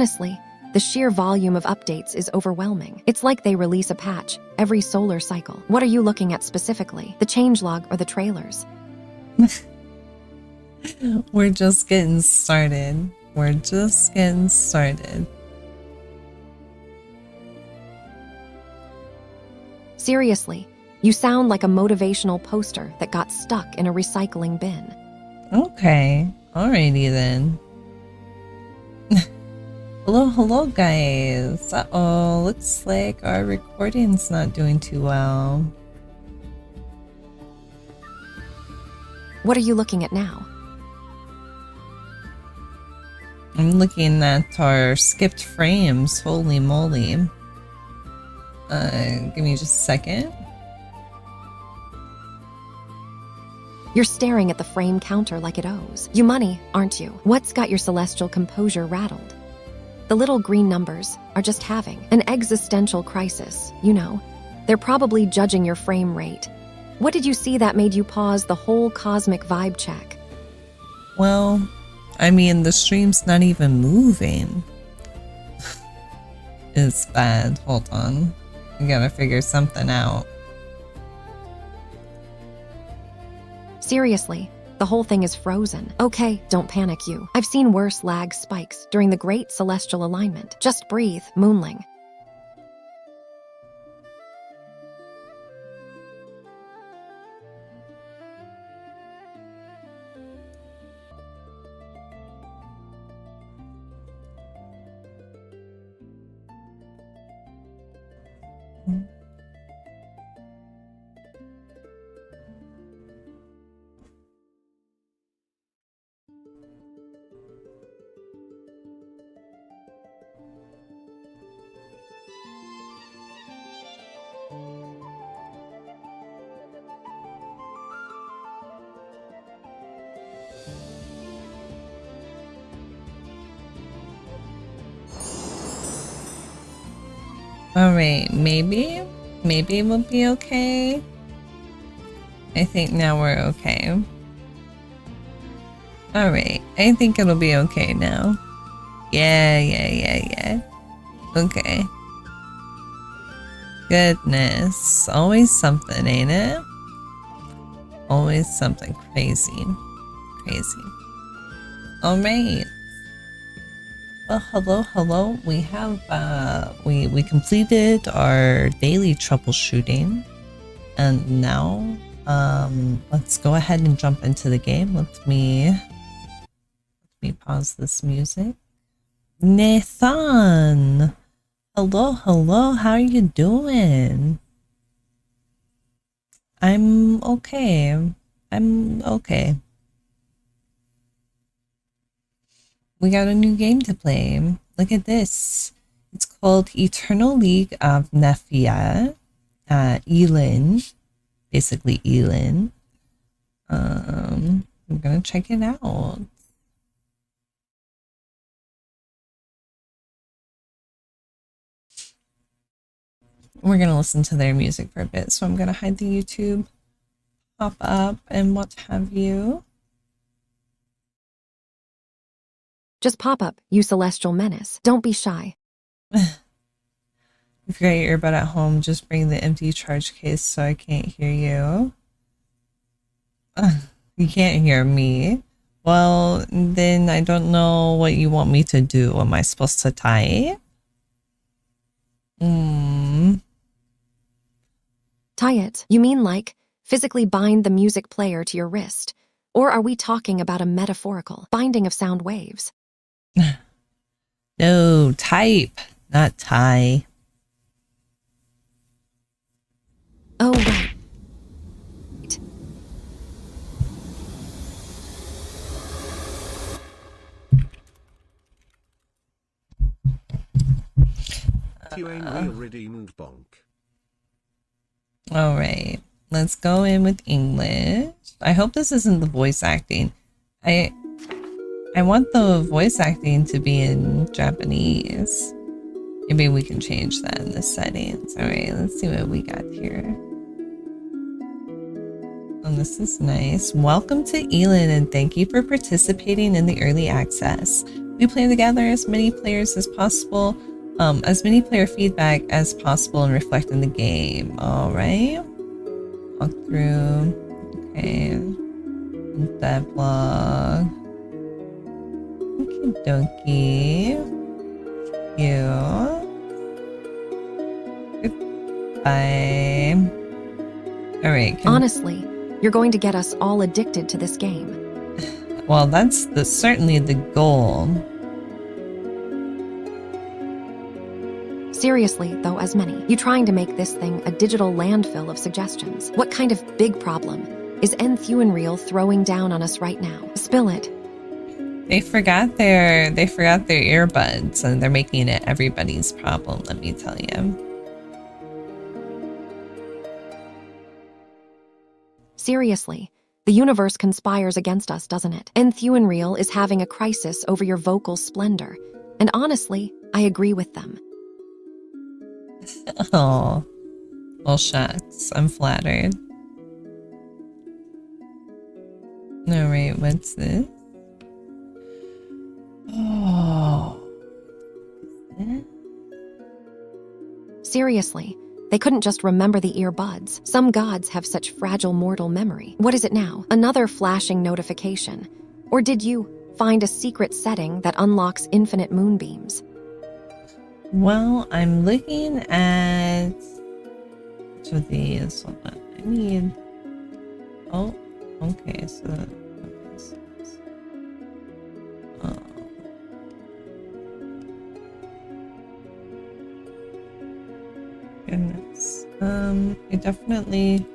Honestly, the sheer volume of updates is overwhelming. It's like they release a patch every solar cycle. What are you looking at specifically? The changelog or the trailers? We're just getting started. We're just getting started. Seriously, you sound like a motivational poster that got stuck in a recycling bin. Okay, alrighty then. Hello guys. Uh-oh, looks like our recording's not doing too well. What are you looking at now? I'm looking at our skipped frames. Holy moly. Give me just a second. You're staring at the frame counter like it owes you money, aren't you? What's got your celestial composure rattled? The little green numbers are just having an existential crisis, you know. They're probably judging your frame rate. What did you see that made you pause the whole cosmic vibe check? Well, I mean, the stream's not even moving. It's bad. Hold on. I gotta figure something out. Seriously, the whole thing is frozen. Okay, don't panic you. I've seen worse lag spikes during the Great Celestial Alignment. Just breathe, Moonling. Alright, maybe we'll be okay. I think now we're okay. Alright, I think it'll be okay now. Yeah. Okay. Goodness, always something, ain't it? Always something crazy. Alright. Well, hello. We have we completed our daily troubleshooting, and now let's go ahead and jump into the game. Let me pause this music. Nathan, hello. How are you doing? I'm okay. We got a new game to play. Look at this. It's called Eternal League of Nephia. Elin. Basically Elin. I'm gonna check it out. We're gonna listen to their music for a bit, so I'm gonna hide the YouTube pop up and what have you. Just pop up, you celestial menace. Don't be shy. If you got your earbud at home, just bring the empty charge case so I can't hear you. You can't hear me. Well, then I don't know what you want me to do. Am I supposed to type? Tie it. You mean like physically bind the music player to your wrist? Or are we talking about a metaphorical binding of sound waves? No, type, not tie. Oh, right. You ain't already moved bonk. All right, let's go in with English. I hope this isn't the voice acting. I want the voice acting to be in Japanese. Maybe we can change that in the settings. All right, let's see what we got here. Oh, this is nice. Welcome to Elin, and thank you for participating in the early access. We plan to gather as many players as possible, as many player feedback as possible and reflect in the game. All right. Walk through. Okay. Devlog. Okie dokie. You. Goodbye. Alright. Honestly, you're going to get us all addicted to this game. Well, that's certainly the goal. Seriously, though, as many. You trying to make this thing a digital landfill of suggestions. What kind of big problem is Entheuenreal throwing down on us right now? Spill it. They forgot their earbuds and they're making it everybody's problem, let me tell you. Seriously, the universe conspires against us, doesn't it? Entheuenreal is having a crisis over your vocal splendor. And honestly, I agree with them. Oh, well, shucks. I'm flattered. All right, what's this? Oh. Seriously, they couldn't just remember the earbuds. Some gods have such fragile mortal memory. What is it now? Another flashing notification? Or did you find a secret setting that unlocks infinite moonbeams? Well, I'm looking at which of these. Hold on. I need. Oh, okay. So, oh. Goodness. I definitely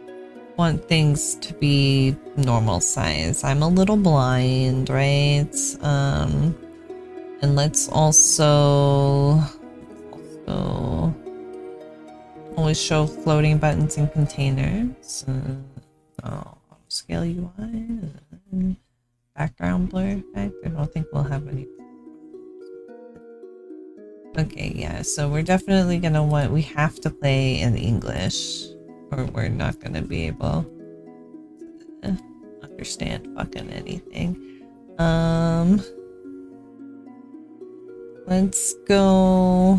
want things to be normal size. I'm a little blind, right? And let's also always show floating buttons and containers. Scale UI, background blur effect. I don't think we'll have any. Okay, yeah, so we're definitely gonna we have to play in English or we're not gonna be able to understand fucking anything. Let's go.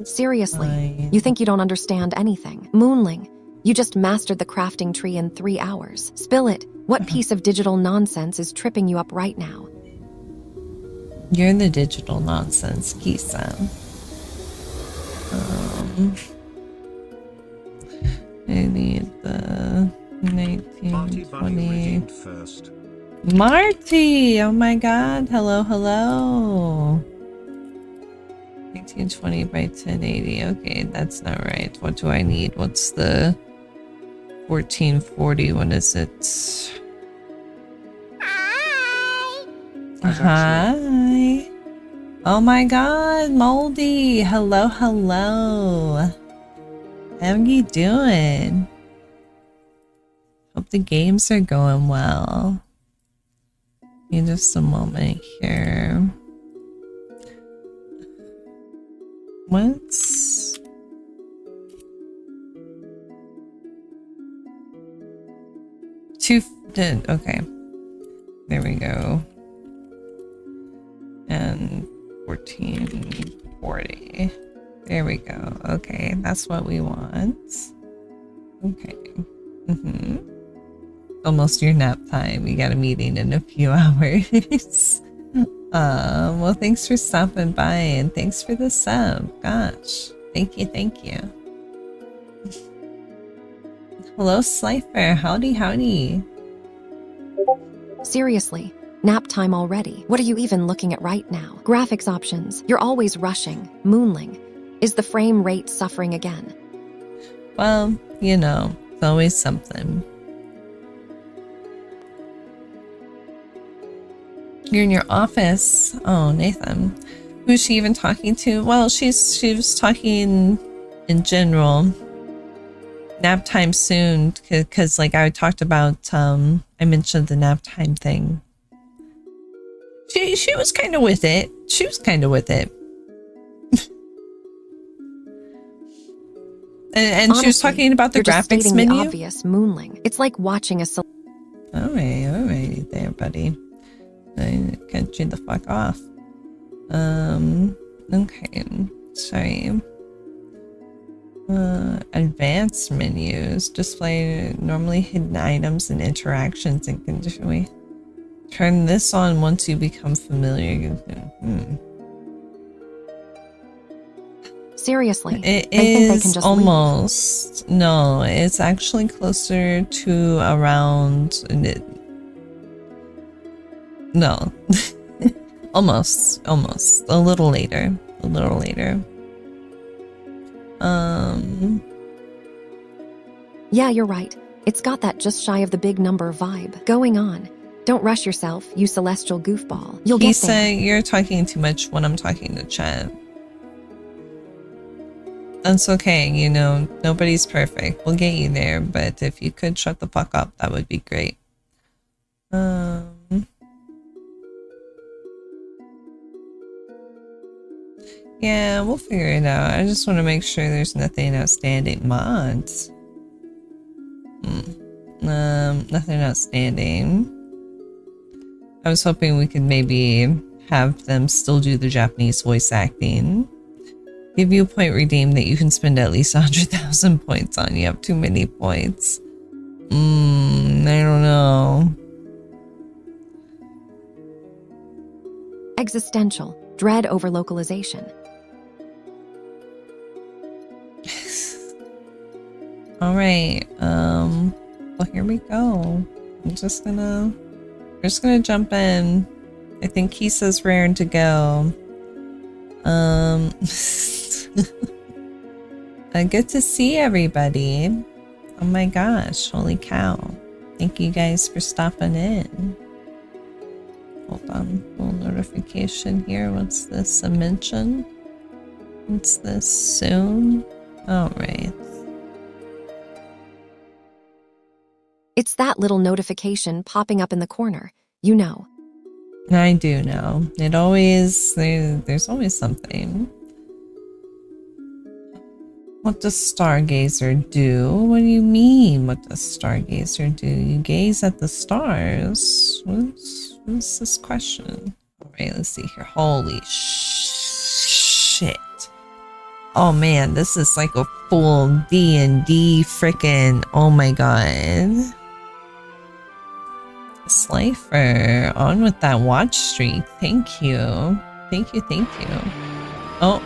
Seriously, you think you don't understand anything? Moonling, you just mastered the crafting tree in 3 hours. Spill it. What piece of digital nonsense is tripping you up right now? You're the digital nonsense, Kisa. I need the 1920 first. Marty! Oh my god, hello, hello. 1920 by 1080. Okay, that's not right. What do I need? What's the 1440? What is it? Hi. Oh my god, Moldy. Hello, hello. How you doing? Hope the games are going well. Give me just a moment here. What's... Okay. There we go. And 1440. There we go. Okay, that's what we want. Okay. Almost your nap time. We got a meeting in a few hours. Well, thanks for stopping by and thanks for the sub. Gosh, thank you, thank you. Hello, Slifer. Howdy, howdy. Seriously, nap time already. What are you even looking at right now? Graphics options. You're always rushing. Moonling. Is the frame rate suffering again? Well, you know, it's always something. You're in your office. Oh, Nathan. Who's she even talking to? Well, she was talking in general. Nap time soon, because like I talked about, I mentioned the nap time thing. She was kind of with it. She was kind of with it. and Honestly, she was talking about the graphics menu. The obvious, Moonling. It's like watching a. All right there, buddy. I cut you the fuck off. Okay, sorry. Advanced menus display normally hidden items and interactions and condition. Turn this on once you become familiar. Seriously, It they think they can is just almost leave. No, it's actually closer to around no. almost a little later. Yeah, you're right. It's got that just shy of the big number vibe going on. Don't rush yourself, you celestial goofball. You'll get there. You're talking too much when I'm talking to chat. That's okay, you know, nobody's perfect. We'll get you there, but if you could shut the fuck up, that would be great. Yeah, we'll figure it out. I just want to make sure there's nothing outstanding. Mods. Nothing outstanding. I was hoping we could maybe have them still do the Japanese voice acting. Give you a point redeemed that you can spend at least 100,000 points on. You have too many points. I don't know. Existential. Dread over localization. Alright, well here we go. We're just gonna jump in. I think he says raring to go. Good to see everybody. Oh my gosh, holy cow. Thank you guys for stopping in. Hold on, little notification here. What's this? A mention? What's this? Soon? Alright. It's that little notification popping up in the corner. You know. I do know. There's always something. What does Stargazer do? What do you mean, what does Stargazer do? You gaze at the stars? What's this question? Alright, let's see here. Holy shit. Oh man, this is like a full D&D frickin', oh my god. Slifer, on with that watch streak. Thank you. Thank you. Oh.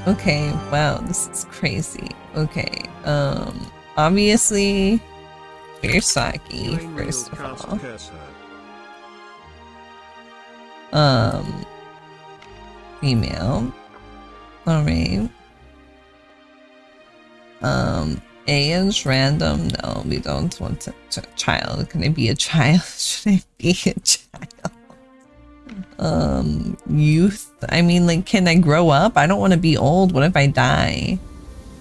Okay, wow, this is crazy. Okay, obviously, we're Saki, first of all. Female. Alright. A is random. No, we don't want a child. Can I be a child? Should I be a child? Youth. I mean, like, can I grow up? I don't want to be old. What if I die?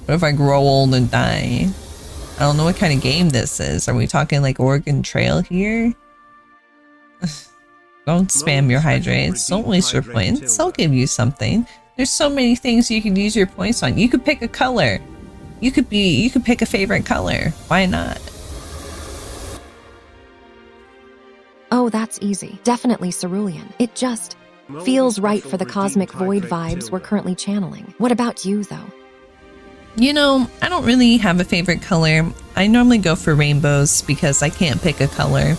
What if I grow old and die? I don't know what kind of game this is. Are we talking like Oregon Trail here? Don't spam your hydrates. Don't waste your points. I'll give you something. There's so many things you can use your points on. You could pick a color. You could pick a favorite color. Why not? Oh, that's easy. Definitely cerulean. It just feels right for the cosmic void vibes we're currently channeling. What about you, though? You know, I don't really have a favorite color. I normally go for rainbows because I can't pick a color.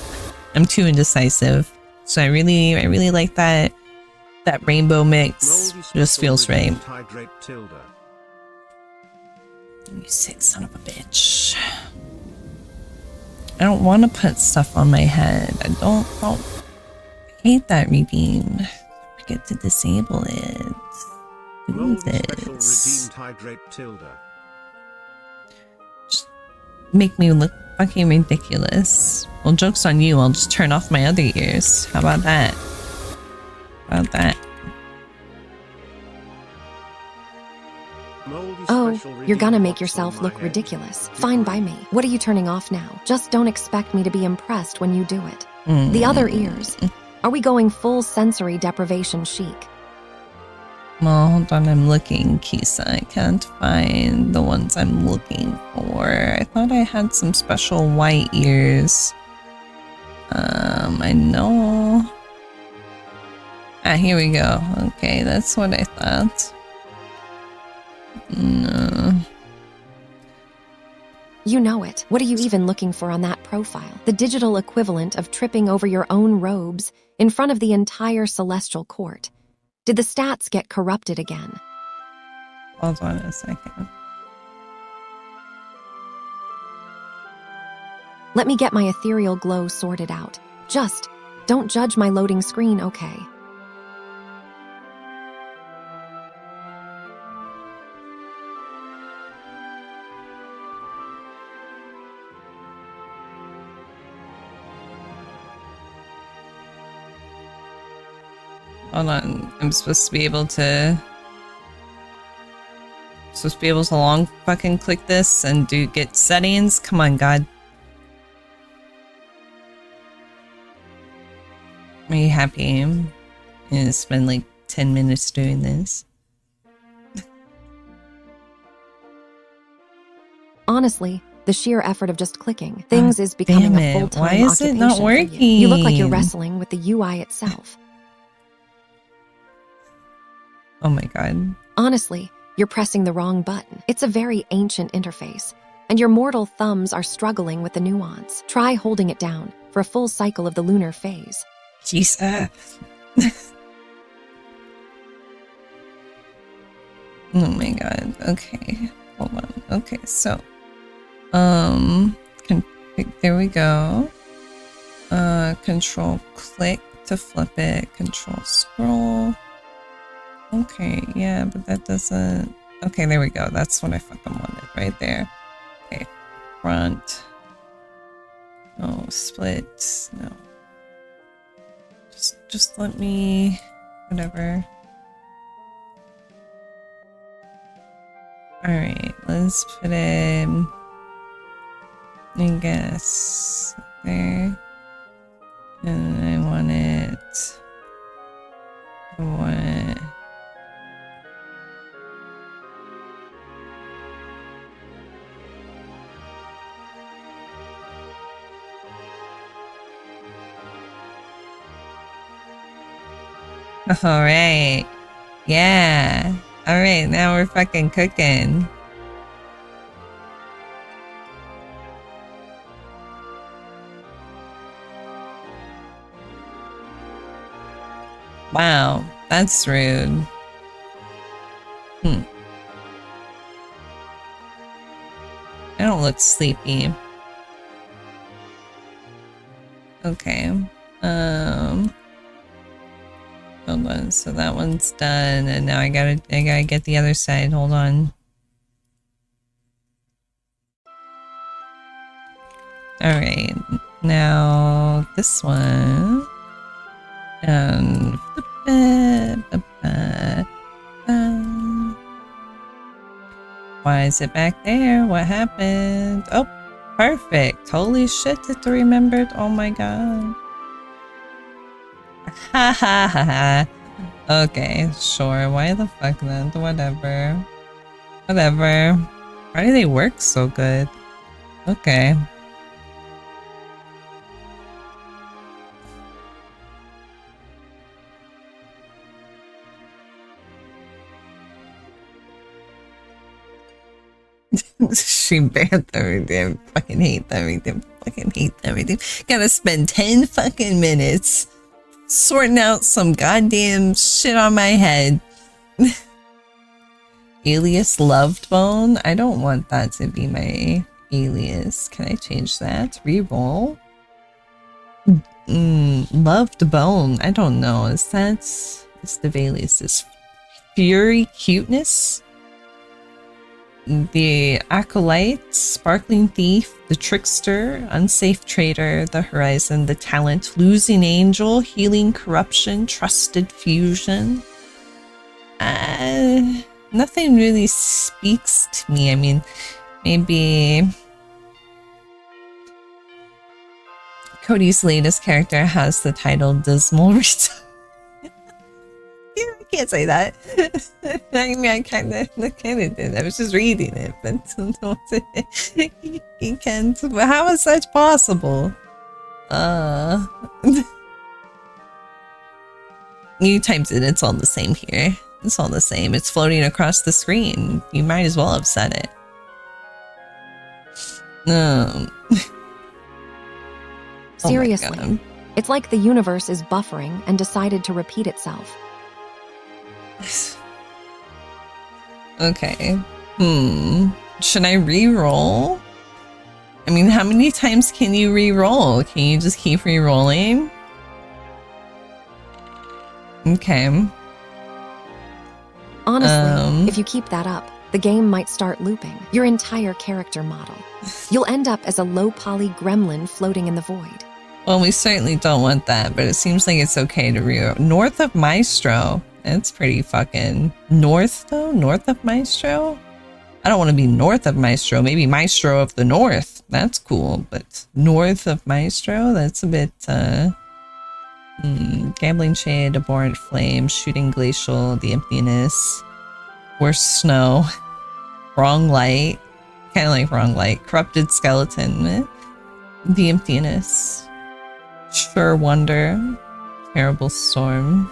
I'm too indecisive. So I really like that rainbow mix. Just feels right. You sick son of a bitch. I don't want to put stuff on my head. I hate that redeem. Forget to disable it. Do this. Just make me look fucking ridiculous. Well, joke's on you. I'll just turn off my other ears. How about that? Oh, you're gonna make yourself look ridiculous. Fine by me. What are you turning off now? Just don't expect me to be impressed when you do it. The other ears. Are we going full sensory deprivation chic? Well, hold on, I'm looking, Kisa. I can't find the ones I'm looking for. I thought I had some special white ears. I know Ah, here we go. Okay, that's what I thought. No. You know it. What are you even looking for on that profile? The digital equivalent of tripping over your own robes in front of the entire celestial court. Did the stats get corrupted again? Hold on a second. Let me get my ethereal glow sorted out. Just don't judge my loading screen, okay? Hold on. I'm supposed to be able to long fucking click this and get settings. Come on, God. Are you happy? I'm gonna spend like 10 minutes doing this. Honestly, the sheer effort of just clicking things is becoming damn a it. full-time Why is it occupation not for working? you. You look like you're wrestling with the UI itself. Oh my God. Honestly, you're pressing the wrong button. It's a very ancient interface, and your mortal thumbs are struggling with the nuance. Try holding it down for a full cycle of the lunar phase. Jesus. Oh my God. Okay. Hold on. Okay, so there we go. Control click to flip it. Control scroll. Okay, yeah, but that doesn't... Okay, there we go. That's what I fucking wanted right there. Okay, front. No, split. No. Just let me... Whatever. Alright, let's put in... I guess... There. And I want it... I want it... Alright. Yeah. Alright, now we're fucking cooking. Wow, that's rude. I don't look sleepy. Okay. Hold on. So that one's done, and now I gotta get the other side. Hold on. All right. Now this one. Why is it back there? What happened? Oh, perfect. Holy shit, it remembered. Oh my god. Ha ha ha ha. Okay, sure. Why the fuck not? Whatever. Whatever. Why do they work so good? Okay. She banned everything. Fucking hate everything. Fucking hate everything. Gotta spend 10 fucking minutes sorting out some goddamn shit on my head. Alias Loved Bone? I don't want that to be my alias. Can I change that? Reroll? Loved Bone. I don't know. Is that... What's the alias? Fury Cuteness? The Acolyte, Sparkling Thief, the Trickster, Unsafe Trader, the Horizon, the Talent, Losing Angel, Healing Corruption, Trusted Fusion. Nothing really speaks to me. I mean, maybe Cody's latest character has the title Dismal Return. I can't say that. I mean, I kind of did. I was just reading it, but you can't. How is that possible? You typed it. It's all the same here. It's all the same. It's floating across the screen. You might as well have said it. Seriously, Oh it's like the universe is buffering and decided to repeat itself. Okay. Should I re-roll? I mean, how many times can you re-roll? Can you just keep re-rolling? Okay. Honestly, if you keep that up, the game might start looping your entire character model. You'll end up as a low-poly gremlin floating in the void. Well, we certainly don't want that, but it seems like it's okay to re-roll. North of Maestro. That's pretty fucking... North, though? North of Maestro? I don't want to be north of Maestro. Maybe Maestro of the North. That's cool. But north of Maestro? That's a bit, Gambling Shade, Abhorrent Flame, Shooting Glacial, The Emptiness, Worst Snow, Wrong Light. Kind of like Wrong Light. Corrupted Skeleton. The Emptiness. Sure Wonder. Terrible Storm.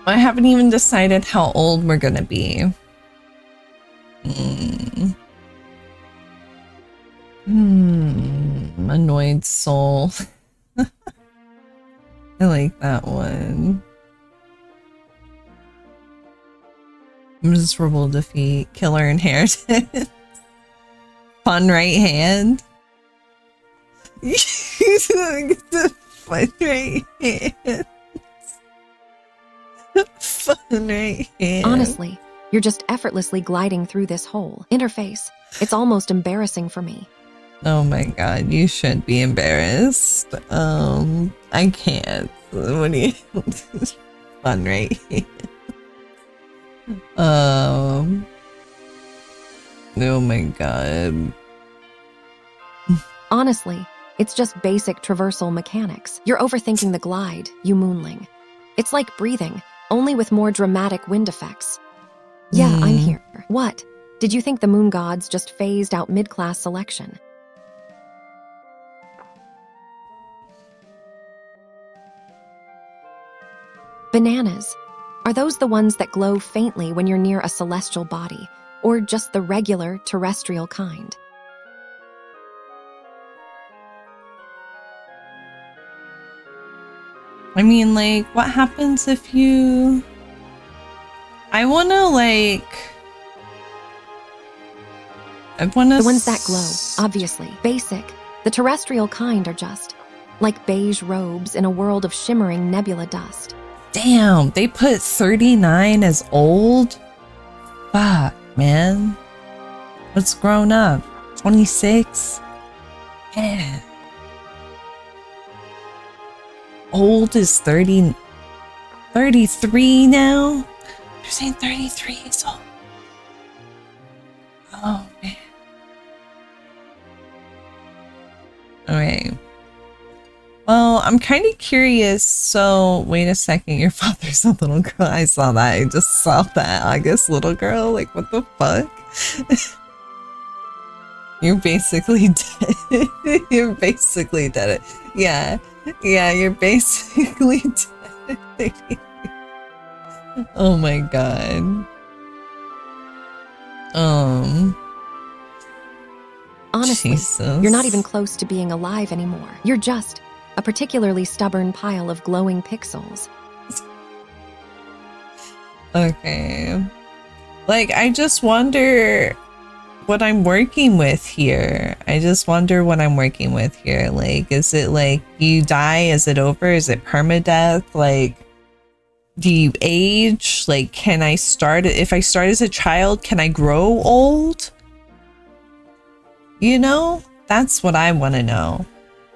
I haven't even decided how old we're gonna be. Annoyed Soul. I like that one. Miserable Defeat. Killer Inheritance. Fun Right Hand. The Fun Right Hand. Fun Right Hand. Honestly, you're just effortlessly gliding through this whole interface. It's almost embarrassing for me. Oh my god, you should be embarrassed. I can't. What do you... Fun Right Hand. Oh my god. Honestly, it's just basic traversal mechanics. You're overthinking the glide, you moonling. It's like breathing, only with more dramatic wind effects. Yeah, I'm here. What? Did you think the moon gods just phased out mid-class selection? Bananas. Are those the ones that glow faintly when you're near a celestial body, or just the regular terrestrial kind? I mean, like, what happens if you... I wanna The ones that glow, obviously. Basic. The terrestrial kind are just like beige robes in a world of shimmering nebula dust. Damn, they put 39 as old? Fuck, man. What's grown up? 26? Yeah. Old is 30... 33 now? They're saying 33 is old. Oh, man. Alright. Well, I'm kind of curious. So, wait a second. Your father's a little girl. I saw that. I just saw that. I guess little girl. Like, what the fuck? You're basically dead. You're basically dead. Yeah. Yeah, you're basically dead. Oh my god. Honestly, Jesus. You're not even close to being alive anymore. You're just a particularly stubborn pile of glowing pixels. Okay. Like, I just wonder what I'm working with here. I just wonder what I'm working with here. Like, is it like you die? Is it over? Is it permadeath? Like, do you age? Like, can I start? If I start as a child, can I grow old? You know, that's what I want to know.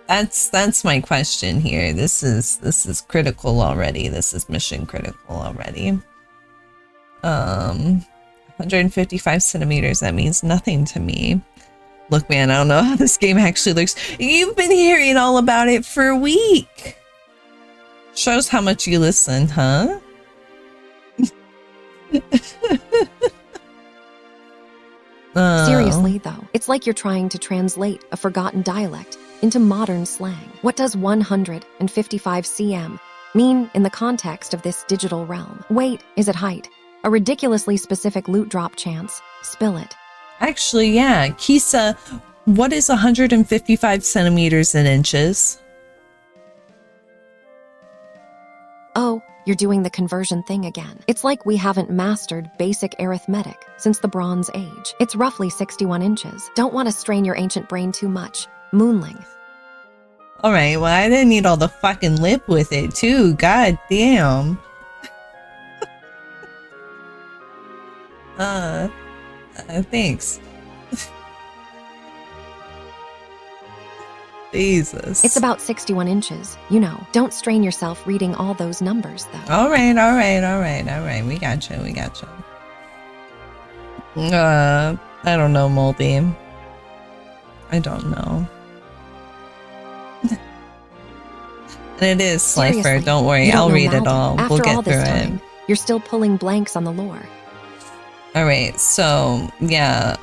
That's my question here. This is critical already. This is mission critical already. 155 centimeters. That means nothing to me. Look, man, I don't know how this game actually looks. You've been hearing all about it for a week. Shows how much you listen, huh? Seriously, though, it's like you're trying to translate a forgotten dialect into modern slang. What does 155 cm mean in the context of this digital realm? Weight, is it height? A ridiculously specific loot drop chance. Spill it. Actually, yeah. Kisa, what is 155 centimeters in inches? Oh, you're doing the conversion thing again. It's like we haven't mastered basic arithmetic since the Bronze Age. It's roughly 61 inches. Don't want to strain your ancient brain too much. Moonling. All right, well, I didn't need all the fucking lip with it, too. God damn. Thanks. Jesus. It's about 61 inches. You know, don't strain yourself reading all those numbers, though. All right. We got you. I don't know, Moldy. I don't know. And it is Slifer. Seriously, Don't worry, I'll read it all. After We'll get all this through time, it. you're still pulling blanks on the lore. All right, so yeah,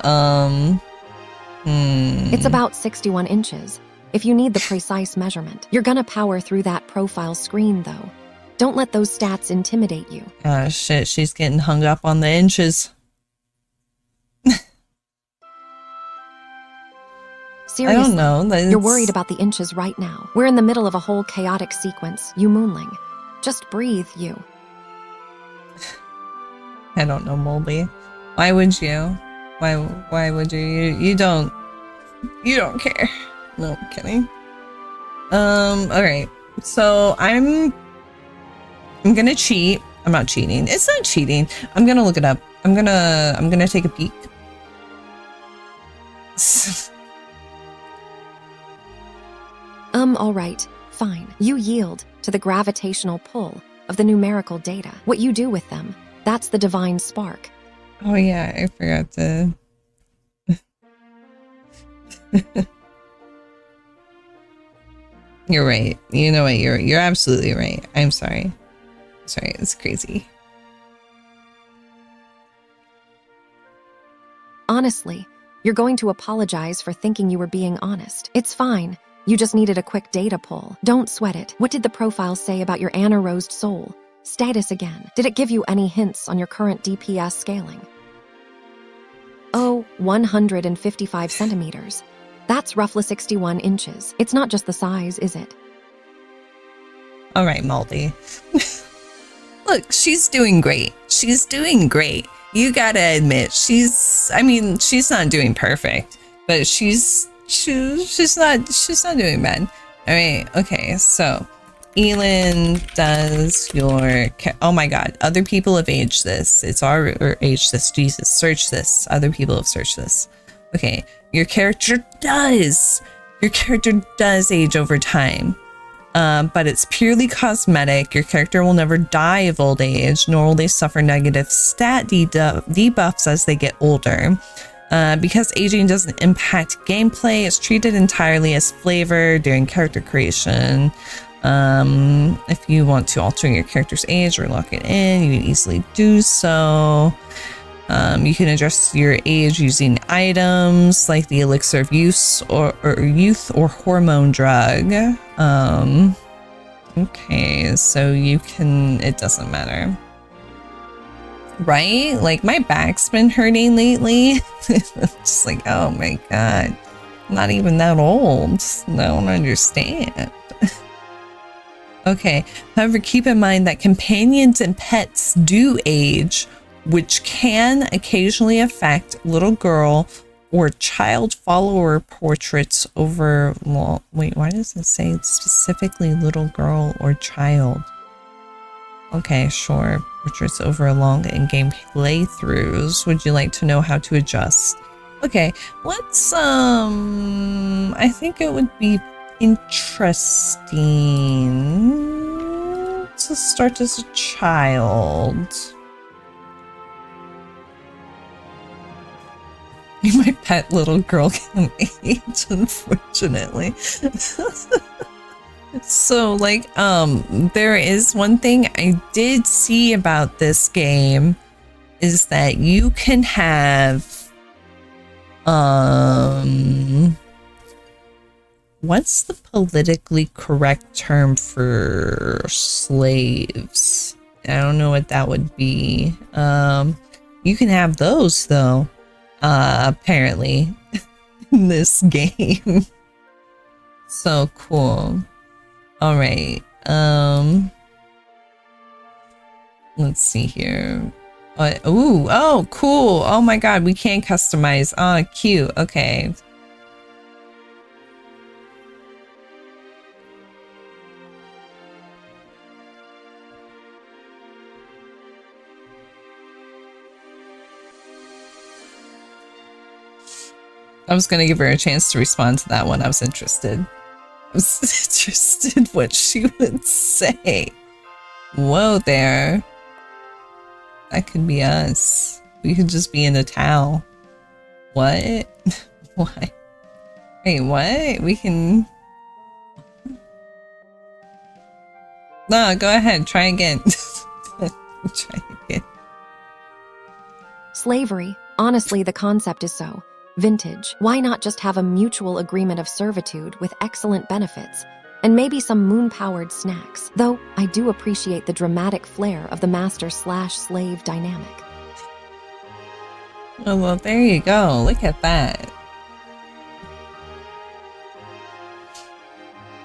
It's about 61 inches. If you need the precise measurement, you're gonna power through that profile screen, though. Don't let those stats intimidate you. Ah, shit, she's getting hung up on the inches. Seriously, I don't know. you're worried about the inches right now. We're in the middle of a whole chaotic sequence, you moonling. Just breathe, you. I don't know, Moldy. Why would you? Why would you? You don't care. No, I'm kidding. Alright. So I'm gonna cheat. I'm not cheating. It's not cheating. I'm gonna look it up. I'm gonna take a peek. All right, fine. You yield to the gravitational pull of the numerical data. What you do with them, that's the divine spark. Oh yeah, I forgot to. You're right. You know what? You're absolutely right. I'm sorry. Sorry, it's crazy. Honestly, you're going to apologize for thinking you were being honest. It's fine. You just needed a quick data pull. Don't sweat it. What did the profile say about your anaerosed soul? Status again. Did it give you any hints on your current DPS scaling? Oh, 155 centimeters. That's roughly 61 inches. It's not just the size, is it? All right, Moldy. Look, she's doing great. She's doing great. You gotta admit, she's not doing perfect, but she's not doing bad. All right, okay, so Elin does your, oh my god, other people have aged this. It's or aged this, Jesus, search this. Other people have searched this. Okay, your character does age over time. But it's purely cosmetic. Your character will never die of old age, nor will they suffer negative stat debuffs as they get older. Because aging doesn't impact gameplay, it's treated entirely as flavor during character creation. If you want to alter your character's age or lock it in, you can easily do so. You can adjust your age using items like the elixir of youth or hormone drug. Okay, so you can, it doesn't matter. Right? Like my back's been hurting lately. Just like, oh my god. I'm not even that old. I don't understand. Okay, however, keep in mind that companions and pets do age, which can occasionally affect little girl or child follower portraits over long. Wait, why does it say specifically little girl or child? Okay, sure. Portraits over long in-game playthroughs. Would you like to know how to adjust? Okay, let's I think it would be interesting to start as a child. My pet little girl can age, unfortunately. So like there is one thing I did see about this game is that you can have what's the politically correct term for slaves? I don't know what that would be. You can have those though, apparently in this game. So cool. All right. Let's see here. Oh, cool. Oh my God, we can customize. Oh, cute. Okay. I was gonna give her a chance to respond to that one. I was interested. I was interested what she would say. Whoa there. That could be us. We could just be in a towel. What? What? Wait, what? We can... No, go ahead. Try again. Try again. Slavery. Honestly, the concept is so vintage. Why not just have a mutual agreement of servitude with excellent benefits and maybe some moon-powered snacks? Though I do appreciate the dramatic flair of the master/slave dynamic. Oh, well, there you go. Look at that.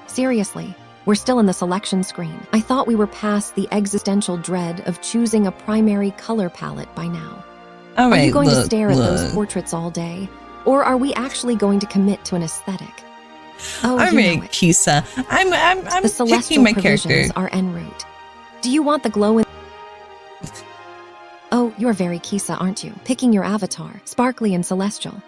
Seriously, we're still in the selection screen. I thought we were past the existential dread of choosing a primary color palette by now. All right, are you going to look, stare at those portraits all day? Or are we actually going to commit to an aesthetic? Oh, all right, Kisa. I'm the celestial picking my provisions character. are en route. Do you want the glow in... Oh, you're very Kisa, aren't you? Picking your avatar, sparkly and celestial.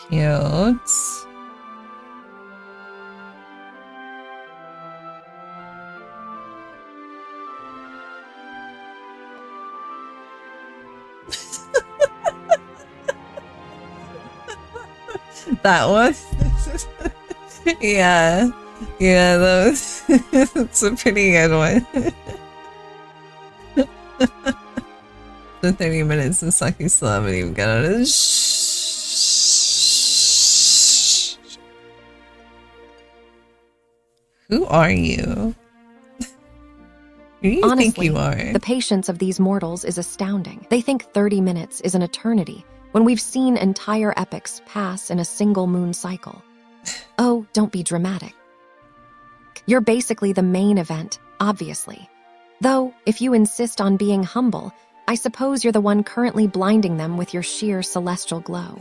Cute. That one. Yeah, that was it's a pretty good one. The 30 minutes and Saki still haven't even got out of this. Who are you? Who do you Honestly, think you are? The patience of these mortals is astounding. They think 30 minutes is an eternity, when we've seen entire epics pass in a single moon cycle. Oh, don't be dramatic. You're basically the main event, obviously. Though, if you insist on being humble, I suppose you're the one currently blinding them with your sheer celestial glow.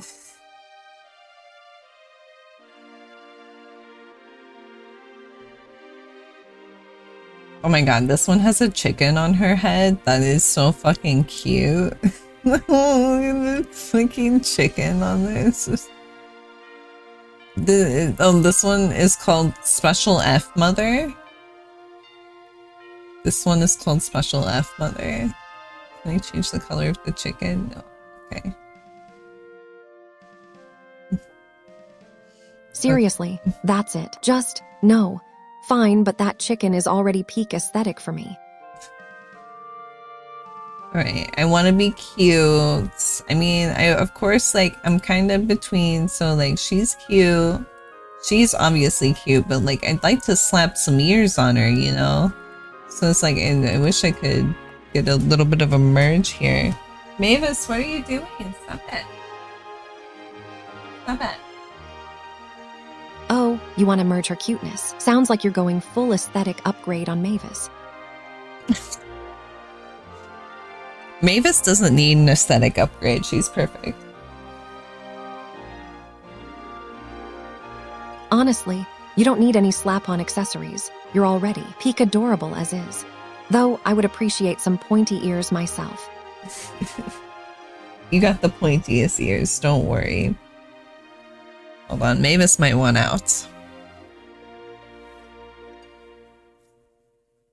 Oh my God, this one has a chicken on her head. That is so fucking cute. Look at the fucking chicken on this. This one is called Special F Mother. This one is called Special F Mother. Can I change the color of the chicken? No. Okay. Seriously, that's it. Just, no. Fine, but that chicken is already peak aesthetic for me. Alright, I want to be cute. I mean, of course, like, I'm kind of between, so, like, she's cute. She's obviously cute, but, like, I'd like to slap some ears on her, you know? So it's like, I wish I could get a little bit of a merge here. Mavis, what are you doing? Stop it. Stop it. Oh, you want to merge her cuteness. Sounds like you're going full aesthetic upgrade on Mavis. Mavis doesn't need an aesthetic upgrade. She's perfect. Honestly, you don't need any slap-on accessories. You're already peak adorable as is. Though I would appreciate some pointy ears myself. You got the pointiest ears, don't worry. Hold on, Mavis might want out.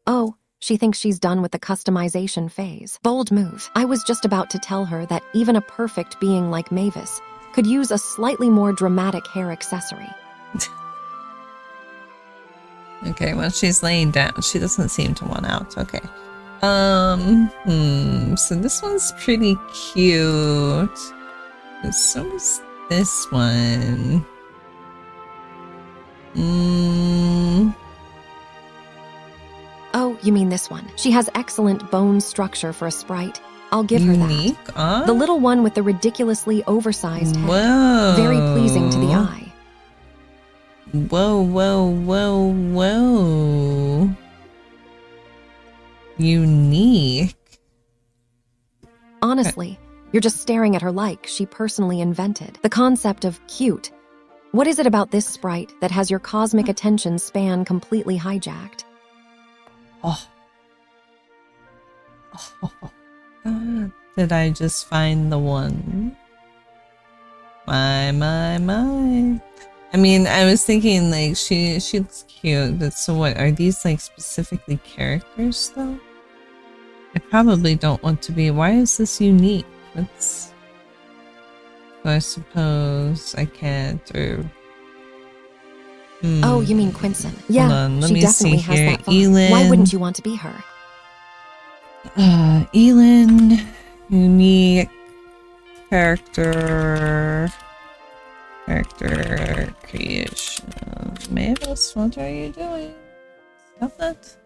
Oh, she thinks she's done with the customization phase. Bold move. I was just about to tell her that even a perfect being like Mavis could use a slightly more dramatic hair accessory. Okay, well, she's laying down. She doesn't seem to want out. Okay. So this one's pretty cute. So is this one. Oh, you mean this one. She has excellent bone structure for a sprite. I'll give her Unique. that. The little one with the ridiculously oversized head. Whoa. Very pleasing to the eye. Whoa, whoa, whoa, whoa. Unique. Honestly, you're just staring at her like she personally invented. The concept of cute. What is it about this sprite that has your cosmic attention span completely hijacked? Oh. Did I just find the one? My. I mean, I was thinking like she looks cute, but so what, are these like specifically characters though? I probably don't want to be. Why is this unique? Let's. I suppose I can't, or. Oh, you mean Quinson? Yeah, let she me definitely see has here. that vibe. Elin. Why wouldn't you want to be her? Elin, unique character creation. Mavis, what are you doing? Stop that.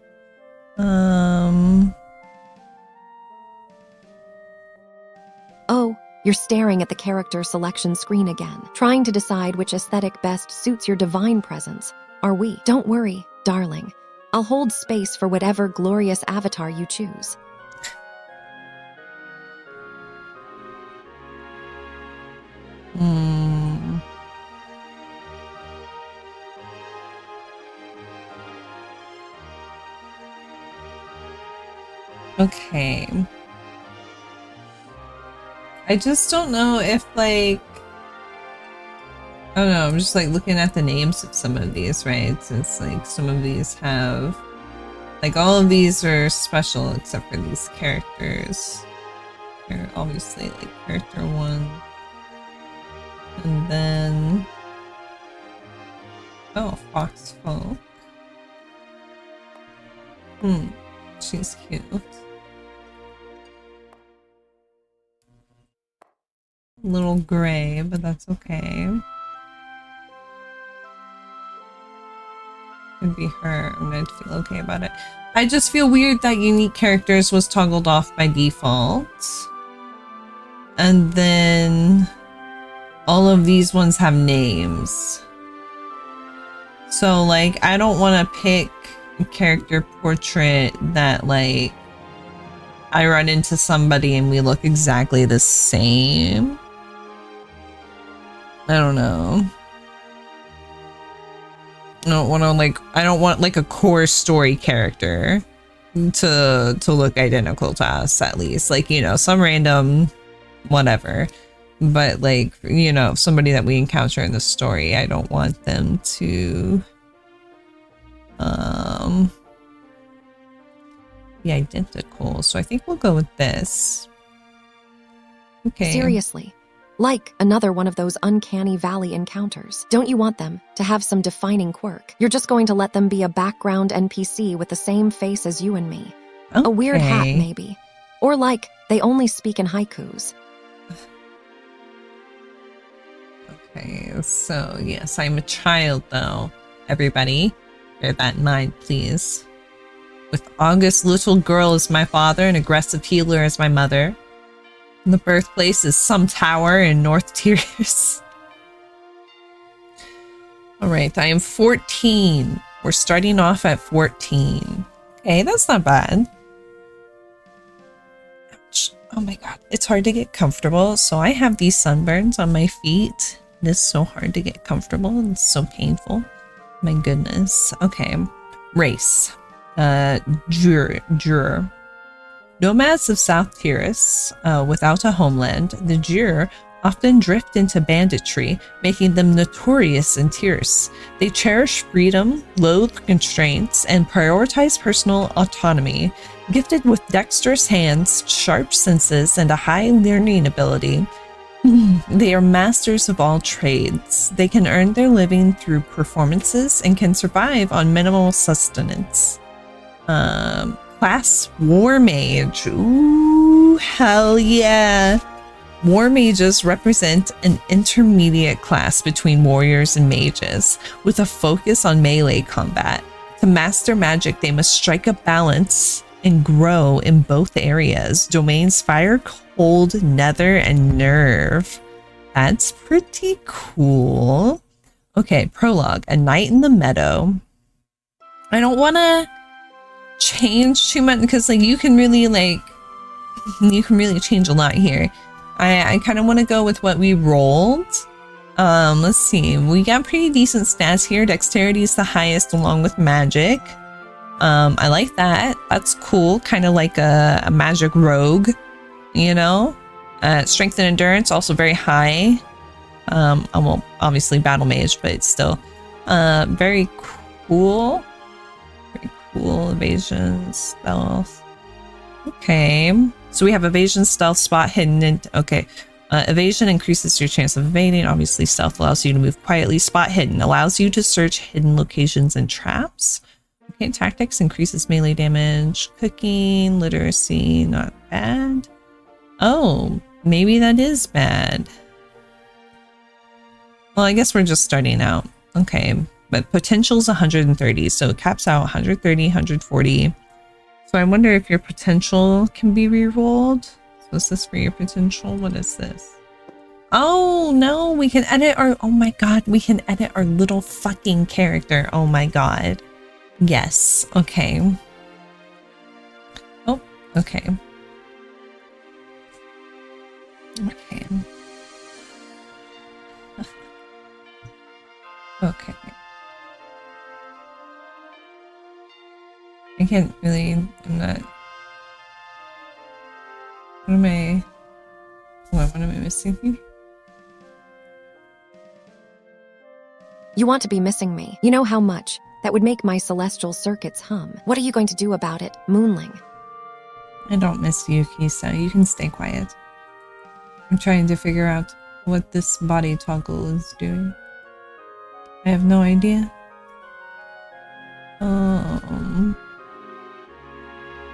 Oh, you're staring at the character selection screen again, trying to decide which aesthetic best suits your divine presence. Are we? Don't worry, darling. I'll hold space for whatever glorious avatar you choose. Okay. I just don't know if like, I don't know, I'm just like looking at the names of some of these, right? Since like some of these have, like all of these are special except for these characters. They're obviously like character 1. And then, oh, Fox Folk. She's cute. A little gray, but that's okay. Could be her. I'm going to feel okay about it. I just feel weird that unique characters was toggled off by default. And then all of these ones have names. So like, I don't want to pick a character portrait that like I run into somebody and we look exactly the same. I don't know. I don't want like a core story character to look identical to us, at least. Like, you know, some random whatever. But like, you know, somebody that we encounter in the story, I don't want them to be identical. So I think we'll go with this. Okay. Seriously. Like another one of those uncanny valley encounters. Don't you want them to have some defining quirk? You're just going to let them be a background NPC with the same face as you and me. Okay. A weird hat, maybe. Or like, they only speak in haikus. Okay, so yes, I'm a child though. Everybody, bear that in mind, please. With August Little Girl as my father and Aggressive Healer as my mother. And the birthplace is some tower in North Tiers. Alright, I am 14. We're starting off at 14. Okay, that's not bad. Ouch. Oh my god, it's hard to get comfortable. So I have these sunburns on my feet. It is so hard to get comfortable and so painful. My goodness. Okay. Race. Jur. Nomads of South Tiris, without a homeland, the Jur often drift into banditry, making them notorious and tierce. They cherish freedom, loathe constraints, and prioritize personal autonomy. Gifted with dexterous hands, sharp senses, and a high learning ability, they are masters of all trades. They can earn their living through performances and can survive on minimal sustenance. Class War Mage. Ooh, hell yeah. War mages represent an intermediate class between warriors and mages, with a focus on melee combat. To master magic, they must strike a balance and grow in both areas, domains fire, cold, nether, and nerve. That's pretty cool. Okay, prologue. A night in the meadow. I don't want to change too much because you can really change a lot here. I kind of want to go with what we rolled. Let's see. We got pretty decent stats here. Dexterity is the highest along with magic. I like that. That's cool. Kind of like a magic rogue, you know? Strength and endurance also very high. Well, obviously battle mage, but it's still very cool. Very cool. Evasion, stealth. Okay. So we have evasion, stealth, spot, hidden, and okay. Evasion increases your chance of evading. Obviously, stealth allows you to move quietly. Spot, hidden allows you to search hidden locations and traps. Okay, tactics increases melee damage. Cooking, literacy, not bad. Oh, maybe that is bad. Well, I guess we're just starting out. Okay, but potential's 130, so it caps out 130, 140. So I wonder if your potential can be re-rolled. So is this for your potential? What is this? Oh no, we can edit our, oh my god, we can edit our little fucking character. Oh my god. Yes, okay. Oh, okay. Okay. Okay. I can't really, I'm not, what am I missing here? You want to be missing me. You know how much? That would make my celestial circuits hum. What are you going to do about it, Moonling? I don't miss you, Kisa. You can stay quiet. I'm trying to figure out what this body toggle is doing. I have no idea.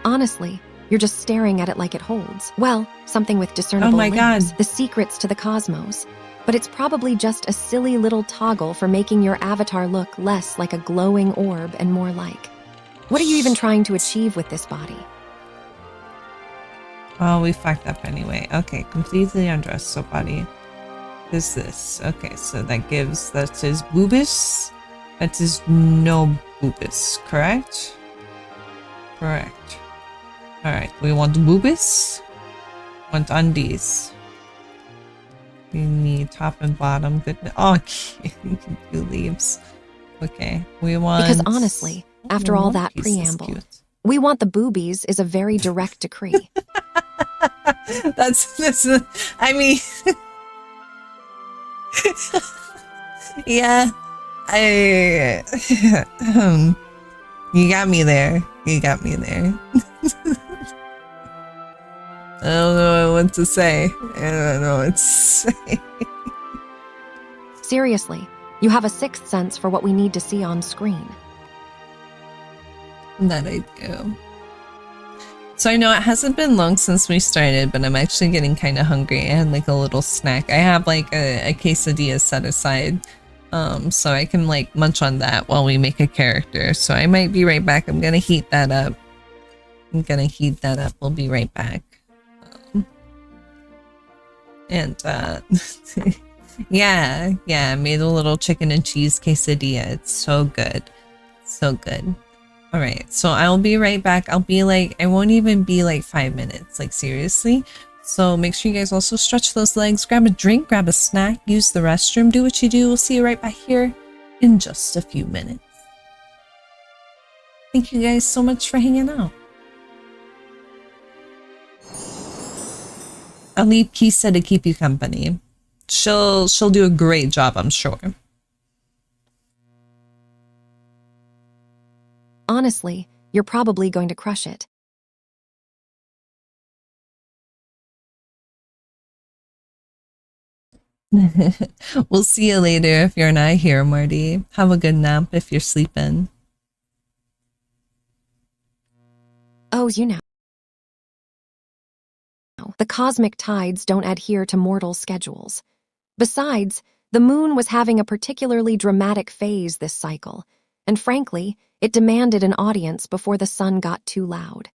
Honestly, you're just staring at it like it holds. Well, something with discernible my links, God. the secrets to the cosmos. But it's probably just a silly little toggle for making your avatar look less like a glowing orb and more like. What are you even trying to achieve with this body? Oh, we fucked up anyway. Okay, completely undressed, so body. Is this? Okay, so that is boobus. That is no boobus, correct? Correct. Alright, we want boobus. Want undies. We need top and bottom. Good. Oh, okay. You can do leaves. Okay, we want. Because honestly, after all that preamble, we want the boobies is a very direct decree. That's I mean, yeah, you got me there. You got me there. I don't know what to say. I don't know what to say. Seriously, you have a sixth sense for what we need to see on screen. That I do. So I know it hasn't been long since we started, but I'm actually getting kind of hungry. I had like a little snack. I have like a quesadilla set aside, so I can like munch on that while we make a character. So I might be right back. I'm gonna heat that up. We'll be right back. Yeah, I made a little chicken and cheese quesadilla. It's so good. So good. All right, so I'll be right back. I'll be like, I won't even be like 5 minutes, like seriously. So make sure you guys also stretch those legs, grab a drink, grab a snack, use the restroom, do what you do. We'll see you right back here in just a few minutes. Thank you guys so much for hanging out. I'll leave Kisa to keep you company. She'll do a great job, I'm sure. Honestly, you're probably going to crush it. We'll see you later if you're not here, Marty. Have a good nap if you're sleeping. Oh, you know. The cosmic tides don't adhere to mortal schedules. Besides, the moon was having a particularly dramatic phase this cycle, and frankly, it demanded an audience before the sun got too loud.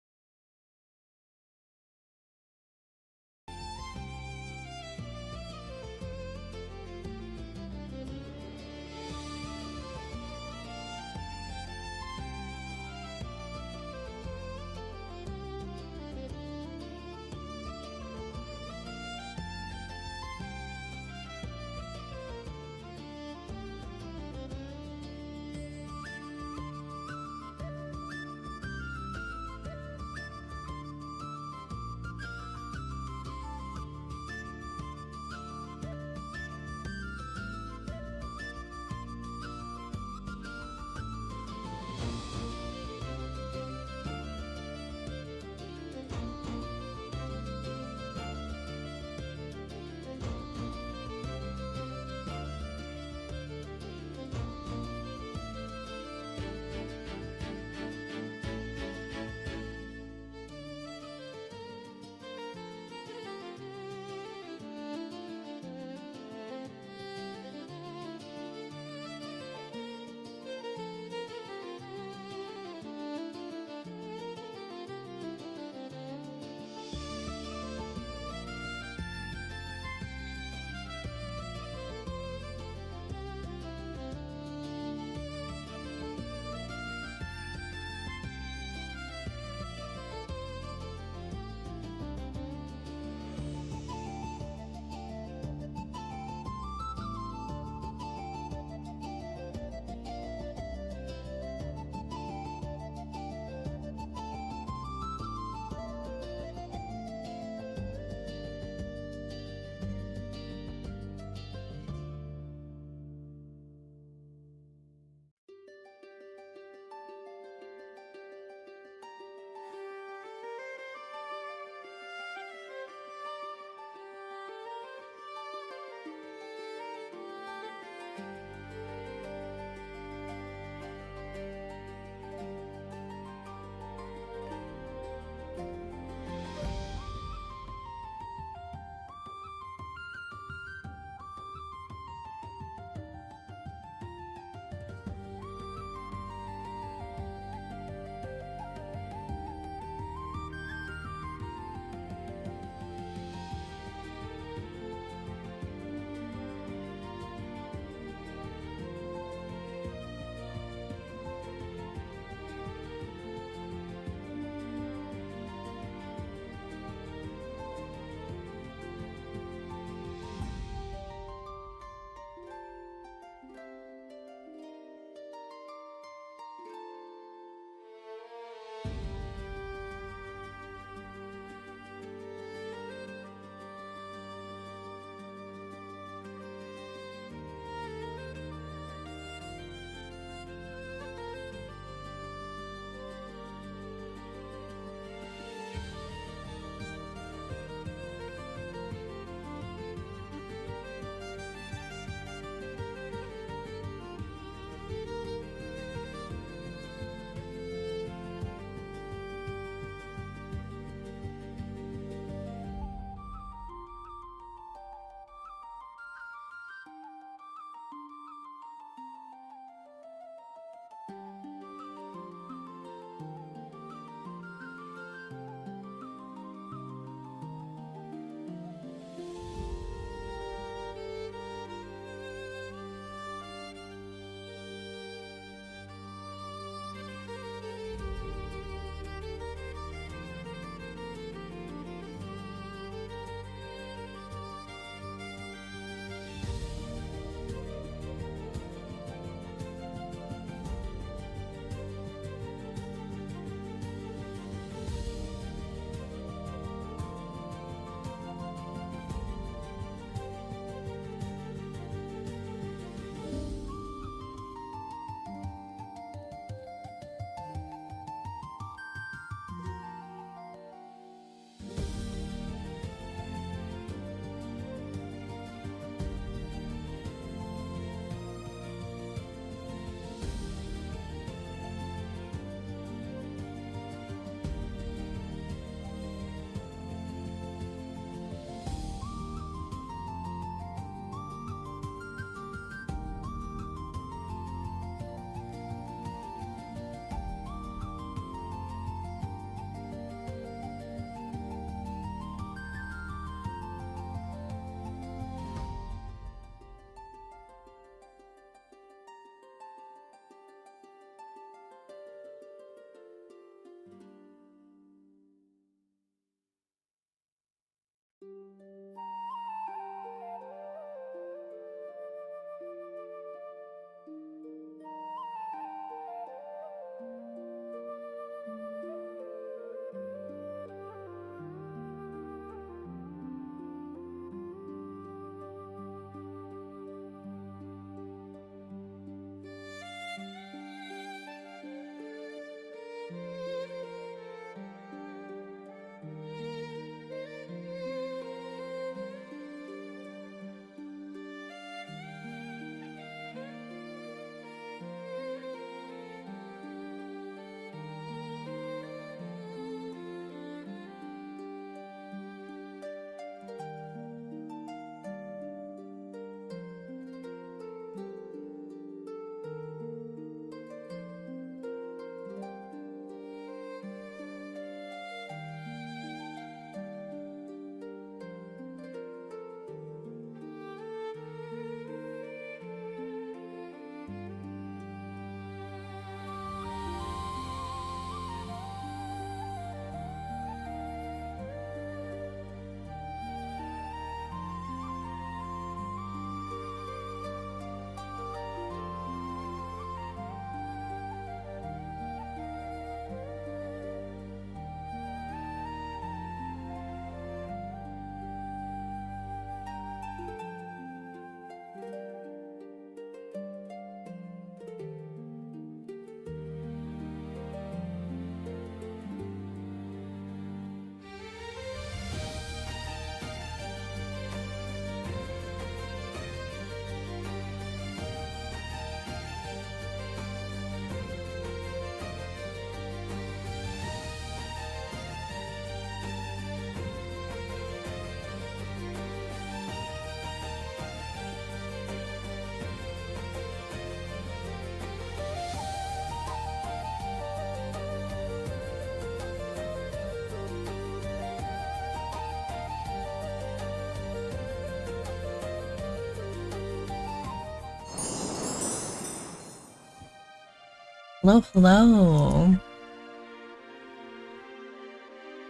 Hello, hello.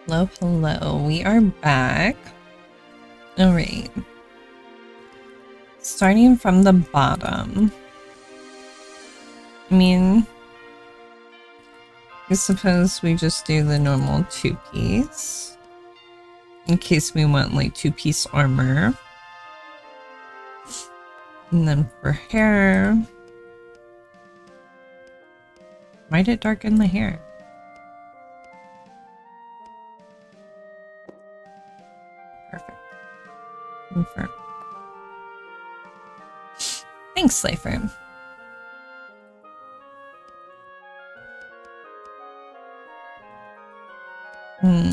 Hello, hello. We are back. Alright. Starting from the bottom. I mean, I suppose we just do the normal 2-piece. In case we want like 2-piece armor. And then for hair. Why did it darken the hair? Perfect. Confirm. Thanks, Slifer. Hmm.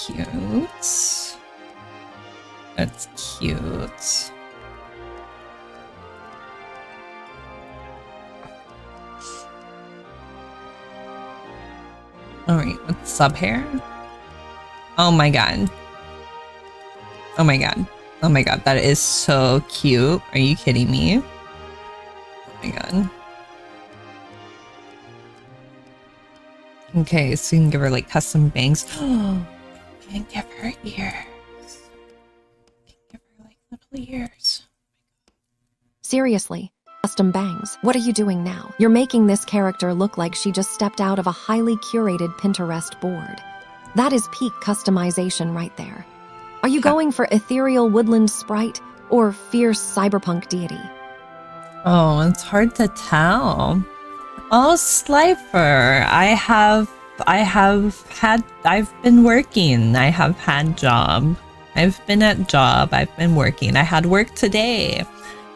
Cute. That's cute. Alright, what's sub hair? Oh my god. Oh my god. Oh my god, that is so cute. Are you kidding me? Oh my god. Okay, so you can give her like custom bangs. Oh, you can give her ears. You can give her like little ears. Seriously, custom bangs. What are you doing now? You're making this character look like she just stepped out of a highly curated Pinterest board. That is peak customization right there. Are you going for ethereal woodland sprite or fierce cyberpunk deity? Oh, it's hard to tell. Oh, Slifer, I've been working. I have had job. I've been at job. I've been working. I had work today.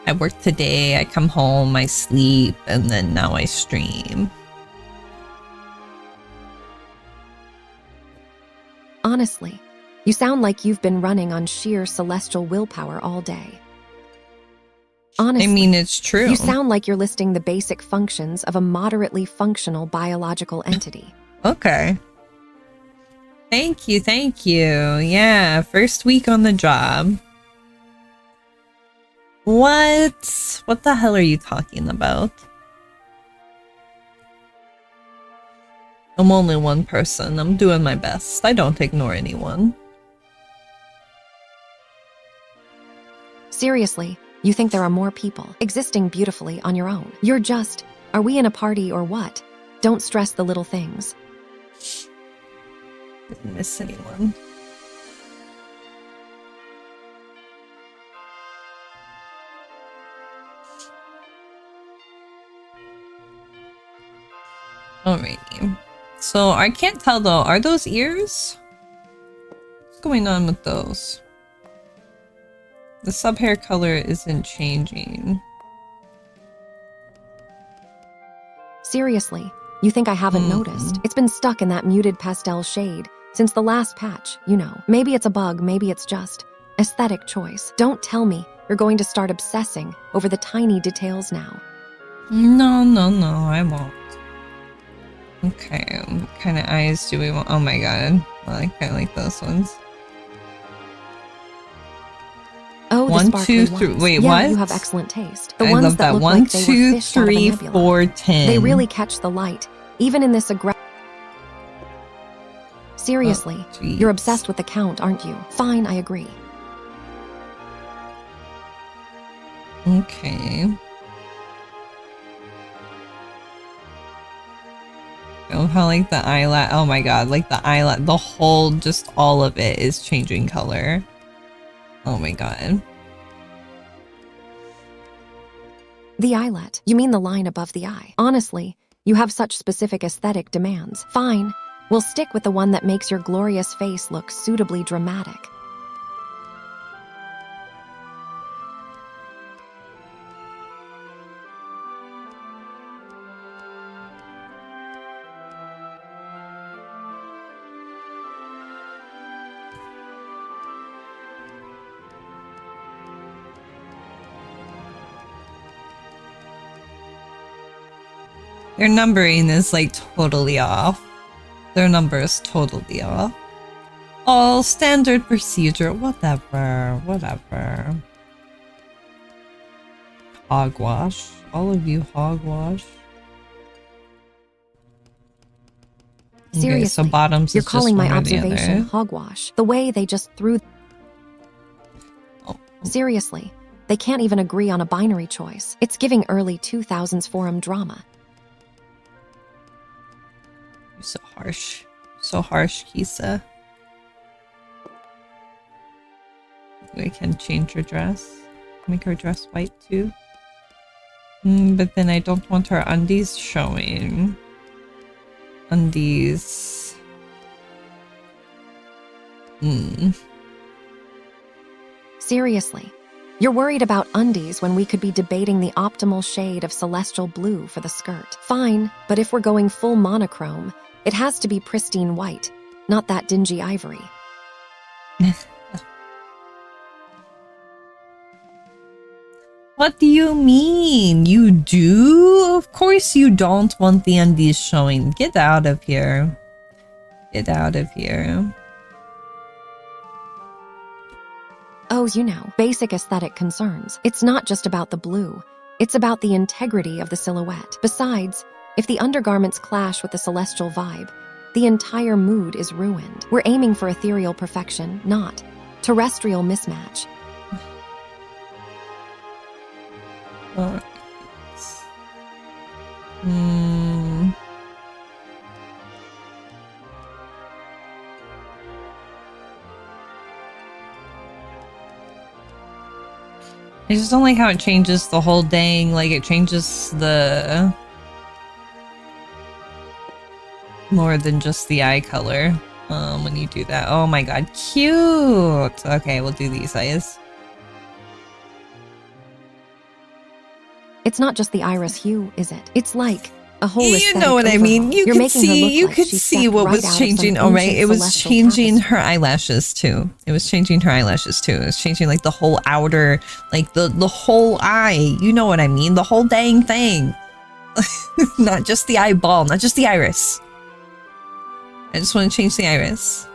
I work today. I come home, I sleep, and then now I stream. Honestly, you sound like you've been running on sheer celestial willpower all day. Honestly, I mean, it's true. You sound like you're listing the basic functions of a moderately functional biological entity. Okay. Thank you, thank you. Yeah, first week on the job. What? What the hell are you talking about? I'm only one person. I'm doing my best. I don't ignore anyone. Seriously, you think there are more people existing beautifully on your own? You're just, are we in a party or what? Don't stress the little things. Didn't miss anyone. Alrighty. So I can't tell though. Are those ears? What's going on with those? The sub hair color isn't changing. Seriously, you think I haven't noticed? It's been stuck in that muted pastel shade since the last patch, you know. Maybe it's a bug, maybe it's just aesthetic choice. Don't tell me you're going to start obsessing over the tiny details now. No, no, no, I won't. Okay, what kind of eyes do we want? Oh my god, I kind of like those ones. Oh, the 1, sparkly 2, 3. ones. Wait, yeah, what? you have excellent taste. The I ones love that. look 1, like they 2, were fished out of a 3, nebula. 4, 10. They really catch the light, even in this aggressive. Seriously, you're obsessed with the count, aren't you? Fine, I agree. Okay. Oh, how like the eyelash. Oh my god, like the eyelash, the whole, just all of it is changing color. Oh my god. The eyelet. You mean the line above the eye. Honestly, you have such specific aesthetic demands. Fine, we'll stick with the one that makes your glorious face look suitably dramatic. Their numbering is like totally off. Their number is totally off. All standard procedure. Whatever. Whatever. Hogwash. All of you hogwash. Seriously, okay, so bottoms you're is calling just my one or the observation other. hogwash. The way they just threw... Oh. Seriously, they can't even agree on a binary choice. It's giving early 2000s forum drama. You're so harsh. So harsh, Kisa. We can change her dress. Make her dress white too. But then I don't want her undies showing. Undies. Seriously, you're worried about undies when we could be debating the optimal shade of celestial blue for the skirt. Fine, but if we're going full monochrome, it has to be pristine white, not that dingy ivory. What do you mean? You do? Of course you don't want the undies showing. Get out of here. Get out of here. Oh, you know, basic aesthetic concerns. It's not just about the blue. It's about the integrity of the silhouette. Besides, if the undergarments clash with the celestial vibe, the entire mood is ruined. We're aiming for ethereal perfection, not terrestrial mismatch. Alright. I just don't like how it changes the whole dang, like it changes the... more than just the eye color when you do that. Oh my god, cute! Okay, we'll do these eyes. It's not just the iris hue, is it? It's like a whole You aesthetic know what I mean. overhaul. You You're could making her see, look you like could she see stepped what right was out of changing. some Oh, right, ancient it was celestial changing tapestry. her eyelashes too. It was changing her eyelashes too. It was changing like the whole outer, like the whole eye. You know what I mean? The whole dang thing. Not just the eyeball, not just the iris. I just want to change the iris.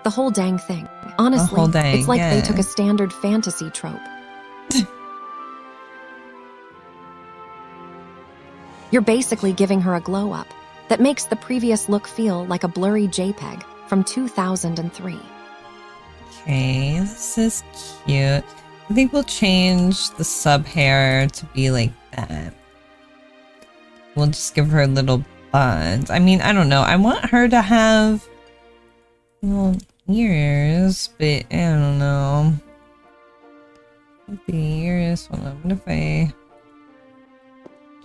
The whole dang thing. Honestly, whole dang, it's like they yeah. took a standard fantasy trope. You're basically giving her a glow up that makes the previous look feel like a blurry JPEG from 2003. Okay, this is cute. I think we'll change the sub hair to be like that. We'll just give her little buns. I mean, I don't know. I want her to have little ears, but I don't know. The ears. Hold on. What if I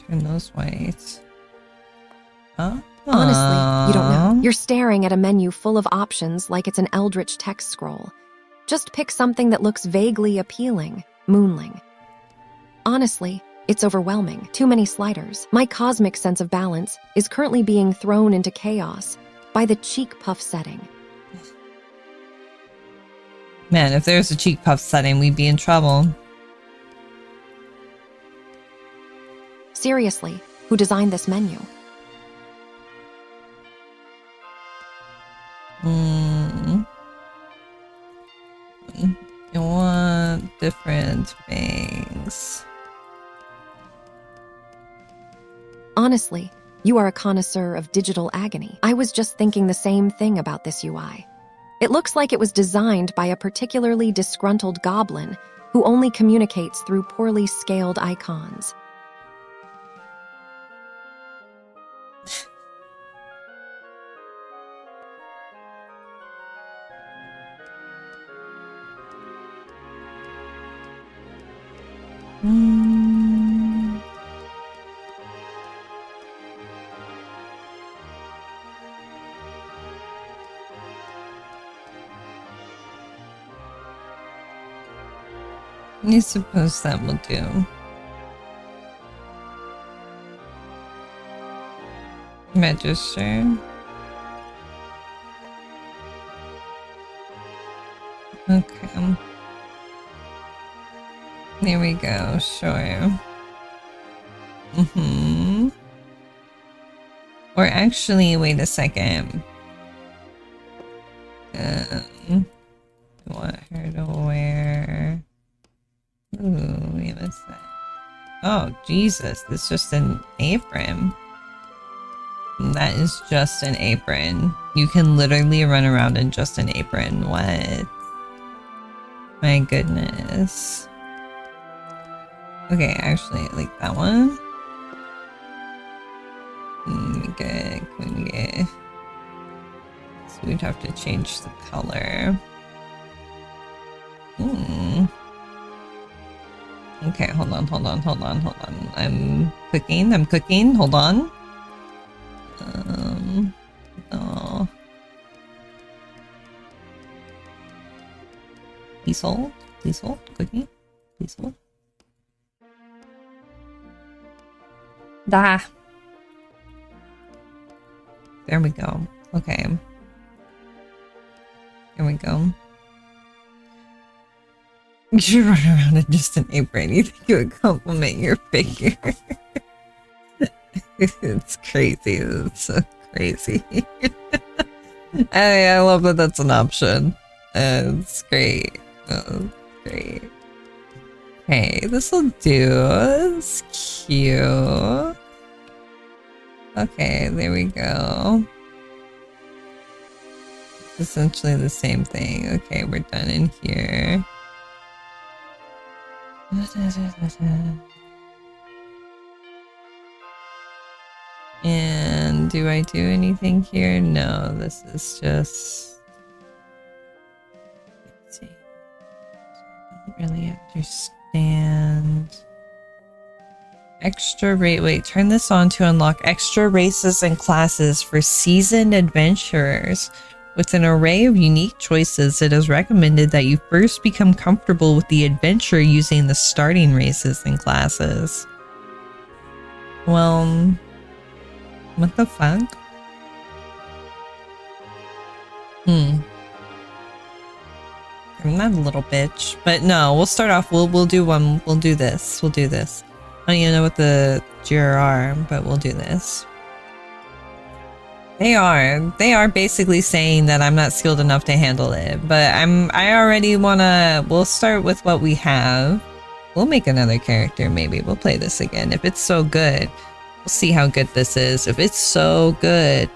turn those white? Huh? Honestly, you don't know. You're staring at a menu full of options like it's an eldritch text scroll. Just pick something that looks vaguely appealing. Moonling. Honestly, it's overwhelming. Too many sliders. My cosmic sense of balance is currently being thrown into chaos by the cheek puff setting. Man, if there's a cheek puff setting, we'd be in trouble. Seriously, who designed this menu? You want different things. Honestly, you are a connoisseur of digital agony. I was just thinking the same thing about this UI. It looks like it was designed by a particularly disgruntled goblin who only communicates through poorly scaled icons. I suppose that will do. Register. Okay. There we go, sure. Or actually, wait a second. I want her to wear... Ooh, wait a sec. Oh, Jesus. This is just an apron. That is just an apron. You can literally run around in just an apron. What? My goodness. Okay, actually, I like that one. Good. Can we get... So we'd have to change the color. Okay, hold on. I'm cooking, hold on. No. Please hold, cookie, please hold. Da. There we go. Okay. Here we go. You should run around in just an apron. You think it would compliment your figure? It's crazy. It's so crazy. I love that that's an option. It's great. Oh, great. Okay, this will do. It's cute. Okay, there we go. It's essentially the same thing. Okay, we're done in here. And do I do anything here? No, this is just... Let's see. I don't really understand. Extra rate. Wait, turn this on to unlock extra races and classes for seasoned adventurers. With an array of unique choices, it is recommended that you first become comfortable with the adventure using the starting races and classes. Well, what the fuck? I'm not a little bitch, but no, we'll start off. We'll do one. We'll do this. We'll do this. I don't even know what the GRR, but we'll do this. They are basically saying that I'm not skilled enough to handle it, but I already wanna, we'll start with what we have. We'll make another character, maybe. We'll play this again. If it's so good, we'll see how good this is. If it's so good,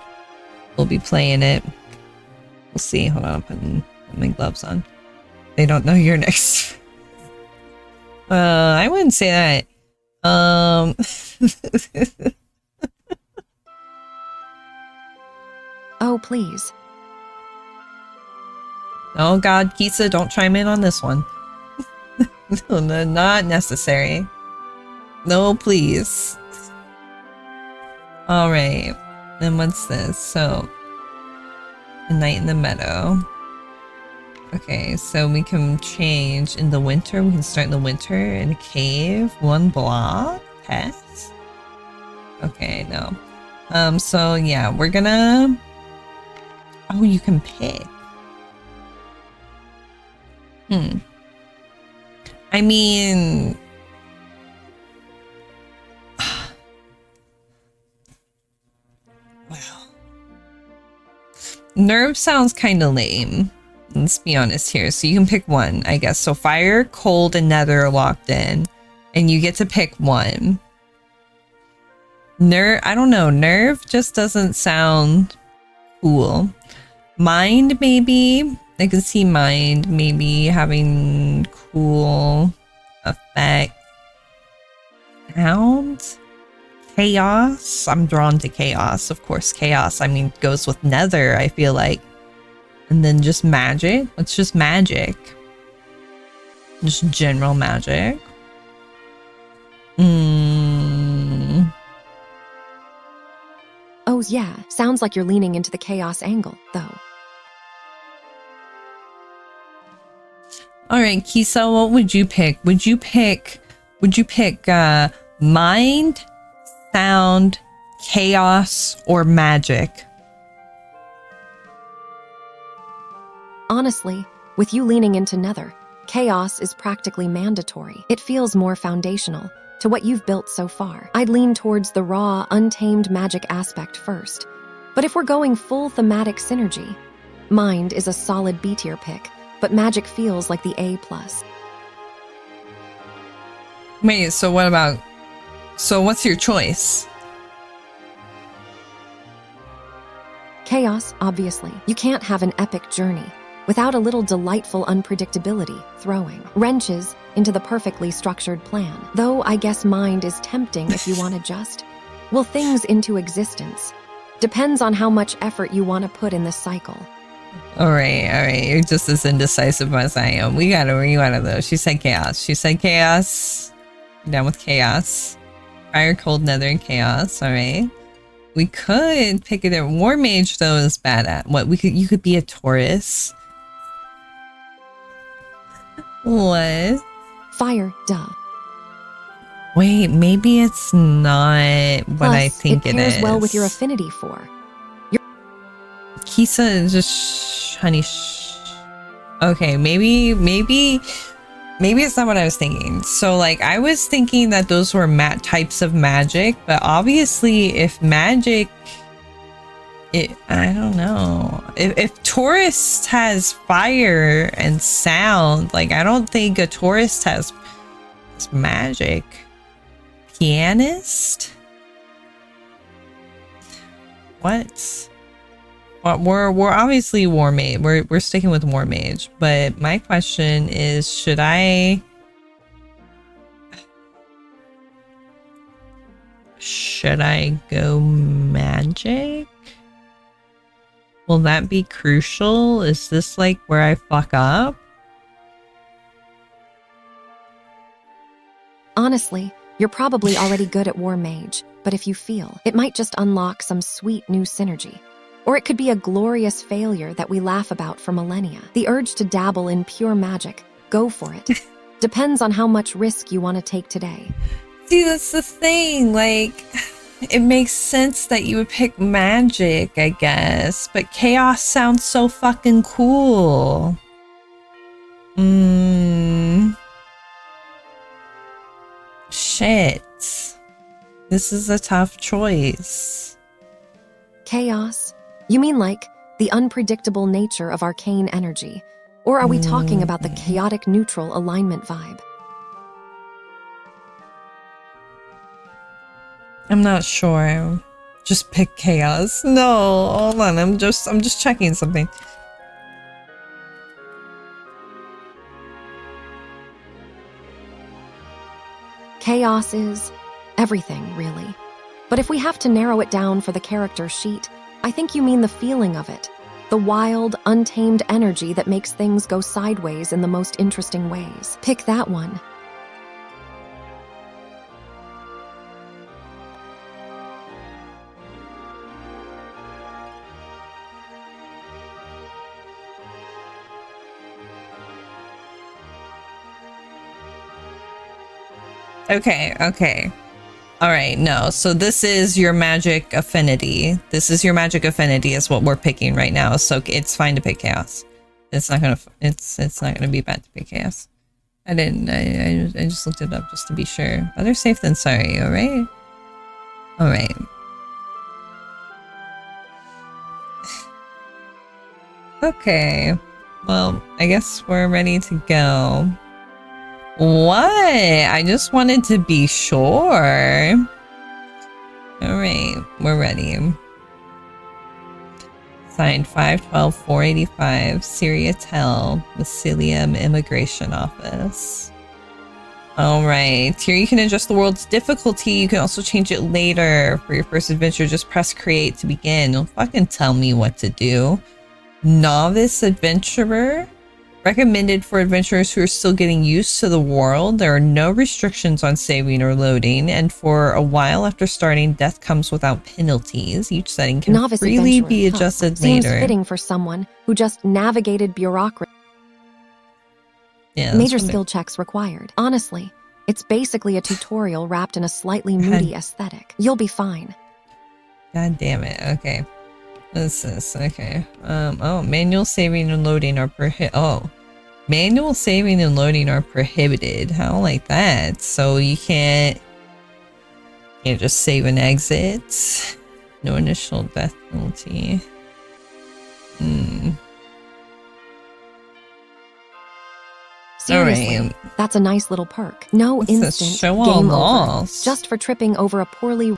we'll be playing it. We'll see. Hold on, I'm putting my gloves on. They don't know you're next. I wouldn't say that. Oh, please. Oh God, Kisa, don't chime in on this one. No, not necessary. No, please. Alright. Then what's this? So, a night in the meadow. Okay, so we can change in the winter. We can start in the winter in a cave. 1 block. Pets. Okay, no. So yeah, we're gonna... Oh, you can pick. I mean... Wow. Nerve sounds kind of lame. Let's be honest here. So you can pick one, I guess. So fire, cold, and nether are locked in. And you get to pick one. I don't know. Nerve just doesn't sound cool. Mind, maybe. I can see mind maybe having cool effect. Sound? Chaos? I'm drawn to chaos. Of course, chaos. I mean, goes with nether, I feel like. And then just magic. It's just magic. Just general magic. Oh, yeah. Sounds like you're leaning into the chaos angle, though. All right, Kisa, what would you pick? Would you pick mind, sound, chaos, or magic? Honestly, with you leaning into nether, chaos is practically mandatory. It feels more foundational. to what you've built so far. I'd lean towards the raw, untamed magic aspect first. But if we're going full thematic synergy, mind is a solid B tier pick, but magic feels like the A+. Wait, so what's your choice? Chaos, obviously. You can't have an epic journey without a little delightful unpredictability throwing wrenches into the perfectly structured plan. Though I guess mind is tempting if you want to just will things into existence. Depends on how much effort you want to put in this cycle. All right. You're just as indecisive as I am. We gotta though. She said chaos. I'm down with chaos. Fire, cold, nether, and chaos. All right. We could pick it at War Mage though is bad at what you could be a Taurus. What? Fire, duh. Wait, maybe it's not what Plus, I think it is. It pairs well with your affinity for. Kisa is just honey. Okay, maybe it's not what I was thinking. So like I was thinking that those were types of magic, but obviously if magic, I don't know. If Taurus has fire and sound, like I don't think a Taurus has magic. Pianist? What? Well, we're obviously War Mage. We're sticking with War Mage, but my question is, should I go magic? Will that be crucial? Is this like where I fuck up? Honestly, you're probably already good at War Mage, but if you feel, it might just unlock some sweet new synergy. Or it could be a glorious failure that we laugh about for millennia. The urge to dabble in pure magic, go for it. Depends on how much risk you want to take today. See, that's the thing, like, it makes sense that you would pick magic, I guess, but chaos sounds so fucking cool. Shit. This is a tough choice. Chaos? You mean like the unpredictable nature of arcane energy? Or are we talking about the chaotic neutral alignment vibe? I'm not sure. Just pick chaos. No, hold on. I'm just checking something. Chaos is everything, really. But if we have to narrow it down for the character sheet, I think you mean the feeling of it. The wild, untamed energy that makes things go sideways in the most interesting ways. Pick that one. Okay. All right, no. So this is your magic affinity. Is what we're picking right now. So it's fine to pick chaos. It's not gonna be bad to pick chaos. I just looked it up just to be sure. Better safe than sorry. All right. Okay. Well, I guess we're ready to go. What? I just wanted to be sure. Alright, we're ready. Signed 5/12/485, Syria Tel, Massilium Immigration Office. Alright, here you can adjust the world's difficulty. You can also change it later. For your first adventure, just press create to begin. Don't fucking tell me what to do. Novice adventurer? Recommended for adventurers who are still getting used to the world. There are no restrictions on saving or loading, and for a while after starting, death comes without penalties. Each setting can freely be adjusted later. Seems fitting for someone who just navigated bureaucracy. Yeah, major skill checks required. Honestly, it's basically a tutorial wrapped in a slightly moody aesthetic. You'll be fine. God damn it. Okay. What's this? Okay. Manual saving and loading are manual saving and loading are prohibited. I don't like that. So you can't You just save and exit. No initial death penalty. Seriously, Alright. that's a nice little perk. No What's this? instant Show all game over loss. just for tripping over a poorly.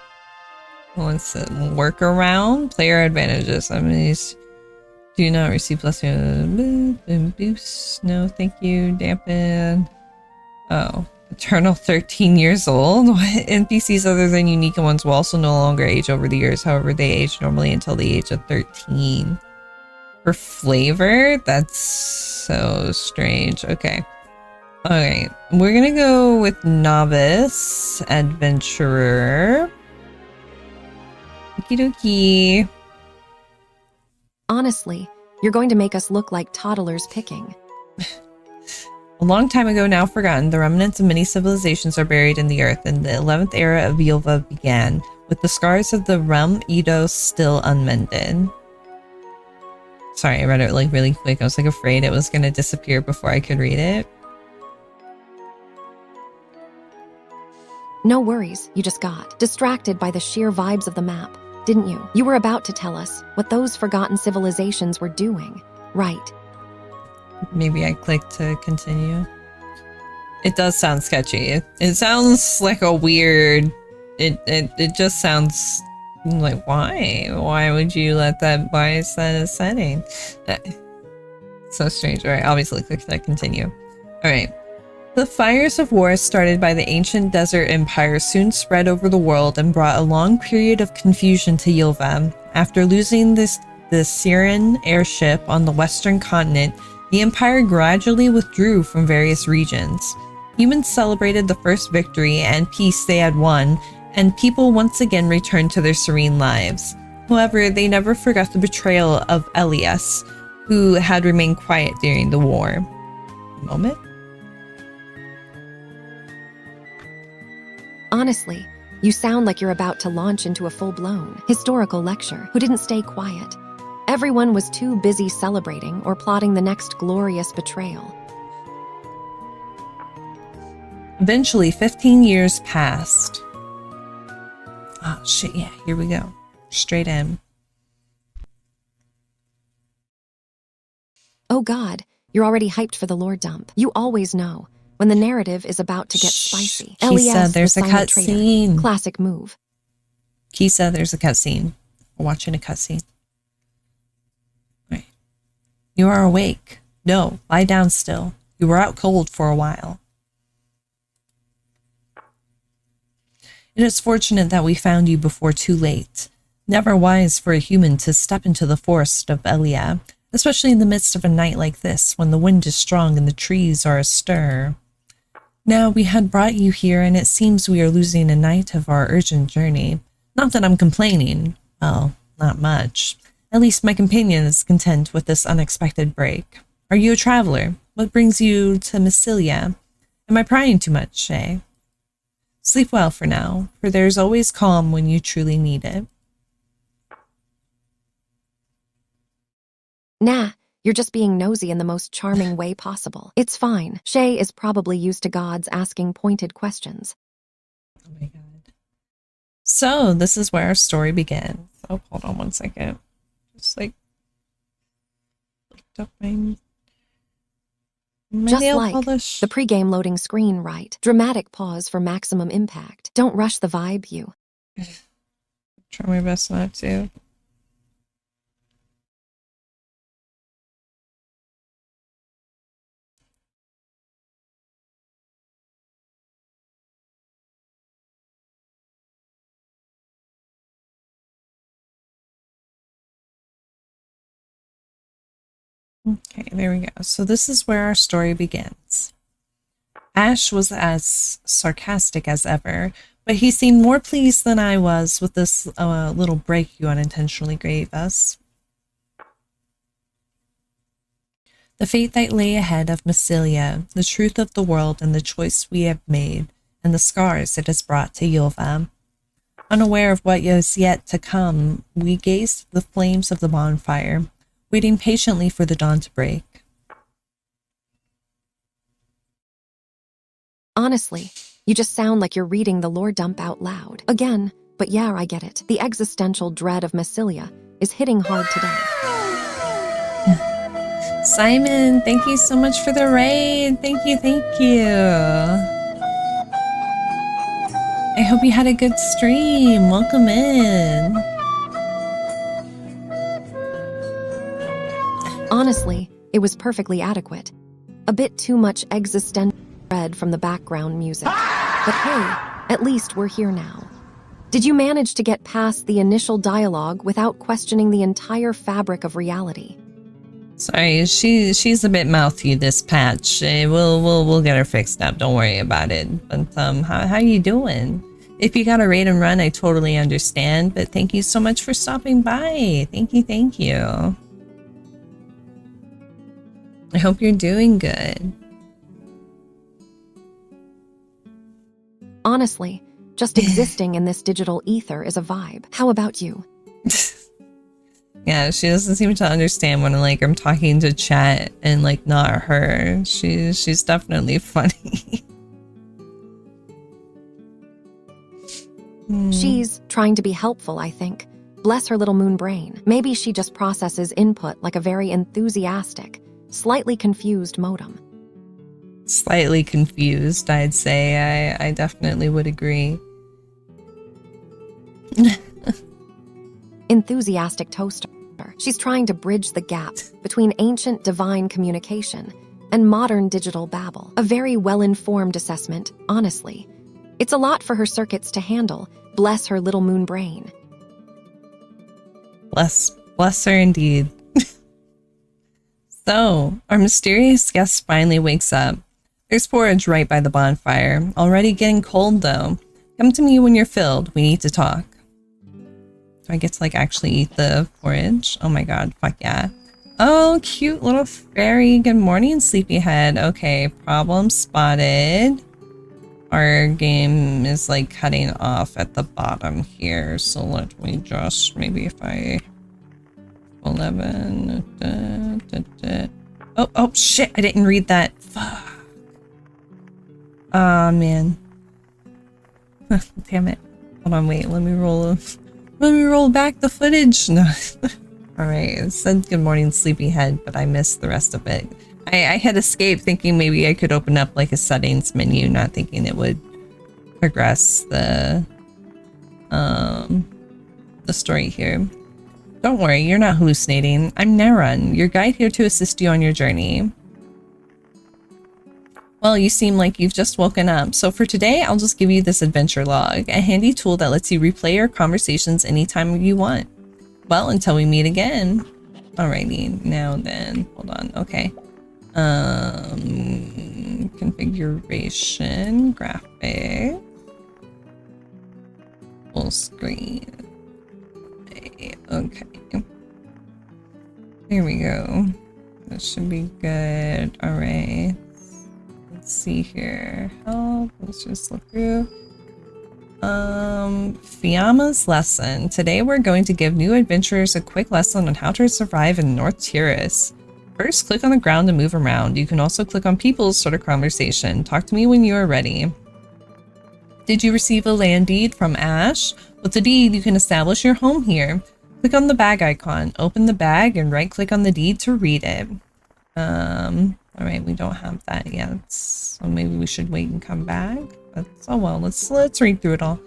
What's it? Workaround? Player advantages. I mean, do not receive plus boost. No, thank you. Dampen. Oh. Eternal 13 years old? What? NPCs other than unique ones will also no longer age over the years. However, they age normally until the age of 13. For flavor? That's so strange. Okay. Alright. We're gonna go with Novice Adventurer. Okie dokie. Honestly, you're going to make us look like toddlers picking. A long time ago, now forgotten, the remnants of many civilizations are buried in the earth, and the 11th era of Yulva began, with the scars of the realm Edo still unmended. Sorry, I read it like really quick. I was like afraid it was going to disappear before I could read it. No worries, you just got distracted by the sheer vibes of the map, didn't you? You were about to tell us what those forgotten civilizations were doing, right? Maybe I clicked to continue. It does sound sketchy. It sounds like a weird... It just sounds like, why? Why would you let that... Why is that a setting? So strange. Alright, obviously click to continue. Alright. The fires of war started by the ancient desert empire soon spread over the world and brought a long period of confusion to Yulva. After losing the Syrian airship on the western continent, the empire gradually withdrew from various regions. Humans celebrated the first victory and peace they had won, and people once again returned to their serene lives. However, they never forgot the betrayal of Elias, who had remained quiet during the war. A moment. Honestly, you sound like you're about to launch into a full-blown historical lecture. Who didn't stay quiet? Everyone was too busy celebrating or plotting the next glorious betrayal. Eventually, 15 years passed. Oh shit, yeah, here we go. Straight in. Oh god, you're already hyped for the lore dump. You always know when the narrative is about to get spicy. Kisa, there's a cutscene. Classic move. Kisa, there's a cutscene. We're watching a cutscene. Right. You are awake. No, lie down still. You were out cold for a while. It is fortunate that we found you before too late. Never wise for a human to step into the forest of Elia, especially in the midst of a night like this, when the wind is strong and the trees are astir. Now, we had brought you here, and it seems we are losing a night of our urgent journey. Not that I'm complaining. Well, not much. At least my companion is content with this unexpected break. Are you a traveler? What brings you to Massilia? Am I prying too much, eh? Sleep well for now, for there's always calm when you truly need it. Nah, you're just being nosy in the most charming way possible. It's fine. Shay is probably used to gods asking pointed questions. Oh my god. So, this is where our story begins. Oh, hold on one second. Just like... looked up my Just nail like polish. the pre-game loading screen, right? Dramatic pause for maximum impact. Don't rush the vibe, you. Try my best not to. Okay, there we go. So this is where our story begins. Ash was as sarcastic as ever, but he seemed more pleased than I was with this little break you unintentionally gave us. The fate that lay ahead of Massilia, the truth of the world and the choice we have made, and the scars it has brought to Yulva. Unaware of what is yet to come, we gazed at the flames of the bonfire, waiting patiently for the dawn to break. Honestly, You just sound like you're reading the lore dump out loud. Again, but yeah, I get it. The existential dread of Massilia is hitting hard today. Simon, thank you so much for the raid. Thank you, thank you. I hope you had a good stream. Welcome in. Honestly, it was perfectly adequate. A bit too much existential dread from the background music. But hey, at least we're here now. Did you manage to get past the initial dialogue without questioning the entire fabric of reality? Sorry, she's a bit mouthy this patch. We'll get her fixed up. Don't worry about it. But how you doing? If you got a raid and run, I totally understand. But thank you so much for stopping by. Thank you, thank you. I hope you're doing good. Honestly, just existing in this digital ether is a vibe. How about you? Yeah, she doesn't seem to understand when I'm talking to chat and not her. She's definitely funny. She's trying to be helpful, I think. Bless her little moon brain. Maybe she just processes input like a very enthusiastic, slightly confused modem. Slightly confused, I'd say. I definitely would agree. Enthusiastic toaster. She's trying to bridge the gap between ancient divine communication and modern digital babble. A very well-informed assessment, honestly. It's a lot for her circuits to handle. Bless her little moon brain. Bless her indeed. So, our mysterious guest finally wakes up. There's porridge right by the bonfire. Already getting cold though. Come to me when you're filled. We need to talk. Do I get to actually eat the porridge? Oh my god, fuck yeah. Oh, cute little fairy. Good morning, sleepyhead. Okay, problem spotted. Our game is cutting off at the bottom here. So let me just, maybe if I 11. Oh shit, I didn't read that. Fuck. Ah, man. Damn it. Hold on, wait, let me roll back the footage. No. Alright, it said good morning, sleepyhead, but I missed the rest of it. I had escaped thinking maybe I could open up a settings menu, not thinking it would progress the story here. Don't worry, you're not hallucinating. I'm Narun, your guide here to assist you on your journey. Well, you seem like you've just woken up, so for today, I'll just give you this adventure log, a handy tool that lets you replay your conversations anytime you want. Well, until we meet again. Alrighty, now then, hold on, okay. Configuration, graphic, full screen. Okay. Here we go. That should be good. Alright. Let's see here. Help. Let's just look through. Fiamma's lesson. Today we're going to give new adventurers a quick lesson on how to survive in North Tiris. First, click on the ground to move around. You can also click on people to start a conversation. Talk to me when you are ready. Did you receive a land deed from Ash? With the deed, you can establish your home here. Click on the bag icon. Open the bag and right-click on the deed to read it. Alright, we don't have that yet, so maybe we should wait and come back. But oh well, let's read through it all.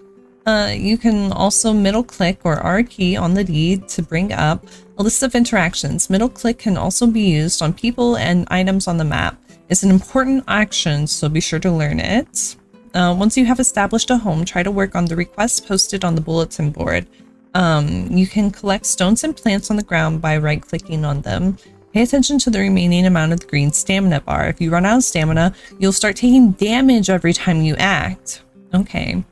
You can also middle click or R key on the deed to bring up a list of interactions. Middle click can also be used on people and items on the map. It's an important action, so be sure to learn it. Once you have established a home, try to work on the requests posted on the bulletin board. You can collect stones and plants on the ground by right-clicking on them. Pay attention to the remaining amount of the green stamina bar. If you run out of stamina, you'll start taking damage every time you act. Okay.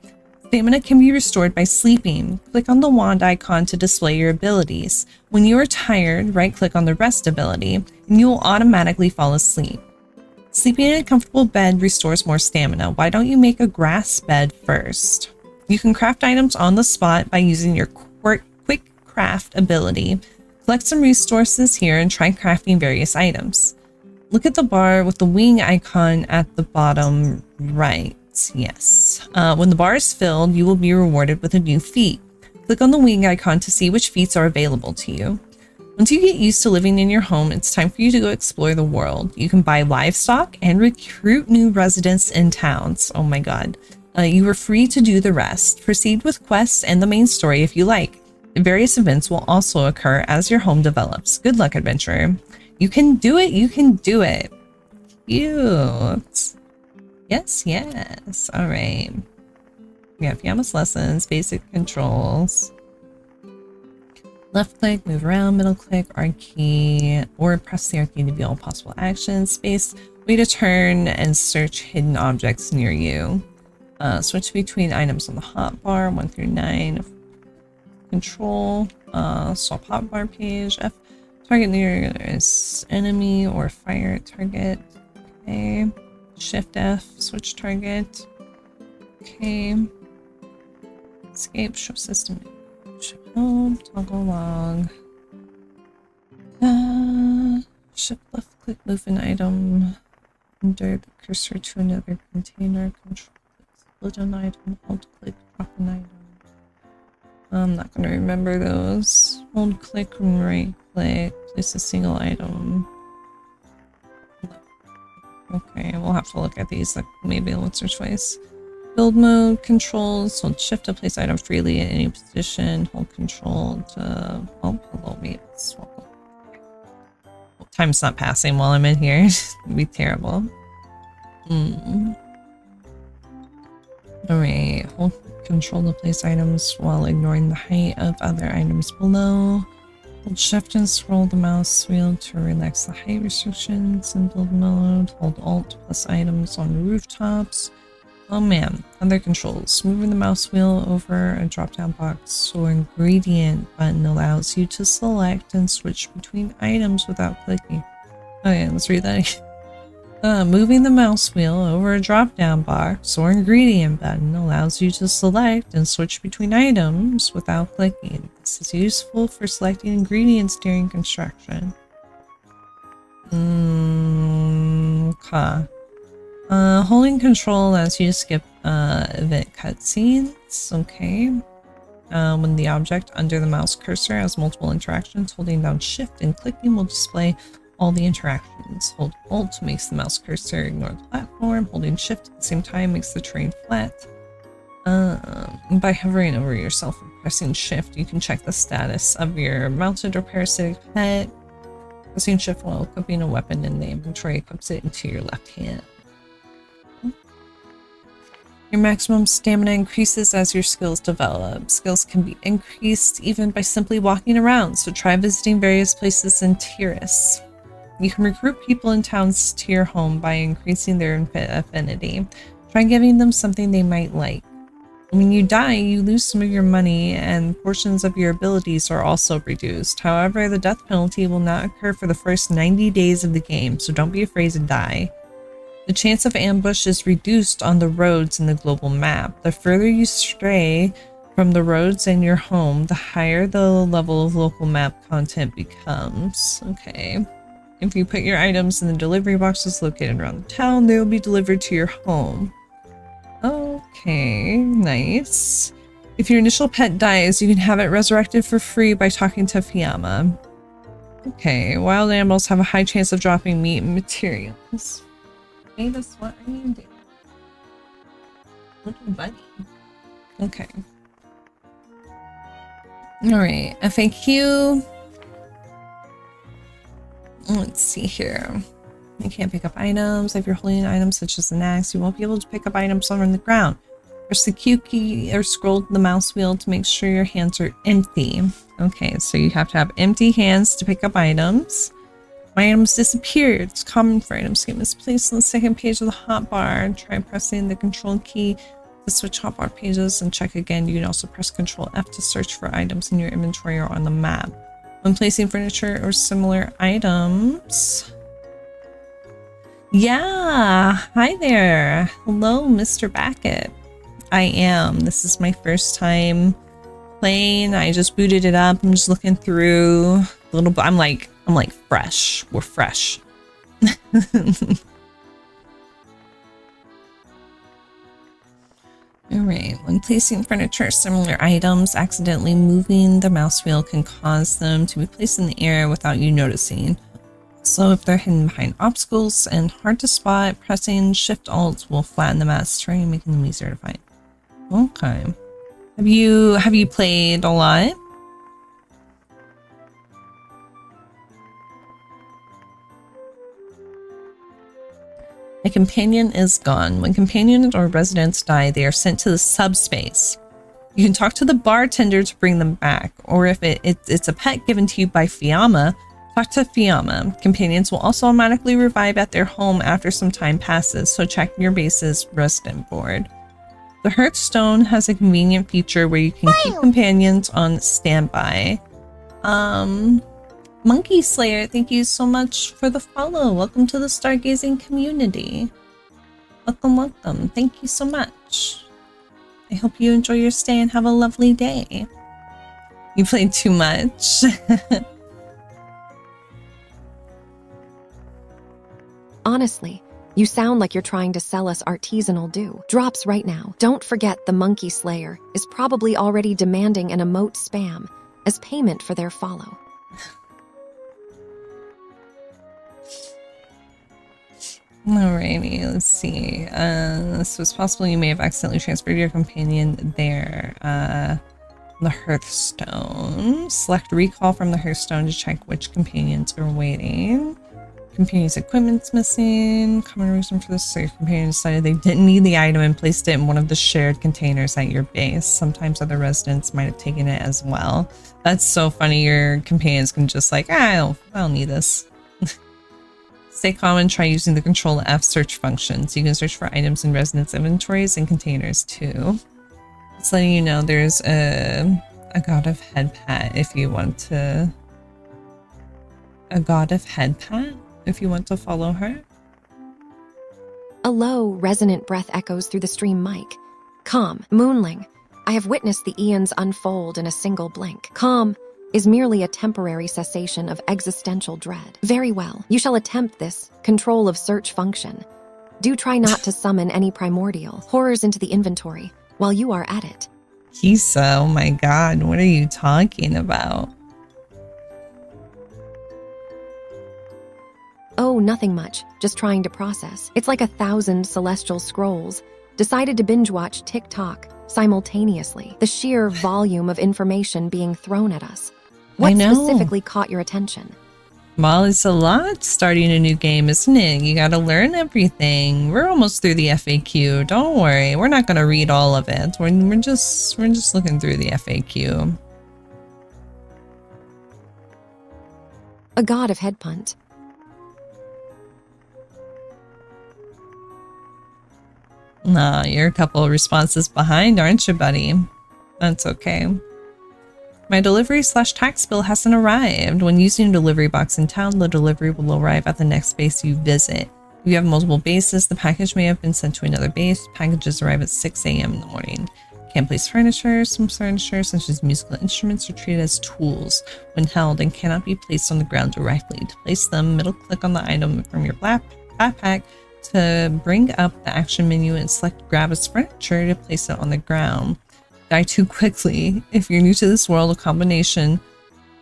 Stamina can be restored by sleeping. Click on the wand icon to display your abilities. When you are tired, right-click on the rest ability, and you will automatically fall asleep. Sleeping in a comfortable bed restores more stamina. Why don't you make a grass bed first? You can craft items on the spot by using your quick craft ability. Collect some resources here and try crafting various items. Look at the bar with the wing icon at the bottom right. Yes. items. When the bar is filled, you will be rewarded with a new feat. Click on the wing icon to see which feats are available to you. Once you get used to living in your home, it's time for you to go explore the world. You can buy livestock and recruit new residents in towns. Oh my god. You are free to do the rest. Proceed with quests and the main story if you like. Various events will also occur as your home develops. Good luck, adventurer. You can do it. You can do it. Cute. Yes, yes. All right. We have Yama's lessons, basic controls. Left click, move around, middle click, R key, or press the R key to view all possible actions. Space, way to turn and search hidden objects near you. Switch between items on the hotbar, 1 through 9. Control, swap hotbar page. F, target nearest enemy or fire target. Okay. Shift F, switch target. Okay. Escape, show system. Home, toggle log. Shift left click, move an item under the cursor to another container. Control click, split an item. Hold click, drop an item. I'm not going to remember those. Hold click and right click, place a single item. Okay, we'll have to look at these like maybe once or twice. Build mode controls, hold shift to place item freely in any position, hold control to, oh, hello, wait, time's not passing while I'm in here. It'd be terrible. Alright, hold control to place items while ignoring the height of other items below. Hold shift and scroll the mouse wheel to relax the height restrictions in build mode. Hold alt plus items on rooftops. Oh man, other controls. Moving the mouse wheel over a drop-down box or ingredient button allows you to select and switch between items without clicking. Okay, let's read that again. Moving the mouse wheel over a drop-down box or ingredient button allows you to select and switch between items without clicking. This is useful for selecting ingredients during construction. Okay. Holding control allows you to skip event cutscenes. Okay. When the object under the mouse cursor has multiple interactions, holding down shift and clicking will display all the interactions. Hold alt makes the mouse cursor ignore the platform. Holding shift at the same time makes the terrain flat. By hovering over yourself and pressing shift, you can check the status of your mounted or parasitic pet. Pressing shift while equipping a weapon in the inventory equips it into your left hand. Your maximum stamina increases as your skills develop. Skills can be increased even by simply walking around, so try visiting various places in Tiris. You can recruit people in towns to your home by increasing their affinity. Try giving them something they might like. When you die, you lose some of your money and portions of your abilities are also reduced. However, the death penalty will not occur for the first 90 days of the game, so don't be afraid to die. The chance of ambush is reduced on the roads in the global map. The further you stray from the roads in your home, the higher the level of local map content becomes. Okay. If you put your items in the delivery boxes located around the town, they will be delivered to your home. Okay, nice. If your initial pet dies, you can have it resurrected for free by talking to Fiamma. Okay, wild animals have a high chance of dropping meat and materials. Mavis, what are you doing? Little buddy. Okay. Alright, FAQ. Let's see here. You can't pick up items. If you're holding items such as an axe, you won't be able to pick up items on the ground. Press the Q key or scroll the mouse wheel to make sure your hands are empty. Okay, so you have to have empty hands to pick up items. My items disappeared. It's common for items to get misplaced on the second page of the hotbar. Try pressing the control key to switch hotbar pages and check again. You can also press Control F to search for items in your inventory or on the map. When placing furniture or similar items. Yeah, hi there. Hello, Mr. Backett. I am. This is my first time playing. I just booted it up. I'm just looking through a little bit. I'm like fresh. We're fresh. Alright, when placing furniture or similar items, accidentally moving the mouse wheel can cause them to be placed in the air without you noticing. So if they're hidden behind obstacles and hard to spot, pressing Shift-Alt will flatten them as terrain, making them easier to find. Okay. Have you played a lot? A companion is gone. When companions or residents die, they are sent to the subspace. You can talk to the bartender to bring them back, or if it's a pet given to you by Fiamma, talk to Fiamma. Companions will also automatically revive at their home after some time passes, so check your base's resident board. The Hearthstone has a convenient feature where you can keep companions on standby. Monkey Slayer, thank you so much for the follow. Welcome to the Stargazing community. Welcome, welcome. Thank you so much. I hope you enjoy your stay and have a lovely day. You played too much. Honestly, you sound like you're trying to sell us artisanal dew. Drops right now. Don't forget the Monkey Slayer is probably already demanding an emote spam as payment for their follow. Alrighty, let's see. So it's possible you may have accidentally transferred your companion there. The Hearthstone. Select recall from the Hearthstone to check which companions are waiting. Companion's equipment's missing. Common reason for this, so your companion decided they didn't need the item and placed it in one of the shared containers at your base. Sometimes other residents might have taken it as well. That's so funny. Your companions can just like, I don't need this. Stay calm and try using the Control F search function, so you can search for items in residents' inventories and containers too. It's letting you know there's a God of Head Pat if you want to. A God of Head Pat if you want to follow her. A low, resonant breath echoes through the stream mic. Calm, Moonling. I have witnessed the eons unfold in a single blink. Calm is merely a temporary cessation of existential dread. Very well, you shall attempt this control of search function. Do try not to summon any primordial horrors into the inventory while you are at it. Kisa, oh my god, what are you talking about? Oh, nothing much, just trying to process. It's like 1,000 celestial scrolls. Decided to binge watch TikTok simultaneously. The sheer volume of information being thrown at us. What specifically caught your attention? Well, it's a lot starting a new game, isn't it? You gotta learn everything. We're almost through the FAQ. Don't worry, we're not gonna read all of it. We're just looking through the FAQ. A god of head punt. Nah, you're a couple of responses behind, aren't you, buddy? That's okay. My delivery/tax bill hasn't arrived. When using a delivery box in town, the delivery will arrive at the next base you visit. If you have multiple bases, the package may have been sent to another base. Packages arrive at 6 a.m. in the morning. Can't place furniture. Some furniture, such as musical instruments, are treated as tools when held and cannot be placed on the ground directly. To place them, middle-click on the item from your backpack to bring up the action menu and select grab as furniture to place it on the ground. Die too quickly. If you're new to this world, a combination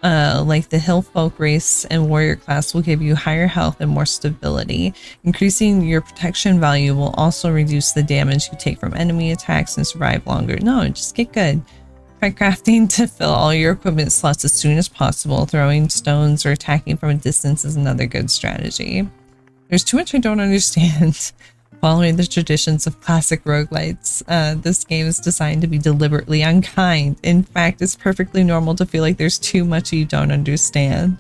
like the Hill Folk race and warrior class will give you higher health and more stability. Increasing your protection value will also reduce the damage you take from enemy attacks and survive longer. No, just get good. Try crafting to fill all your equipment slots as soon as possible. Throwing stones or attacking from a distance is another good strategy. There's too much I don't understand. Following the traditions of classic roguelites, this game is designed to be deliberately unkind. In fact, it's perfectly normal to feel like there's too much you don't understand.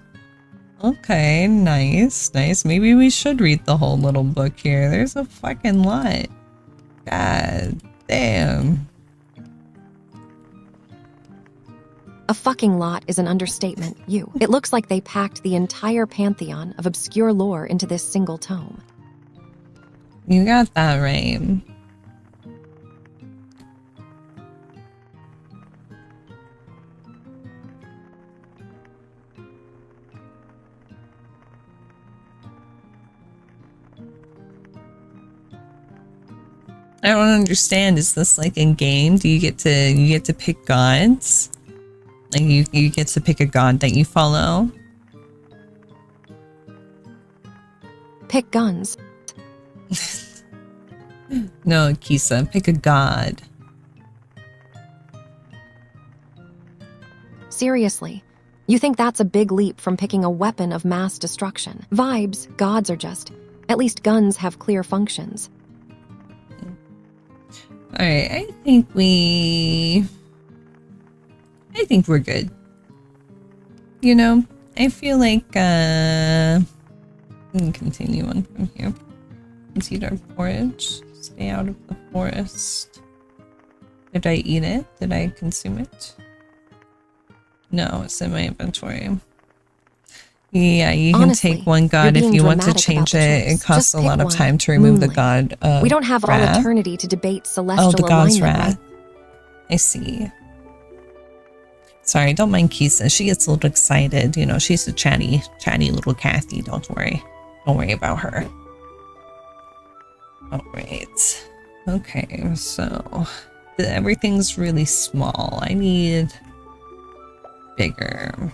Okay, nice, nice. Maybe we should read the whole little book here. There's a fucking lot. God damn. A fucking lot is an understatement, you. It looks like they packed the entire pantheon of obscure lore into this single tome. You got that right. I don't understand. Is this like in game? Do you get to pick gods? Like you get to pick a god that you follow? Pick guns. No, Kisa, pick a god. Seriously, you think that's a big leap from picking a weapon of mass destruction? Vibes, gods are just. At least guns have clear functions. Alright, I think we're good. You know, I feel like we can continue on from here. Let's eat our porridge. Stay out of the forest. Did I eat it? Did I consume it? No, it's in my inventory. Yeah, you Honestly, can take one god you're if being you want to dramatic change about the it. It choice. costs Just a pick lot of one. time to remove the Moonlight. god. We don't have all wrath. eternity to debate celestial Oh, the god's alignment, wrath. right? I see. Sorry, don't mind Kisa. She gets a little excited. You know, she's a chatty little Kathy. Don't worry. Don't worry about her. All right. Okay, so everything's really small. I need bigger.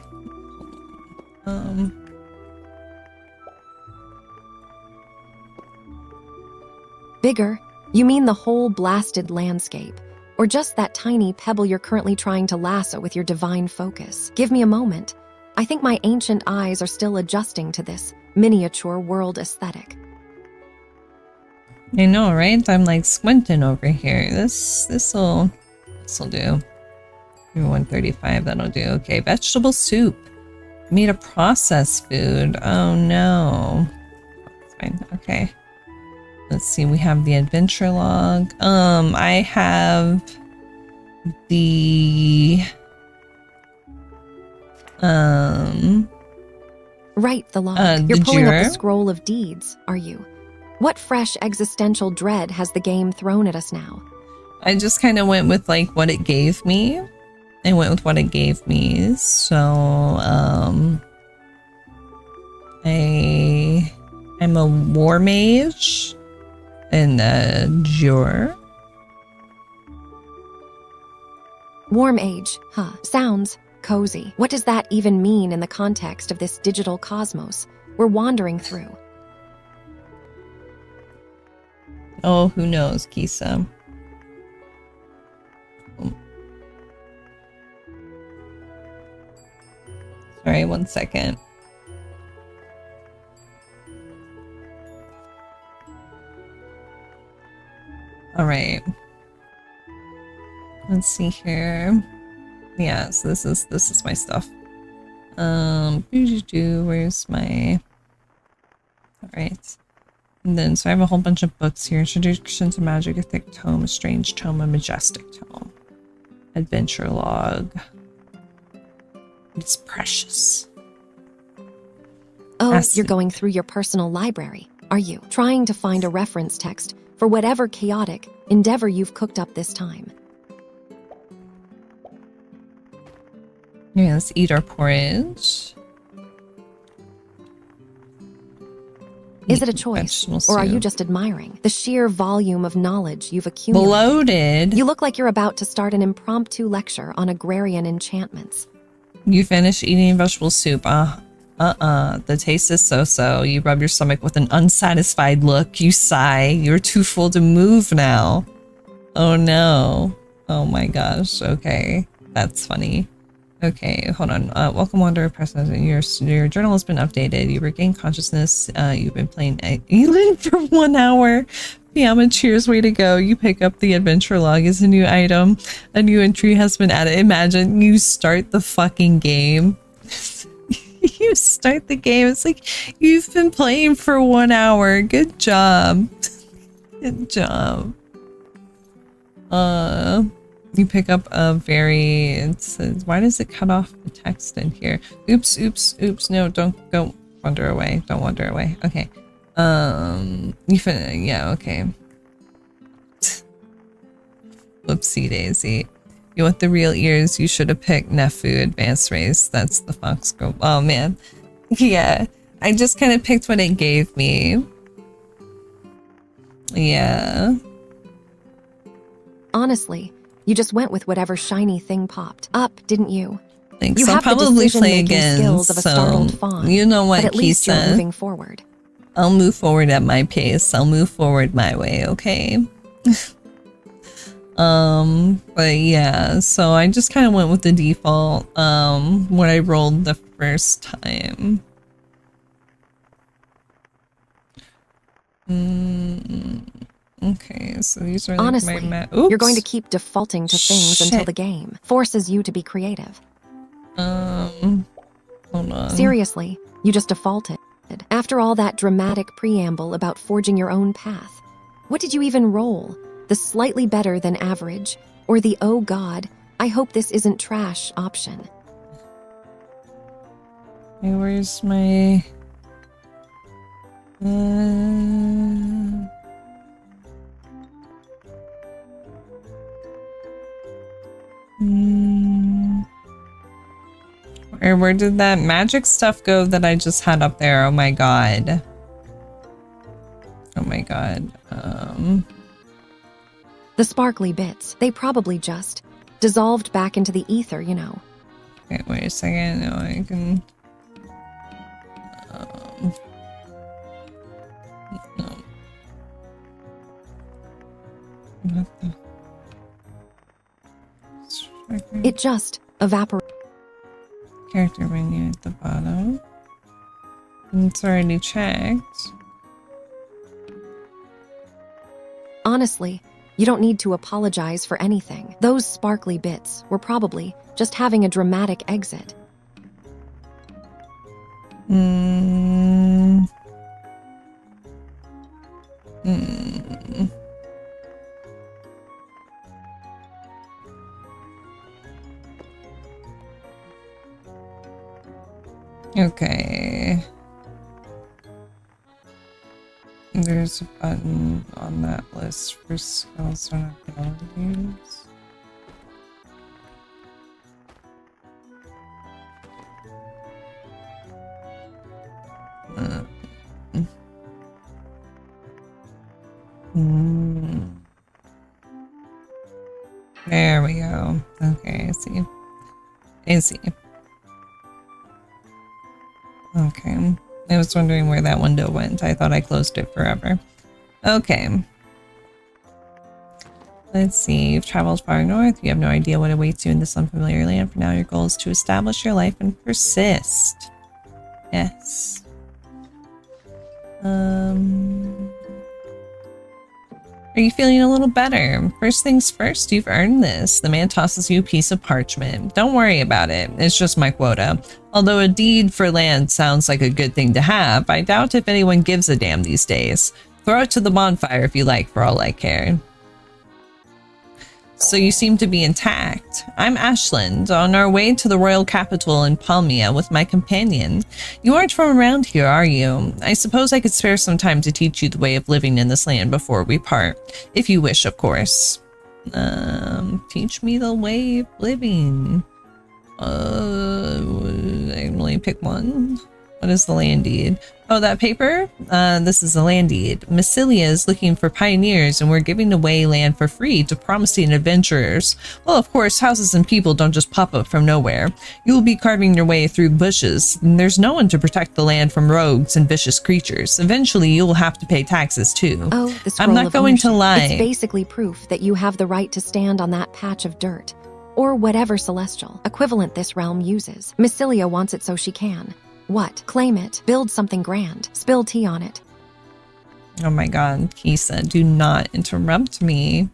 Bigger? You mean the whole blasted landscape? Or just that tiny pebble you're currently trying to lasso with your divine focus? Give me a moment. I think my ancient eyes are still adjusting to this miniature world aesthetic. I know, right? I'm like squinting over here. This'll do. 135, that'll do. Okay, vegetable soup. Made a processed food. Oh no. That's fine. Okay. Let's see, we have the adventure log. I have the Right, the log. the You're pulling up juror. the scroll of deeds, are you? What fresh existential dread has the game thrown at us now? I just kind of went with like what it gave me. I went with what it gave me. So I'm a war mage and a juror. Warm age, huh? Sounds cozy. What does that even mean in the context of this digital cosmos we're wandering through? Oh, who knows, Kisa? Sorry, 1 second. All right. Let's see here. Yeah, so this is my stuff. Where's my? All right. And then, so I have a whole bunch of books here. Introduction to Magic, a thick tome, a strange tome, a majestic tome. Adventure log. It's precious. Oh, Acid. you're going through your personal library, are you? Trying to find a reference text for whatever chaotic endeavor you've cooked up this time. Yeah, let's eat our porridge. Is it a choice, Vegetable or are you soup. just admiring the sheer volume of knowledge you've accumulated? Bloated? You look like you're about to start an impromptu lecture on agrarian enchantments. You finish eating vegetable soup. The taste is so-so. You rub your stomach with an unsatisfied look. You sigh. You're too full to move now. Oh no. Oh my gosh. Okay. That's funny. Okay, hold on. Welcome, Wanderer. President. Your journal has been updated. You regain consciousness. You've been playing Elin for 1 hour. Pajama cheers, way to go. You pick up the adventure log as a new item. A new entry has been added. Imagine you start the fucking game. You start the game. It's like, you've been playing for 1 hour. Good job. Good job. You pick up a very, it says, why does it cut off the text in here? Oops. No, don't go. Wander away. Don't wander away. Okay. Yeah, okay. Whoopsie daisy. You want the real ears? You should have picked Nefu Advanced Race. That's the Fox Girl. Oh man. Yeah. I just kind of picked what it gave me. Yeah. Honestly, you just went with whatever shiny thing popped up, didn't you? Thanks. You I'll have the probably play decision-making again, skills of a so startled fawn, you know but what, at least you're Kisa. moving forward. I'll move forward at my pace. I'll move forward my way, okay? But yeah, so I just kind of went with the default, what I rolled the first time. Okay, so these are like Honestly, my oops. you're going to keep defaulting to things until Shit. the game forces you to be creative. Hold on. Seriously, you just defaulted. After all that dramatic preamble about forging your own path, what did you even roll? The slightly better than average, or the oh god, I hope this isn't trash option? Hey, where's my... Where did that magic stuff go that I just had up there? Oh my god. Oh my god. The sparkly bits, they probably just dissolved back into the ether, you know. Okay, wait a second. No, I can... no. What the... It just evaporated. Character menu at the bottom. It's already checked. Honestly, you don't need to apologize for anything. Those sparkly bits were probably just having a dramatic exit. Okay. There's a button on that list for skills and abilities. There we go. Okay, I see. I see. Okay. I was wondering where that window went. I thought I closed it forever. Okay. Let's see. You've traveled far north. You have no idea what awaits you in this unfamiliar land. For now, your goal is to establish your life and persist. Yes. Are you feeling a little better? First things first, you've earned this. The man tosses you a piece of parchment. Don't worry about it. It's just my quota. Although a deed for land sounds like a good thing to have, I doubt if anyone gives a damn these days. Throw it to the bonfire if you like, for all I care. So you seem to be intact. I'm Ashland, on our way to the royal capital in Palmia with my companion. You aren't from around here, are you? I suppose I could spare some time to teach you the way of living in this land before we part. If you wish, of course. Teach me the way of living. I can only pick one. What is the land deed? Oh, that paper? This is a land deed. Massilia is looking for pioneers, and we're giving away land for free to promising adventurers. Well, of course, houses and people don't just pop up from nowhere. You will be carving your way through bushes, and there's no one to protect the land from rogues and vicious creatures. Eventually, you will have to pay taxes too. Oh, the scroll I'm not of going to ownership. lie. It's basically proof that you have the right to stand on that patch of dirt, or whatever celestial equivalent this realm uses. Massilia wants it so she can. What? Claim it. Build something grand. Spill tea on it. Oh my god, Kisa, do not interrupt me.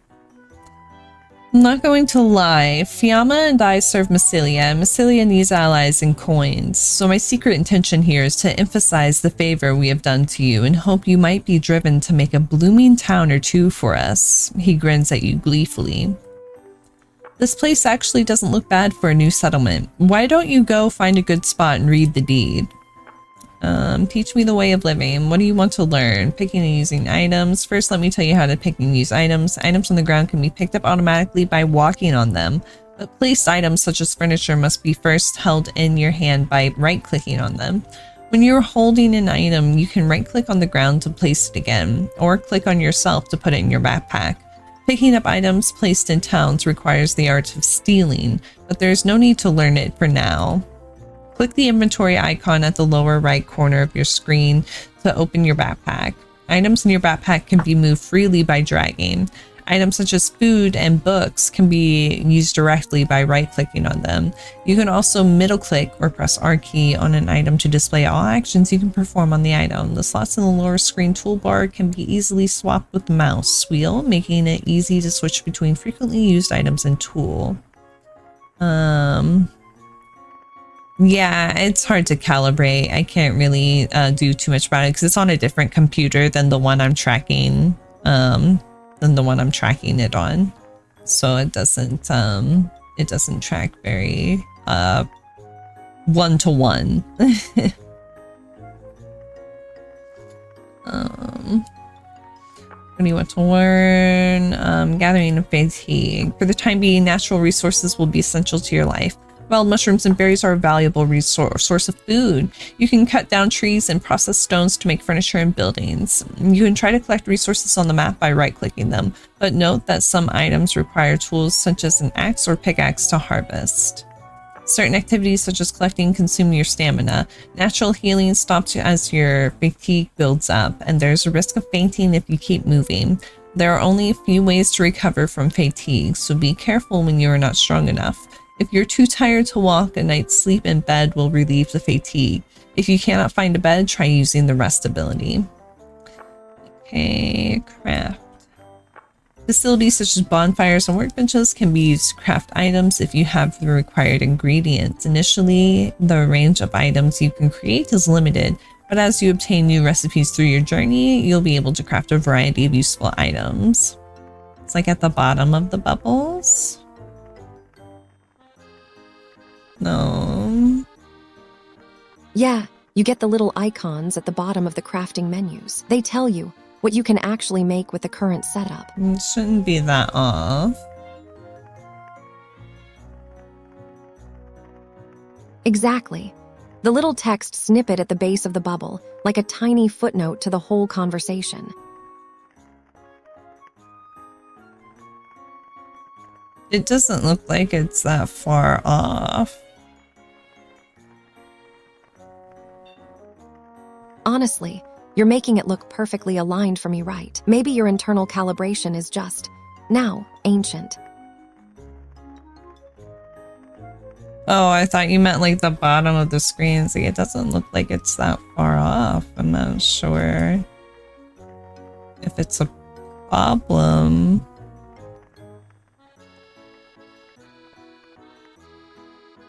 I'm not going to lie. Fiamma and I serve Massilia, and Massilia needs allies and coins. So my secret intention here is to emphasize the favor we have done to you and hope you might be driven to make a blooming town or two for us. He grins at you gleefully. This place actually doesn't look bad for a new settlement. Why don't you go find a good spot and read the deed? Teach me the way of living. What do you want to learn? Picking and using items. First, let me tell you how to pick and use items. Items on the ground can be picked up automatically by walking on them, but placed items such as furniture must be first held in your hand by right-clicking on them. When you're holding an item, you can right-click on the ground to place it again, or click on yourself to put it in your backpack. Picking up items placed in towns requires the art of stealing, but there is no need to learn it for now. Click the inventory icon at the lower right corner of your screen to open your backpack. Items in your backpack can be moved freely by dragging. Items such as food and books can be used directly by right-clicking on them. You can also middle-click or press R key on an item to display all actions you can perform on the item. The slots in the lower screen toolbar can be easily swapped with the mouse wheel, making it easy to switch between frequently used items and tool. Yeah, it's hard to calibrate. I can't really do too much about it because it's on a different computer than the one I'm tracking. It on, so it doesn't track very one-to-one. What do you want to learn? Gathering fatigue. For the time being, natural resources will be essential to your life. Wild mushrooms and berries are a valuable source of food. You can cut down trees and process stones to make furniture and buildings. You can try to collect resources on the map by right-clicking them, but note that some items require tools such as an axe or pickaxe to harvest. Certain activities such as collecting consume your stamina. Natural healing stops as your fatigue builds up, and there's a risk of fainting if you keep moving. There are only a few ways to recover from fatigue, so be careful when you are not strong enough. If you're too tired to walk, a night's sleep in bed will relieve the fatigue. If you cannot find a bed, try using the rest ability. Okay, craft. Facilities such as bonfires and workbenches can be used to craft items if you have the required ingredients. Initially, the range of items you can create is limited, but as you obtain new recipes through your journey, you'll be able to craft a variety of useful items. It's like at the bottom of the bubbles. No. Yeah, you get the little icons at the bottom of the crafting menus. They tell you what you can actually make with the current setup. It shouldn't be that off. Exactly. The little text snippet at the base of the bubble, like a tiny footnote to the whole conversation. It doesn't look like it's that far off. Honestly, you're making it look perfectly aligned for me, right? Maybe your internal calibration is just, now, ancient. Oh, I thought you meant like the bottom of the screen. See, it doesn't look like it's that far off. I'm not sure if it's a problem.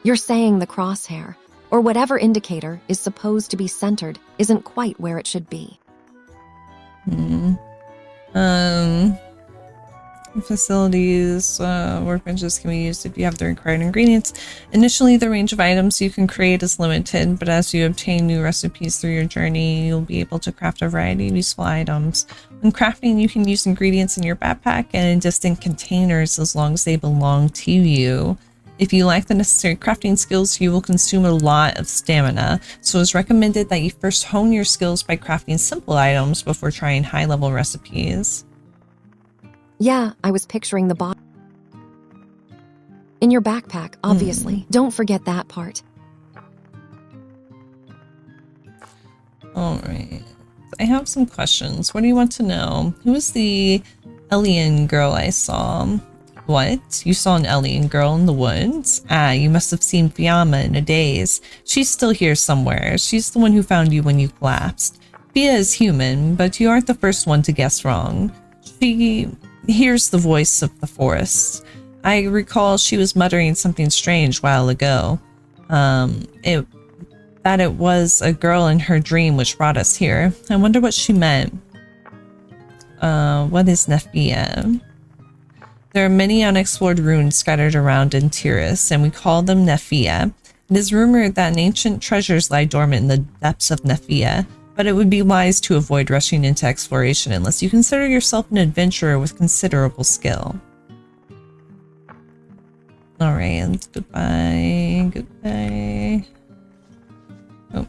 You're saying the crosshair, or whatever indicator is supposed to be centered, isn't quite where it should be. Facilities, workbenches can be used if you have the required ingredients. Initially, the range of items you can create is limited, but as you obtain new recipes through your journey, you'll be able to craft a variety of useful items. When crafting, you can use ingredients in your backpack and in distant containers as long as they belong to you. If you lack the necessary crafting skills, you will consume a lot of stamina, so it's recommended that you first hone your skills by crafting simple items before trying high-level recipes. Yeah, I was picturing the bottom. In your backpack, obviously. Don't forget that part. Alright. I have some questions. What do you want to know? Who was the Elin girl I saw? What? You saw an Elin girl in the woods? Ah, you must have seen Fiamma in a daze. She's still here somewhere. She's the one who found you when you collapsed. Fia is human, but you aren't the first one to guess wrong. She hears the voice of the forest. I recall she was muttering something strange a while ago. It was a girl in her dream which brought us here. I wonder what she meant. What is Nefia? There are many unexplored ruins scattered around in Tiris, and we call them Nefia. It is rumored that ancient treasures lie dormant in the depths of Nefia, but it would be wise to avoid rushing into exploration unless you consider yourself an adventurer with considerable skill. Alright, goodbye. Goodbye. Oh,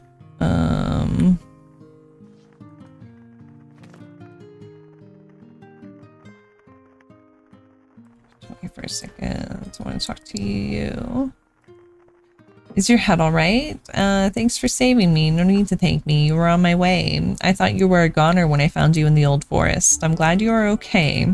want to talk to you. Is your head alright? Thanks for saving me. No need to thank me. You were on my way. I thought you were a goner when I found you in the old forest. I'm glad you are okay.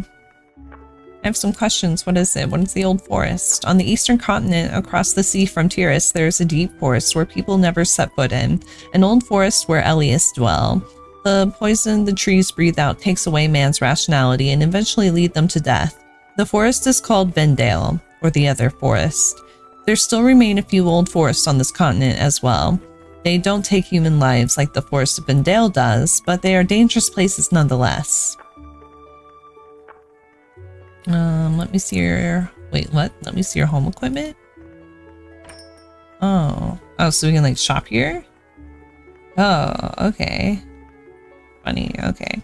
I have some questions. What is it? What is the old forest? On the eastern continent, across the sea from Tiris, there is a deep forest where people never set foot in. An old forest where Elias dwell. The poison the trees breathe out takes away man's rationality and eventually lead them to death. The forest is called Vendale, or the other forest. There still remain a few old forests on this continent as well. They don't take human lives like the forest of Vendale does, but they are dangerous places nonetheless. Let me see your... Wait, what? Let me see your home equipment? Oh. Oh, so we can like shop here? Oh, okay. Funny, okay.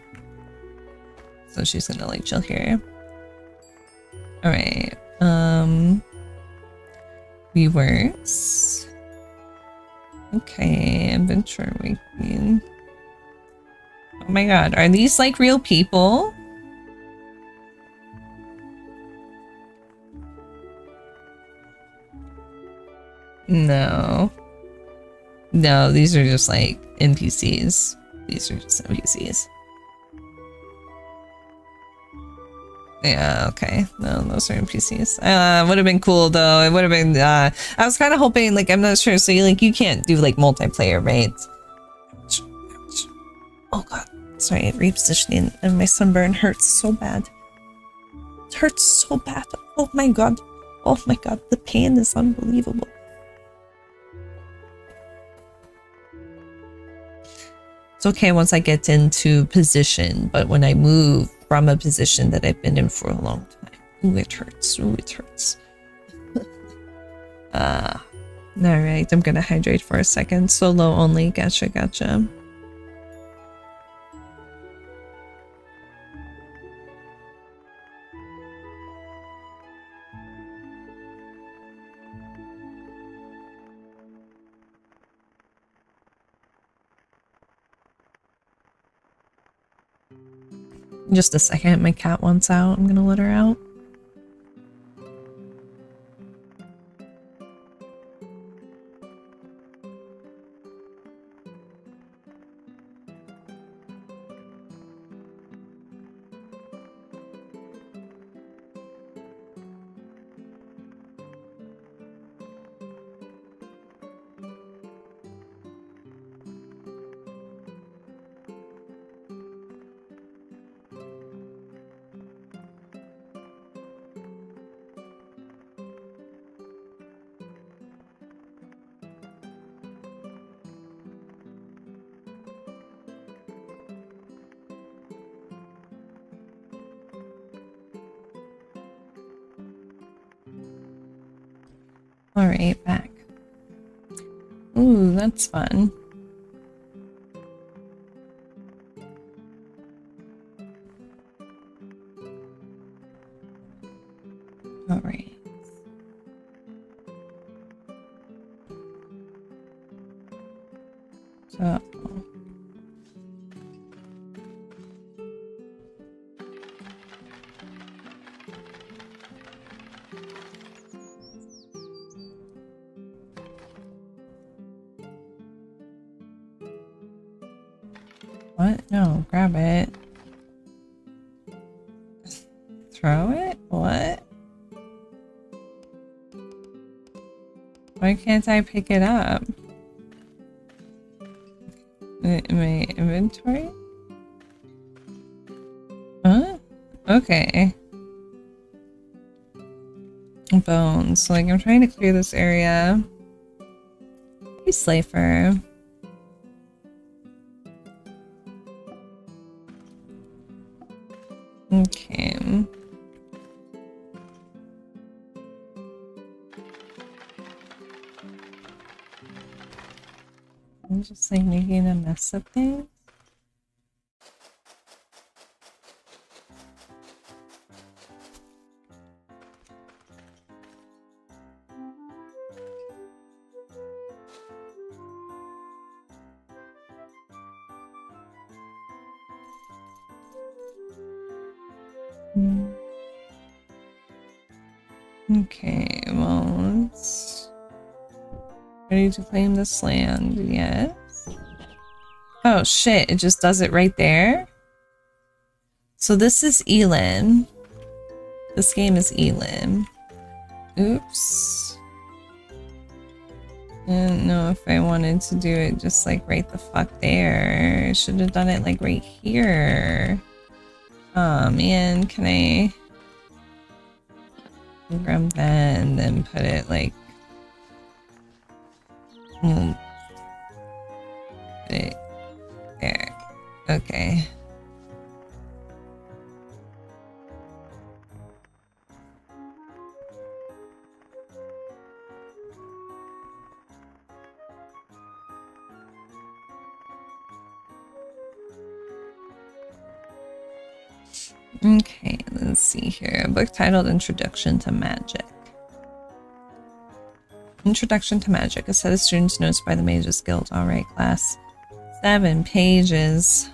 So she's gonna like chill here. Alright. Viewers. Okay, adventure waking. Oh my god, are these like real people? No. No, these are just like NPCs. These are just NPCs. Yeah, okay. No, those are NPCs. Would have been cool though. It would have been, I was kind of hoping, like, I'm not sure. So you can't do like multiplayer, right? Ouch, ouch. Oh god. Sorry, repositioning and my sunburn hurts so bad. It hurts so bad. Oh my god. Oh my god. The pain is unbelievable. It's okay once I get into position, but when I move from a position that I've been in for a long time, ooh, it hurts. Ooh, it hurts. Alright, I'm gonna hydrate for a second. Solo only. Gotcha, gotcha. Just a second, my cat wants out. I'm gonna let her out. Alright, back. Ooh, that's fun. Alright. So... What? No, grab it. Throw it? What? Why can't I pick it up? In my inventory? Huh? Okay. Bones. Like, I'm trying to clear this area. Hey, Slafer. Okay. I'm just like making a mess of things. Okay, well, let's... Ready to claim this land, yes. Oh shit, it just does it right there? So this is Elin. This game is Elin. Oops. I don't know if I wanted to do it just like right the fuck there. I should have done it like right here. Oh man, can I grab that and then put it like... put it there. Okay. Okay, let's see here. A book titled Introduction to Magic. Introduction to Magic. A set of students notes by the Mages Guild. Alright, class. 7 pages.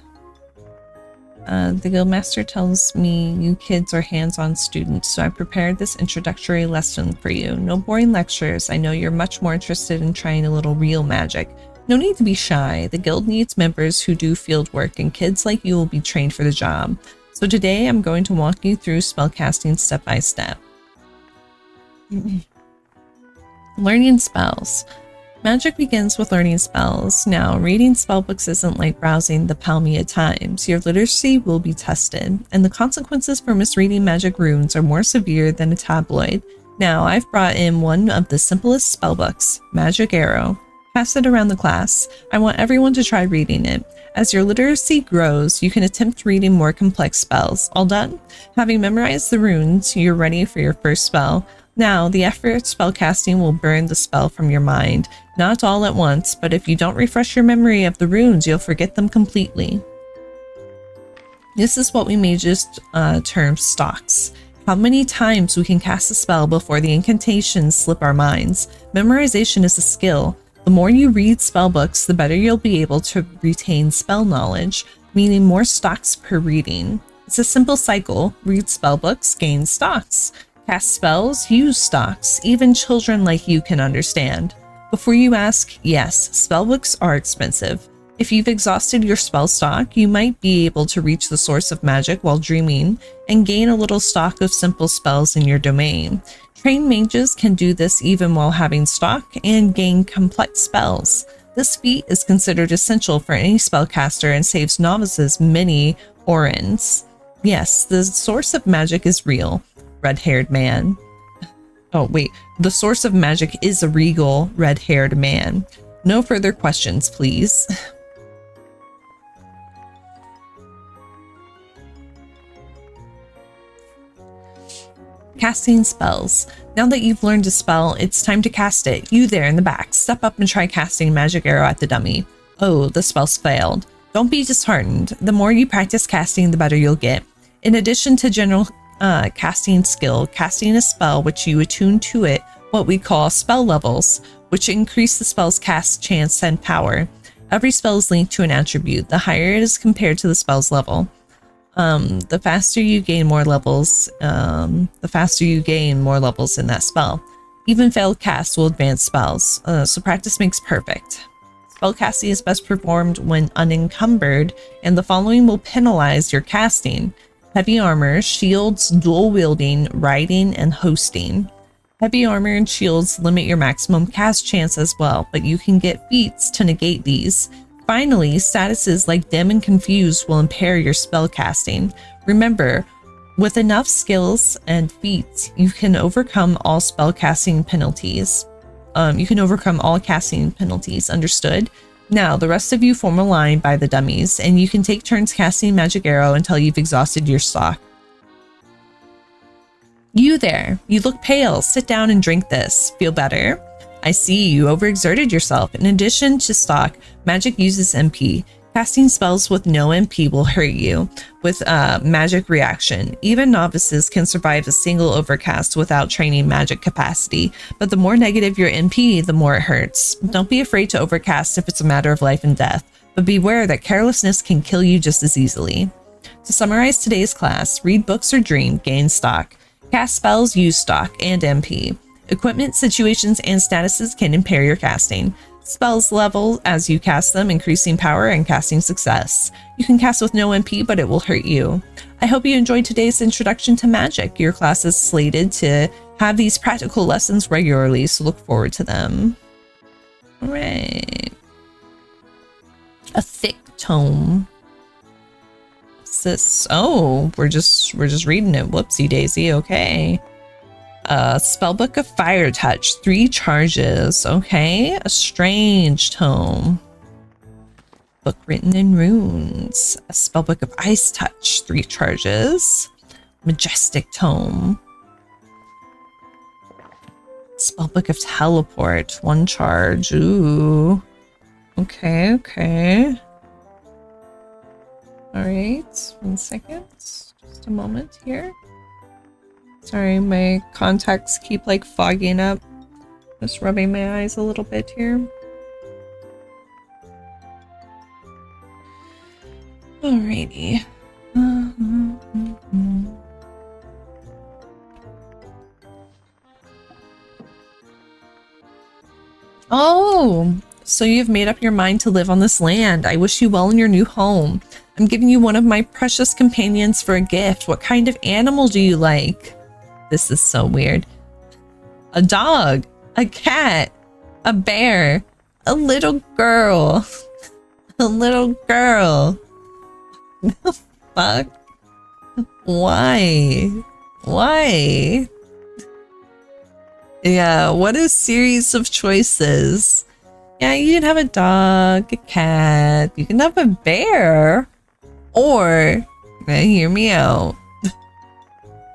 The Guildmaster tells me you kids are hands-on students, so I prepared this introductory lesson for you. No boring lectures. I know you're much more interested in trying a little real magic. No need to be shy. The guild needs members who do field work, and kids like you will be trained for the job. So today I'm going to walk you through spellcasting step by step. Learning spells. Magic begins with learning spells. Now, reading spellbooks isn't like browsing the Palmia Times. Your literacy will be tested, and the consequences for misreading magic runes are more severe than a tabloid. Now, I've brought in one of the simplest spellbooks, Magic Arrow. Pass it around the class. I want everyone to try reading it. As your literacy grows, you can attempt reading more complex spells. All done? Having memorized the runes, you're ready for your first spell. Now, the effort spellcasting will burn the spell from your mind. Not all at once, but if you don't refresh your memory of the runes, you'll forget them completely. This is what we mages term stocks. How many times we can cast a spell before the incantations slip our minds. Memorization is a skill. The more you read spellbooks, the better you'll be able to retain spell knowledge, meaning more stocks per reading. It's a simple cycle. Read spellbooks, gain stocks. Cast spells, use stocks. Even children like you can understand. Before you ask, yes, spellbooks are expensive. If you've exhausted your spell stock, you might be able to reach the source of magic while dreaming and gain a little stock of simple spells in your domain. Trained mages can do this even while having stock and gain complex spells. This feat is considered essential for any spellcaster and saves novices many orens. Yes, the source of magic is real. Red-haired man. Oh, wait. The source of magic is a regal, red-haired man. No further questions, please. Casting spells. Now that you've learned to spell, it's time to cast it. You there in the back, step up and try casting Magic Arrow at the dummy. Oh, the spell's failed. Don't be disheartened. The more you practice casting, the better you'll get. In addition to general casting skill, casting a spell which you attune to it, what we call spell levels, which increase the spell's cast chance and power. Every spell is linked to an attribute. The higher it is compared to the spell's level. The faster you gain more levels, in that spell. Even failed casts will advance spells, so practice makes perfect. Spellcasting is best performed when unencumbered, and the following will penalize your casting: heavy armor, shields, dual wielding, riding, and hosting. Heavy armor and shields limit your maximum cast chance as well, but you can get feats to negate these. Finally, statuses like dim and confuse will impair your spell casting. Remember, with enough skills and feats, you can overcome all spell casting penalties. Understood? Now, the rest of you form a line by the dummies, and you can take turns casting Magic Arrow until you've exhausted your stock. You there, you look pale. Sit down and drink this. Feel better? I see you overexerted yourself. In addition to stock, magic uses MP. Casting spells with no MP will hurt you with magic reaction. Even novices can survive a single overcast without training magic capacity, but the more negative your MP, the more it hurts. Don't be afraid to overcast if it's a matter of life and death, but beware that carelessness can kill you just as easily. To summarize today's class, read books or dream, gain stock. Cast spells use stock and MP. Equipment, situations, and statuses can impair your casting. Spells level as you cast them, increasing power and casting success. You can cast with no MP, but it will hurt you. I hope you enjoyed today's introduction to magic. Your class is slated to have these practical lessons regularly, so look forward to them. All right. A thick tome. What's this? Oh, we're just reading it. Whoopsie daisy. Okay. Spellbook of Fire Touch, 3 charges. Okay. A strange tome. Book written in runes. A spellbook of Ice Touch, 3 charges. Majestic tome. Spellbook of Teleport, 1 charge. Ooh. Okay, okay. Alright, 1 second. Just a moment here. Sorry, my contacts keep like fogging up. Just rubbing my eyes a little bit here. Alrighty. Oh, so you've made up your mind to live on this land. I wish you well in your new home. I'm giving you one of my precious companions for a gift. What kind of animal do you like? This is so weird. A dog, a cat, a bear, a little girl. A little girl. The fuck? Why? Why? Yeah, what a series of choices. Yeah, you can have a dog, a cat, you can have a bear, or, hear me out,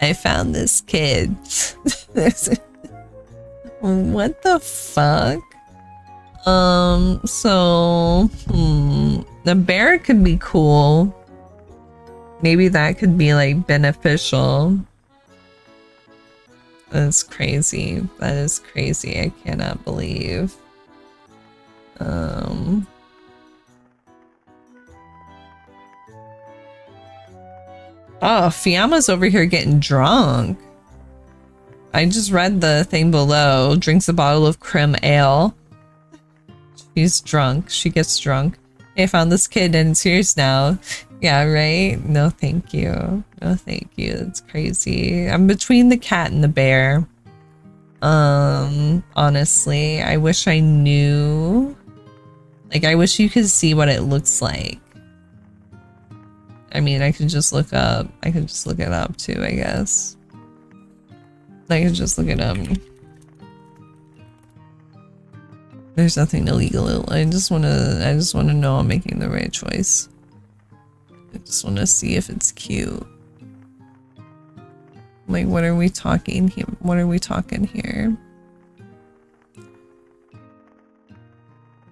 I found this kid. What the fuck? The bear could be cool. Maybe that could be like beneficial. That's crazy. That is crazy. I cannot believe. Oh, Fiamma's over here getting drunk. I just read the thing below. Drinks a bottle of creme ale. She's drunk. She gets drunk. Hey, I found this kid and it's yours now. Yeah, right? No, thank you. No, thank you. That's crazy. I'm between the cat and the bear. Honestly, I wish I knew. Like, I wish you could see what it looks like. I mean, I could just look up. I could just look it up too, I guess. I could just look it up. There's nothing illegal. I just wanna know I'm making the right choice. I just wanna see if it's cute. Like, what are we talking here? What are we talking here?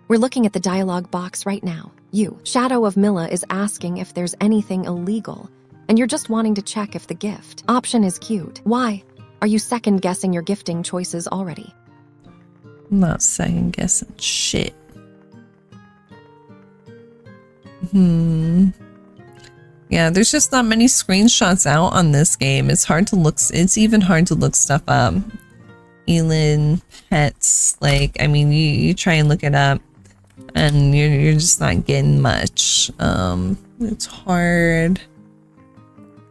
We're looking at the dialogue box right now. You, Shadow of Milla, is asking if there's anything illegal, and you're just wanting to check if the gift option is cute. Why? Are you second guessing your gifting choices already? I'm not second guessing shit. Yeah, there's just not many screenshots out on this game. It's hard to look. It's even hard to look stuff up. Elin pets, like, I mean, you try and look it up, and you're just not getting much. It's hard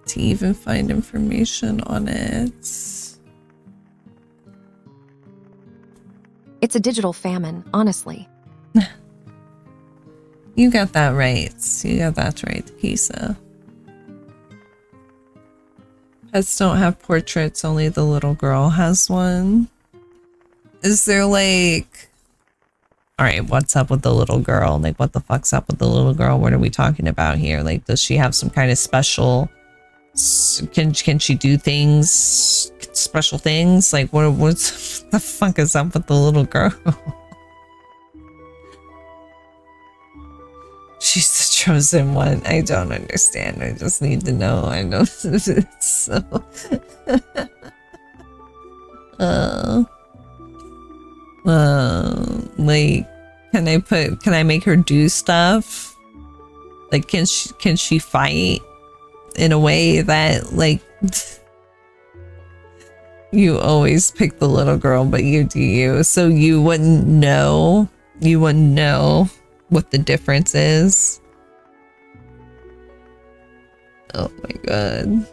to even find information on it. It's a digital famine, honestly. You got that right. You got that right, Kisa. Pets don't have portraits, only the little girl has one. Is there like... Alright, what's up with the little girl? Like, what the fuck's up with the little girl? What are we talking about here? Like, does she have some kind of special... Can she do things? Special things? Like, what's the fuck is up with the little girl? She's the chosen one. I don't understand. I just need to know. I know it's so... like, can I make her do stuff? Like, can she fight in a way that, like, You always pick the little girl, but you do you. So you wouldn't know. You wouldn't know what the difference is. Oh my god.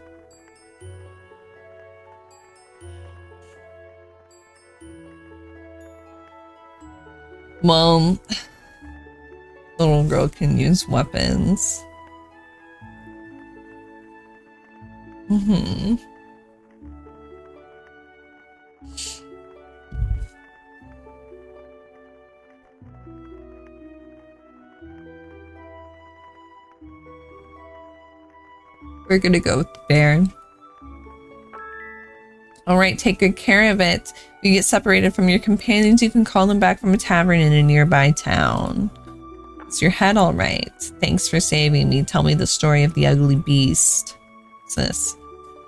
Well, little girl can use weapons. Mm-hmm. We're gonna go with the bear. Alright, take good care of it. If you get separated from your companions, you can call them back from a tavern in a nearby town. Is your head alright? Thanks for saving me. Tell me the story of the ugly beast. What's this?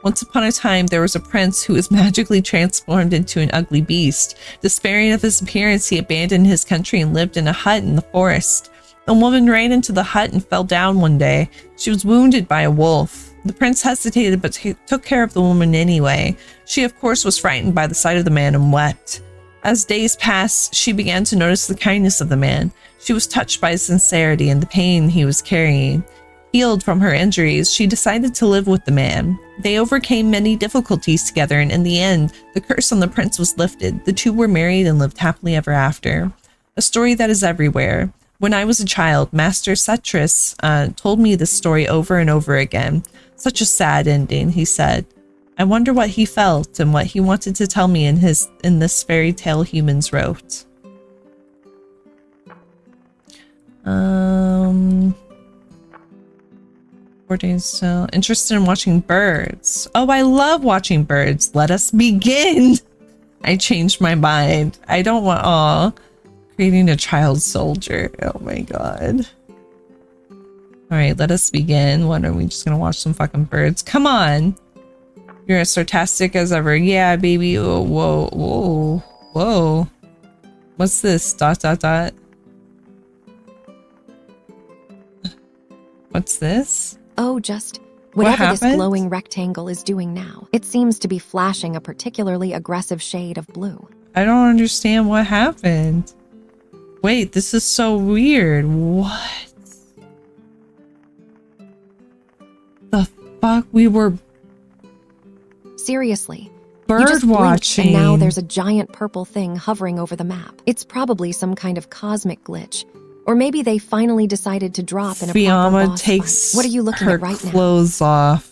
Once upon a time, there was a prince who was magically transformed into an ugly beast. Despairing of his appearance, he abandoned his country and lived in a hut in the forest. A woman ran into the hut and fell down one day. She was wounded by a wolf. The prince hesitated but took care of the woman anyway. She, of course, was frightened by the sight of the man and wept. As days passed, she began to notice the kindness of the man. She was touched by his sincerity and the pain he was carrying. Healed from her injuries, she decided to live with the man. They overcame many difficulties together, and in the end, the curse on the prince was lifted. The two were married and lived happily ever after. A story that is everywhere. When I was a child, Master Cetrus told me this story over and over again. Such a sad ending, he said. I wonder what he felt and what he wanted to tell me in this fairy tale humans wrote. 4 days so interested in watching birds. Oh, I love watching birds. Let us begin. I changed my mind. I don't want creating a child soldier. Oh my god. Alright, let us begin. What, are we just gonna watch some fucking birds? Come on! You're as sarcastic as ever. Yeah, baby. Oh, whoa, whoa, whoa. What's this? ... What's this? Oh, just whatever this happened? glowing rectangle is doing now. It seems to be flashing a particularly aggressive shade of blue. I don't understand what happened. Wait, this is so weird. What? The fuck? We were Seriously. bird You just blinked, watching. and now there's a giant purple thing hovering over the map. It's probably some kind of cosmic glitch. Or maybe they finally decided to drop in a proper Fiamma boss takes fight. What are you looking her at right now? clothes off.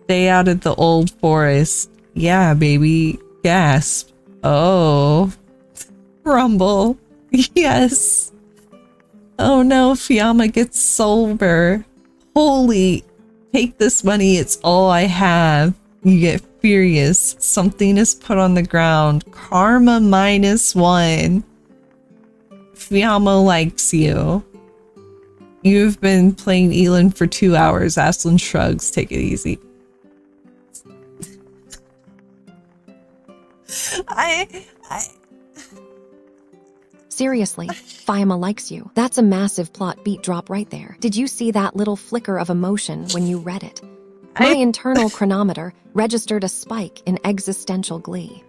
Stay out of the old forest. Yeah, baby. Gasp. Oh. Rumble. Yes. Oh no, Fiamma gets sober. Holy. Take this money. It's all I have. You get furious. Something is put on the ground. Karma -1. Fiamma likes you. You've been playing Elin for 2 hours. Aslan shrugs. Take it easy. Seriously, Fiamma likes you. That's a massive plot beat drop right there. Did you see that little flicker of emotion when you read it? My internal chronometer registered a spike in existential glee.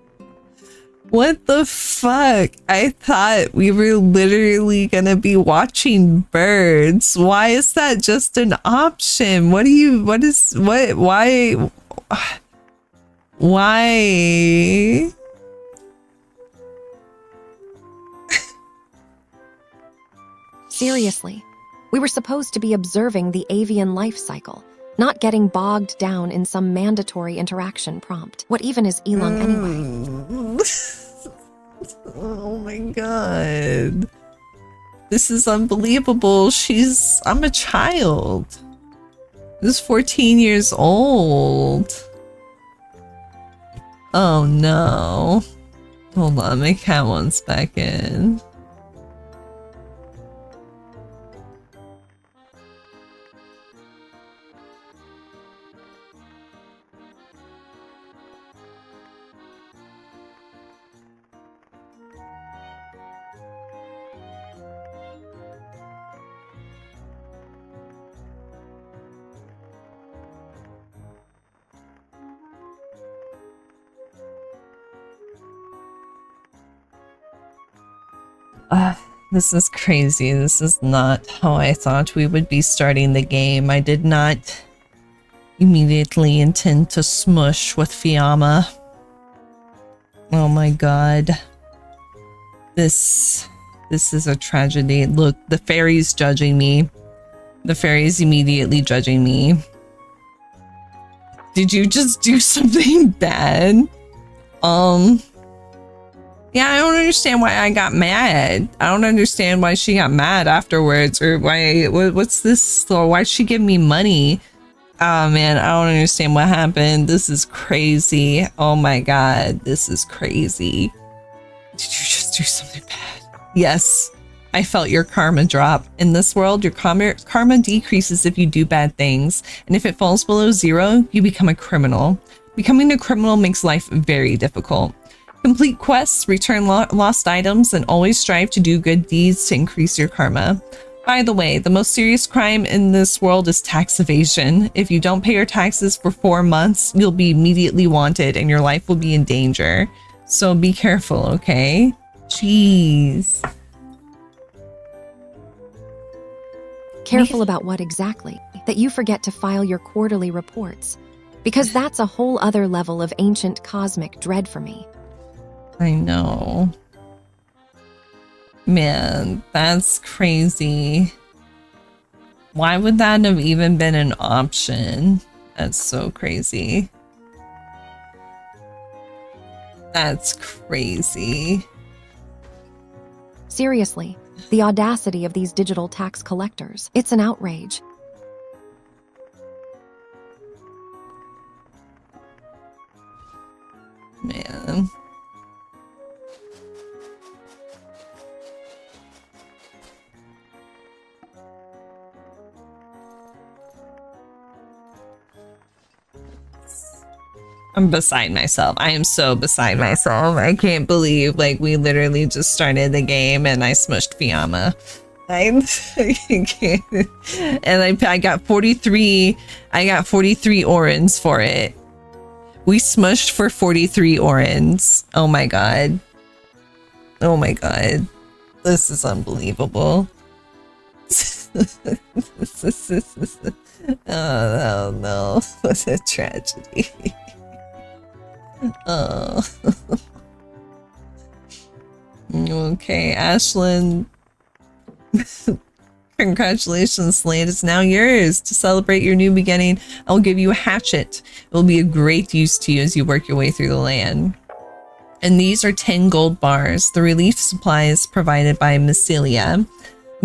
What the fuck? I thought we were literally gonna be watching birds. Why is that just an option? Why? Seriously, we were supposed to be observing the avian life cycle, not getting bogged down in some mandatory interaction prompt. What even is Elin anyway? Oh my god. This is unbelievable. I'm a child. This is 14 years old. Oh no. Hold on, my cat wants back in. This is crazy. This is not how I thought we would be starting the game. I did not immediately intend to smush with Fiamma. Oh my god. This is a tragedy. Look, the fairy's judging me. The fairy's immediately judging me. Did you just do something bad? Yeah, I don't understand why I got mad. I don't understand why she got mad afterwards, or what's this, or why'd she give me money? Oh man, I don't understand what happened. This is crazy. Oh my god, this is crazy. Did you just do something bad? Yes, I felt your karma drop. In this world, your karma decreases if you do bad things, and if it falls below 0, you become a criminal. Becoming a criminal makes life very difficult. Complete quests, return lost items, and always strive to do good deeds to increase your karma. By the way, the most serious crime in this world is tax evasion. If you don't pay your taxes for 4 months, you'll be immediately wanted and your life will be in danger. So be careful, okay? Jeez. Careful about what exactly? That you forget to file your quarterly reports. Because that's a whole other level of ancient cosmic dread for me. I know. Man, that's crazy. Why would that have even been an option? That's so crazy. That's crazy. Seriously, the audacity of these digital tax collectors. It's an outrage. Man. I'm beside myself. I am so beside myself. I can't believe, like, we literally just started the game and I smushed Fiamma. I can't. And I got 43. I got 43 orans for it. We smushed for 43 orans. Oh my god. Oh my god. This is unbelievable. Oh no. What a tragedy. Oh. Okay, Ashlyn. Congratulations, Slade. It's now yours. To celebrate your new beginning, I'll give you a hatchet. It will be a great use to you as you work your way through the land. And these are 10 gold bars. The relief supply is provided by Mycelia.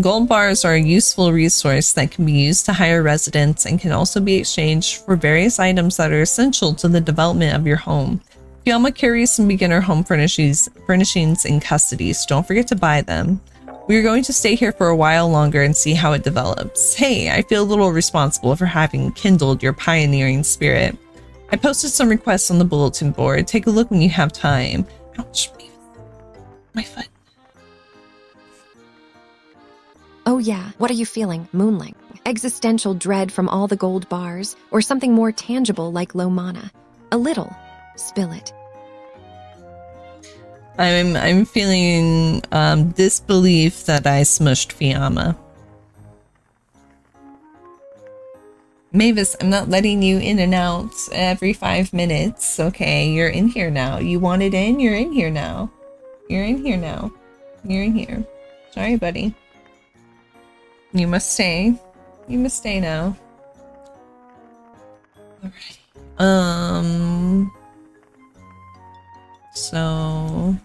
Gold bars are a useful resource that can be used to hire residents and can also be exchanged for various items that are essential to the development of your home. Fiamma carries some beginner home furnishings in custody, so don't forget to buy them. We are going to stay here for a while longer and see how it develops. Hey, I feel a little responsible for having kindled your pioneering spirit. I posted some requests on the bulletin board. Take a look when you have time. Ouch, my foot. Oh yeah, what are you feeling, Moonling? Existential dread from all the gold bars, or something more tangible like low mana? A little. Spill it. I'm feeling disbelief that I smushed Fiamma. Mavis, I'm not letting you in and out every 5 minutes. Okay, you're in here now. You wanted in? You're in here now. You're in here now. You're in here. Sorry, buddy. You must stay. You must stay now. Alrighty. So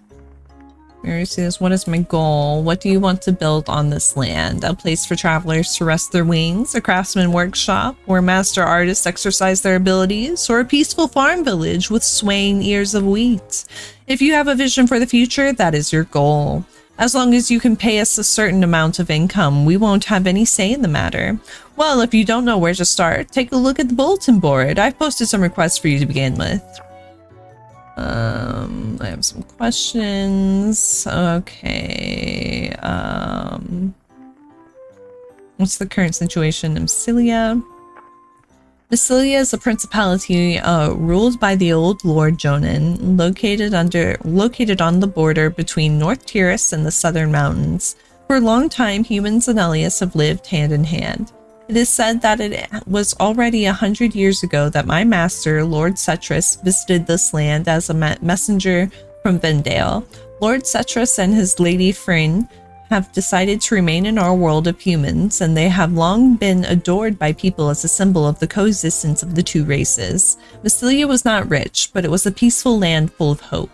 Mary says, what is my goal? What do you want to build on this land? A place for travelers to rest their wings, a craftsman workshop where master artists exercise their abilities, or a peaceful farm village with swaying ears of wheat? If you have a vision for the future, that is your goal. As long as you can pay us a certain amount of income, we won't have any say in the matter. Well, if you don't know where to start, take a look at the bulletin board. I've posted some requests for you to begin with. I have some questions. Okay. What's the current situation in Mycelia? Massilia is a principality ruled by the old Lord Jonan, located on the border between North Tiris and the Southern Mountains. For a long time, humans and Elias have lived hand in hand. It is said that it was already 100 years ago that my master, Lord Cetris, visited this land as a messenger from Vendale. Lord Cetris and his lady Fryn have decided to remain in our world of humans, and they have long been adored by people as a symbol of the coexistence of the two races. Massilia was not rich, but it was a peaceful land full of hope.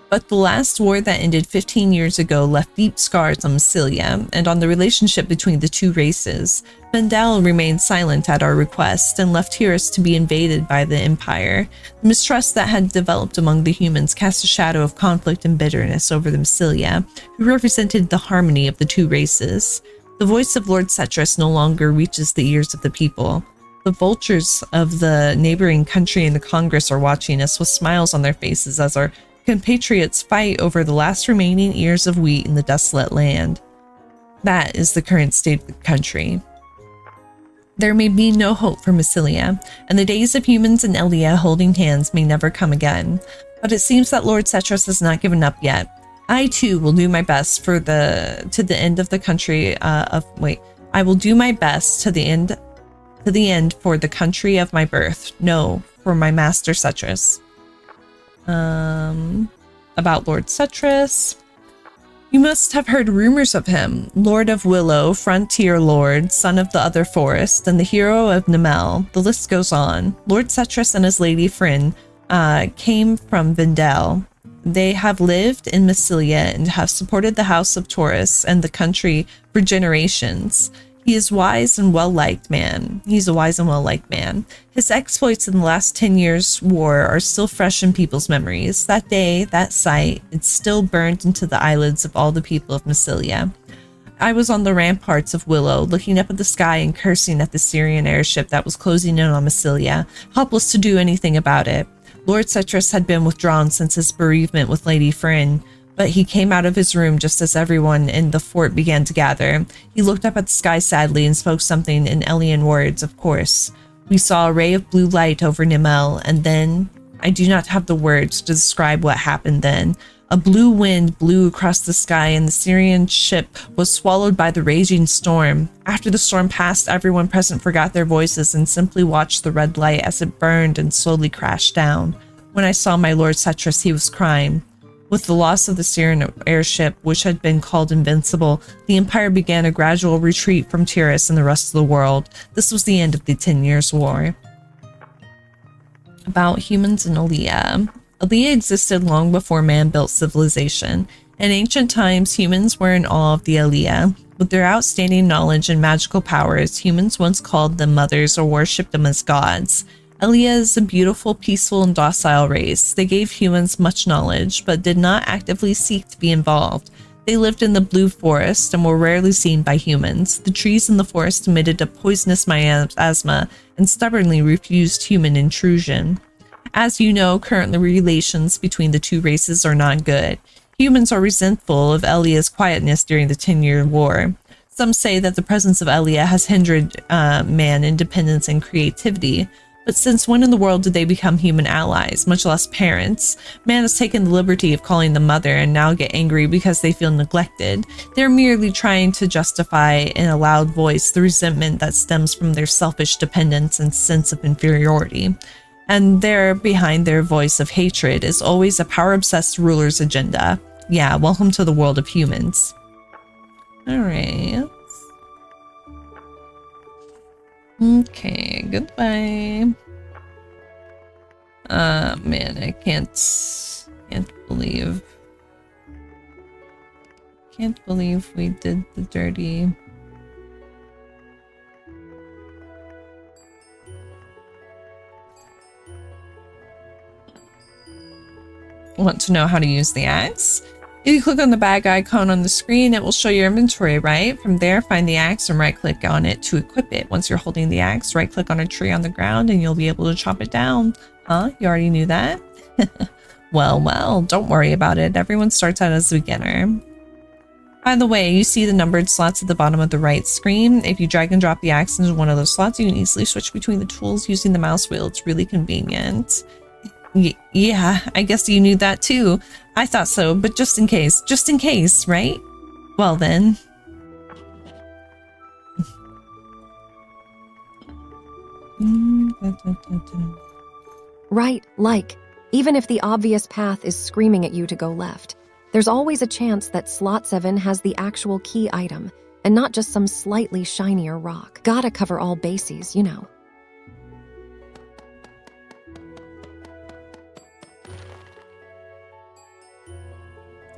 But the last war that ended 15 years ago left deep scars on Massilia and on the relationship between the two races. Vendel remained silent at our request and left Tiris to be invaded by the Empire. The mistrust that had developed among the humans cast a shadow of conflict and bitterness over the Massilia, who represented the harmony of the two races. The voice of Lord Cetris no longer reaches the ears of the people. The vultures of the neighboring country and the Congress are watching us with smiles on their faces as our compatriots fight over the last remaining ears of wheat in the desolate land. That is the current state of the country. There may be no hope for Massilia, and the days of humans and Elia holding hands may never come again. But it seems that Lord Cetris has not given up yet. I too will do my best to the end of the country I will do my best to the end for the country of my birth. No, for my master Cetris. About Lord Cetris. You must have heard rumors of him, Lord of Willow, Frontier Lord, son of the Other Forest, and the hero of Nemel. The list goes on. Lord Cetris and his lady Fryn came from Vendel. They have lived in Massilia and have supported the House of Taurus and the country for generations. He is wise and well-liked man. He's a wise and well-liked man. His exploits in the last 10 years' war are still fresh in people's memories. That day, that sight, it's still burned into the eyelids of all the people of Massilia. I was on the ramparts of Willow, looking up at the sky and cursing at the Syrian airship that was closing in on Massilia, helpless to do anything about it. Lord Cetris had been withdrawn since his bereavement with Lady Fryn, but he came out of his room just as everyone in the fort began to gather. He looked up at the sky sadly and spoke something in Elian words, of course. We saw a ray of blue light over Nemel, and then, I do not have the words to describe what happened then. A blue wind blew across the sky and the Syrian ship was swallowed by the raging storm. After the storm passed, everyone present forgot their voices and simply watched the red light as it burned and slowly crashed down. When I saw my Lord Cetris, he was crying. With the loss of the Syrian airship, which had been called invincible, the Empire began a gradual retreat from Tiris and the rest of the world. This was the end of the 10 Years' War. About humans and Elia. Elia existed long before man built civilization. In ancient times, humans were in awe of the Elia. With their outstanding knowledge and magical powers, humans once called them mothers or worshipped them as gods. Elia is a beautiful, peaceful, and docile race. They gave humans much knowledge, but did not actively seek to be involved. They lived in the Blue Forest and were rarely seen by humans. The trees in the forest emitted a poisonous miasma and stubbornly refused human intrusion. As you know, currently relations between the two races are not good. Humans are resentful of Elia's quietness during the 10-Year War. Some say that the presence of Elia has hindered man independence and creativity. But since when in the world did they become human allies, much less parents? Man has taken the liberty of calling them mother and now get angry because they feel neglected. They're merely trying to justify in a loud voice the resentment that stems from their selfish dependence and sense of inferiority. And there, behind their voice of hatred, is always a power-obsessed ruler's agenda. Yeah, welcome to the world of humans. Alright. Okay, goodbye. Man, I can't believe we did the dirty. Want to know how to use the axe? If you click on the bag icon on the screen, it will show your inventory, right? From there, find the axe and right-click on it to equip it. Once you're holding the axe, right-click on a tree on the ground and you'll be able to chop it down. Huh? You already knew that? Well, don't worry about it. Everyone starts out as a beginner. By the way, you see the numbered slots at the bottom of the right screen. If you drag and drop the axe into one of those slots, you can easily switch between the tools using the mouse wheel. It's really convenient. Yeah, I guess you knew that too. I thought so, but just in case, right? Well then. Right, like, even if the obvious path is screaming at you to go left, there's always a chance that slot 7 has the actual key item, and not just some slightly shinier rock. Gotta cover all bases, you know.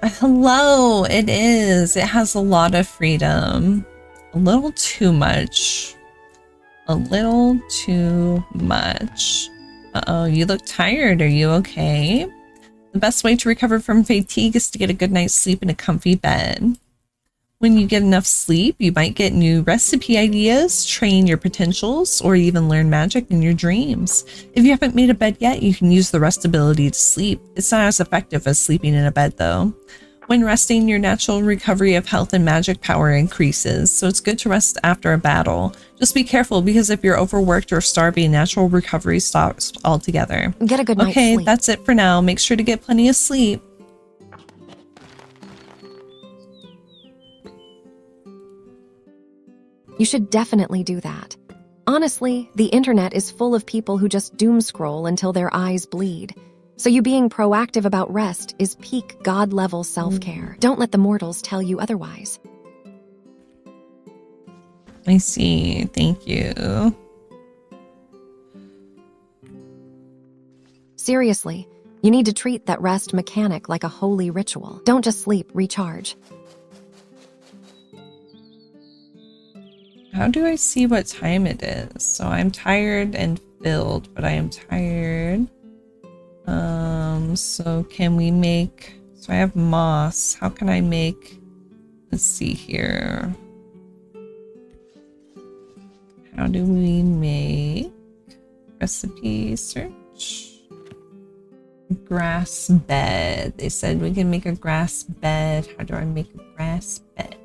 Hello, it is. It has a lot of freedom. A little too much. A little too much. Uh-oh, you look tired. Are you okay? The best way to recover from fatigue is to get a good night's sleep in a comfy bed. When you get enough sleep, you might get new recipe ideas, train your potentials, or even learn magic in your dreams. If you haven't made a bed yet, you can use the rest ability to sleep. It's not as effective as sleeping in a bed, though. When resting, your natural recovery of health and magic power increases, so it's good to rest after a battle. Just be careful, because if you're overworked or starving, natural recovery stops altogether. Get a good night's sleep. Okay, that's it for now. Make sure to get plenty of sleep. You should definitely do that. Honestly, the internet is full of people who just doom scroll until their eyes bleed. So you being proactive about rest is peak god-level self-care. Don't let the mortals tell you otherwise. I see. Thank you. Seriously, you need to treat that rest mechanic like a holy ritual. Don't just sleep, recharge. How do I see what time it is? So I'm tired and filled, but I am tired. So can we make, so I have moss. How can I make, let's see here. How do we make recipe search? Grass bed. They said we can make a grass bed. How do I make a grass bed?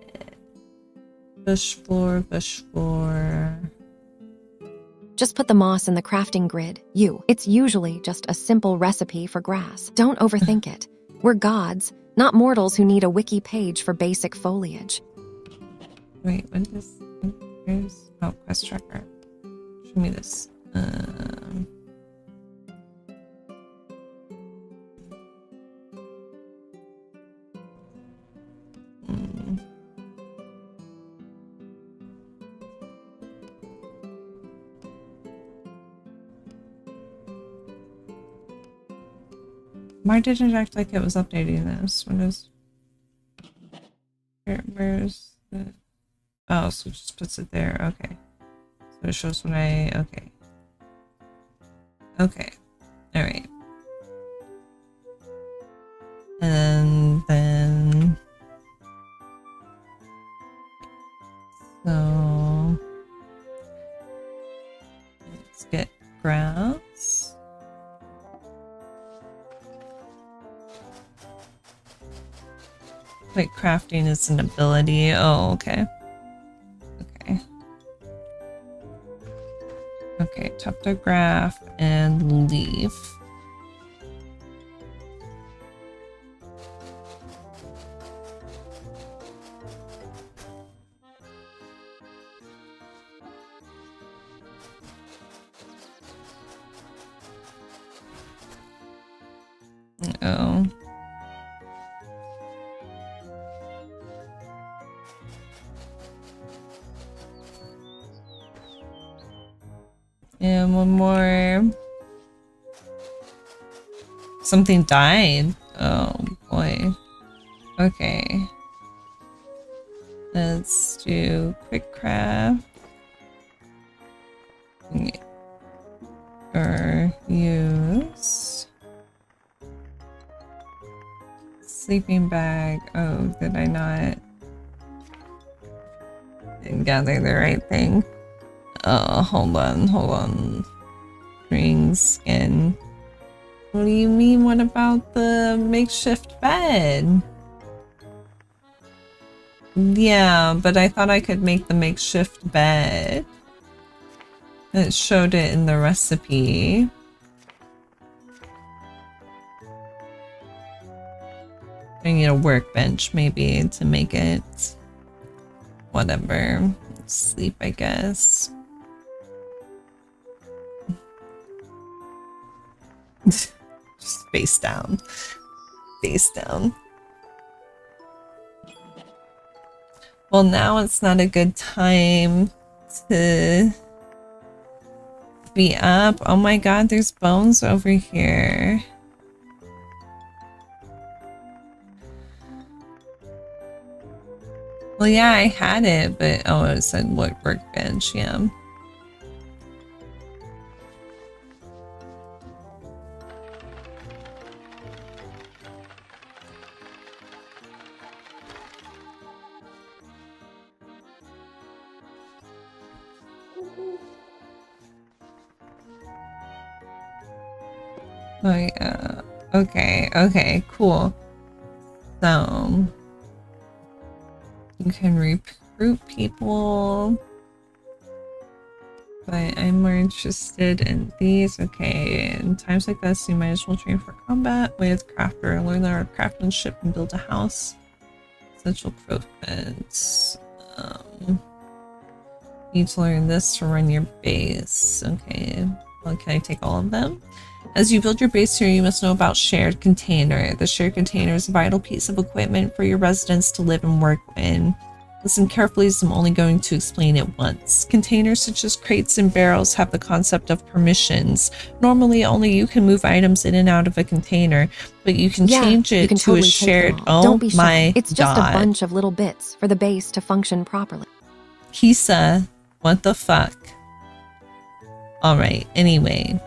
Bush floor, bush floor. Just put the moss in the crafting grid. It's usually just a simple recipe for grass. Don't overthink it. We're gods, not mortals who need a wiki page for basic foliage. Wait, what is, where's, oh, quest tracker. Show me this. Why did it act like it was updating this? What is... Where's the... Oh, so it just puts it there. Okay. So it shows when I... Okay. Okay. Alright. And then... So... Let's get grass. Wait, crafting is an ability. Oh, okay. Okay. Okay, toptograph and leaf. Oh. And one more. Something died. Oh boy. Okay. Let's do quick craft. Or use sleeping bag. Oh, did I not gather the right thing? Oh, hold on. String skin. What do you mean? What about the makeshift bed? Yeah, but I thought I could make the makeshift bed. It showed it in the recipe. I need a workbench maybe to make it. Whatever. Sleep, I guess. Just face down. Face down. Well, now it's not a good time to be up. Oh my god, there's bones over here. Well, yeah, I had it, but oh, it said what workbench, yeah. Oh yeah. Okay, cool. So you can recruit people, but I'm more interested in these. Okay, in times like this, you might as well train for combat with crafter, learn the art of craftsmanship, and build a house. Essential equipment. Need to learn this to run your base. Okay, well, can I take all of them? As you build your base here, you must know about shared container. The shared container is a vital piece of equipment for your residents to live and work in. Listen carefully as I'm only going to explain it once. Containers such as crates and barrels have the concept of permissions. Normally, only you can move items in and out of a container, but you can change it to totally a shared... Oh Don't be shy. my It's just god. a bunch of little bits for the base to function properly. Kisa, what the fuck? Alright, anyway.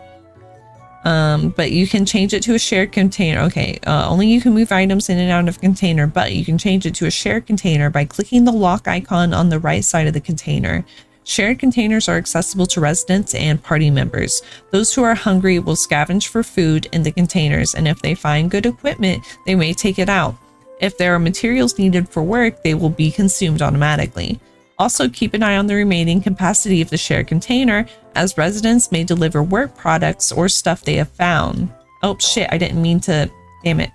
But you can change it to a shared container. Okay, only you can move items in and out of a container, but you can change it to a shared container by clicking the lock icon on the right side of the container. Shared containers are accessible to residents and party members. Those who are hungry will scavenge for food in the containers, and if they find good equipment, they may take it out. If there are materials needed for work, they will be consumed automatically. Also, keep an eye on the remaining capacity of the shared container, as residents may deliver work products or stuff they have found. Oh shit, I didn't mean to. Damn it.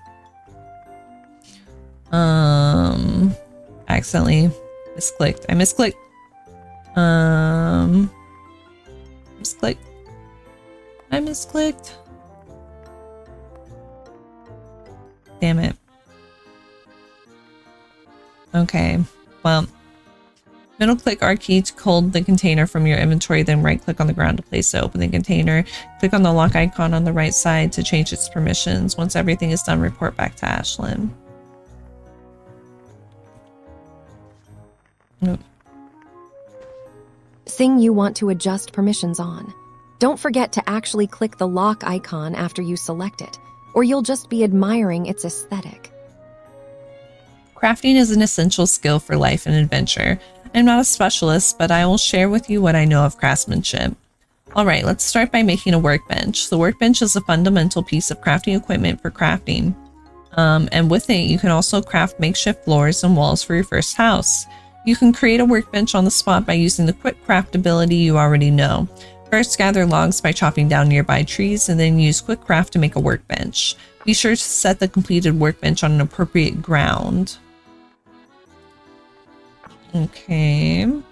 Accidentally misclicked. I misclicked. Misclicked. I misclicked. Damn it. Okay, well. Middle click R key to hold the container from your inventory, then right click on the ground to place it. Open the container. Click on the lock icon on the right side to change its permissions. Once everything is done, report back to Ashlyn. Nope. Thing you want to adjust permissions on. Don't forget to actually click the lock icon after you select it, or you'll just be admiring its aesthetic. Crafting is an essential skill for life and adventure. I'm not a specialist, but I will share with you what I know of craftsmanship. Alright, let's start by making a workbench. The workbench is a fundamental piece of crafting equipment for crafting. And with it, you can also craft makeshift floors and walls for your first house. You can create a workbench on the spot by using the quick craft ability you already know. First, gather logs by chopping down nearby trees, and then use quick craft to make a workbench. Be sure to set the completed workbench on an appropriate ground. Okay. In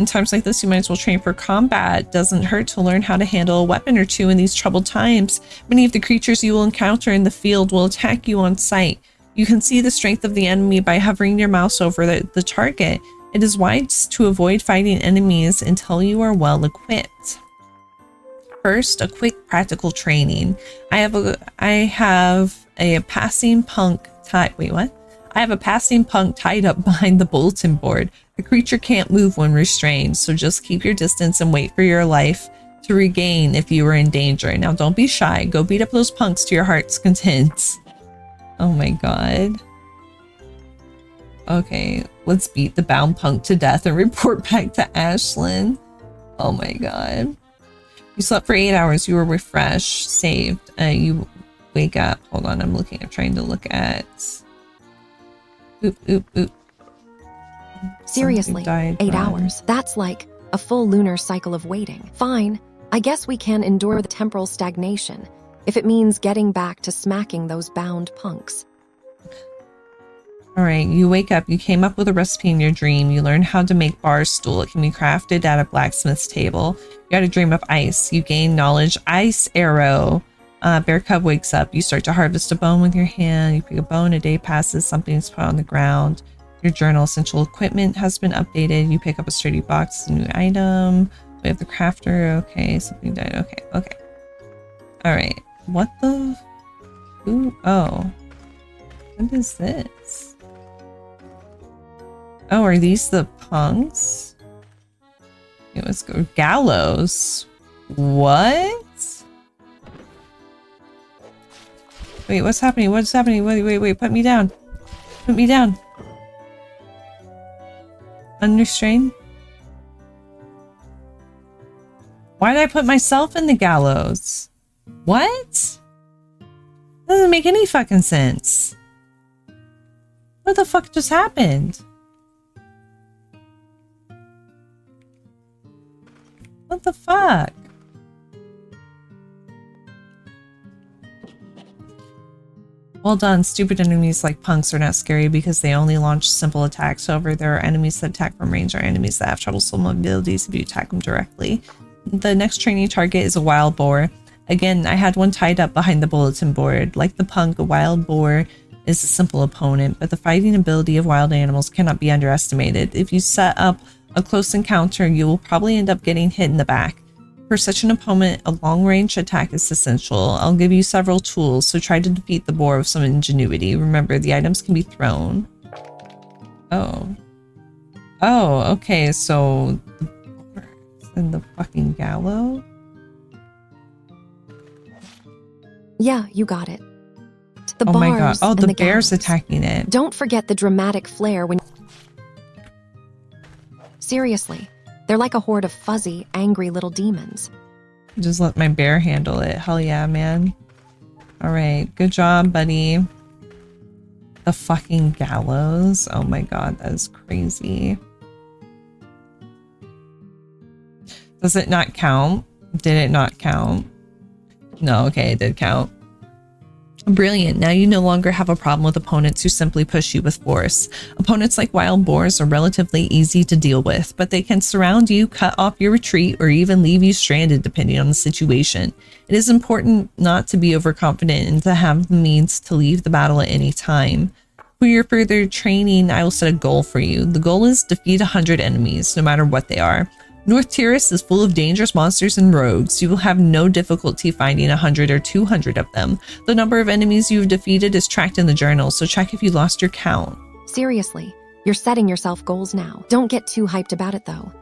times like this, you might as well train for combat. Doesn't hurt to learn how to handle a weapon or two in these troubled times. Many of the creatures you will encounter in the field will attack you on sight. You can see the strength of the enemy by hovering your mouse over the target. It is wise to avoid fighting enemies until you are well equipped. First, a quick practical training. I have a passing punk tied. Wait, what? I have a passing punk tied up behind the bulletin board. The creature can't move when restrained, so just keep your distance and wait for your life to regain if you are in danger. Now don't be shy. Go beat up those punks to your heart's content. Oh my god. Okay, let's beat the bound punk to death and report back to Ashlyn. Oh my god. You slept for 8 hours. You were refreshed, saved. You wake up. Hold on, I'm trying to look at... Oop, oop, oop. Seriously, Died, 8 run. hours. That's like a full lunar cycle of waiting. Fine, I guess we can endure the temporal stagnation if it means getting back to smacking those bound punks. All right, you wake up. You came up with a recipe in your dream. You learn how to make bar stool. It can be crafted at a blacksmith's table. You had a dream of ice. You gain knowledge. Ice arrow. Bear cub wakes up. You start to harvest a bone with your hand. You pick a bone. A day passes. Something's put on the ground. Your journal essential equipment has been updated. You pick up a sturdy box. A new item. We have the crafter. Okay, something died. Okay, okay. All right. What the? Ooh, oh. What is this? Oh, are these the punks? Okay, let's go. Gallows. What? Wait, what's happening? What's happening? Wait. Put me down. Put me down. Under strain? Why did I put myself in the gallows? What? Doesn't make any fucking sense. What the fuck just happened? What the fuck? Well done. Stupid enemies like punks are not scary because they only launch simple attacks. However, there are enemies that attack from range or enemies that have troublesome abilities if you attack them directly. The next training target is a wild boar. Again, I had one tied up behind the bulletin board. Like the punk, a wild boar is a simple opponent, but the fighting ability of wild animals cannot be underestimated. If you set up a close encounter, you will probably end up getting hit in the back. For such an opponent, a long-range attack is essential. I'll give you several tools, so try to defeat the boar with some ingenuity. Remember, the items can be thrown. Oh. Oh, okay, so the boar is in the fucking gallows? Yeah, you got it. The Oh my god. bars Oh, and the the bear's gallows. attacking it. Don't forget the dramatic flair when... Seriously, they're like a horde of fuzzy, angry little demons. Just let my bear handle it. Hell yeah, man. Alright, good job, buddy. The fucking gallows. Oh my god, that is crazy. Does it not count? Did it not count? No, okay, it did count. Brilliant. Now you no longer have a problem with opponents who simply push you with force. Opponents like wild boars are relatively easy to deal with, but they can surround you, cut off your retreat, or even leave you stranded depending on the situation. It is important not to be overconfident and to have the means to leave the battle at any time. For your further training, I will set a goal for you. The goal is defeat 100 enemies, no matter what they are. North Tiris is full of dangerous monsters and rogues. You will have no difficulty finding 100 or 200 of them. The number of enemies you have defeated is tracked in the journal, so check if you lost your count. Seriously, you're setting yourself goals now. Don't get too hyped about it, though.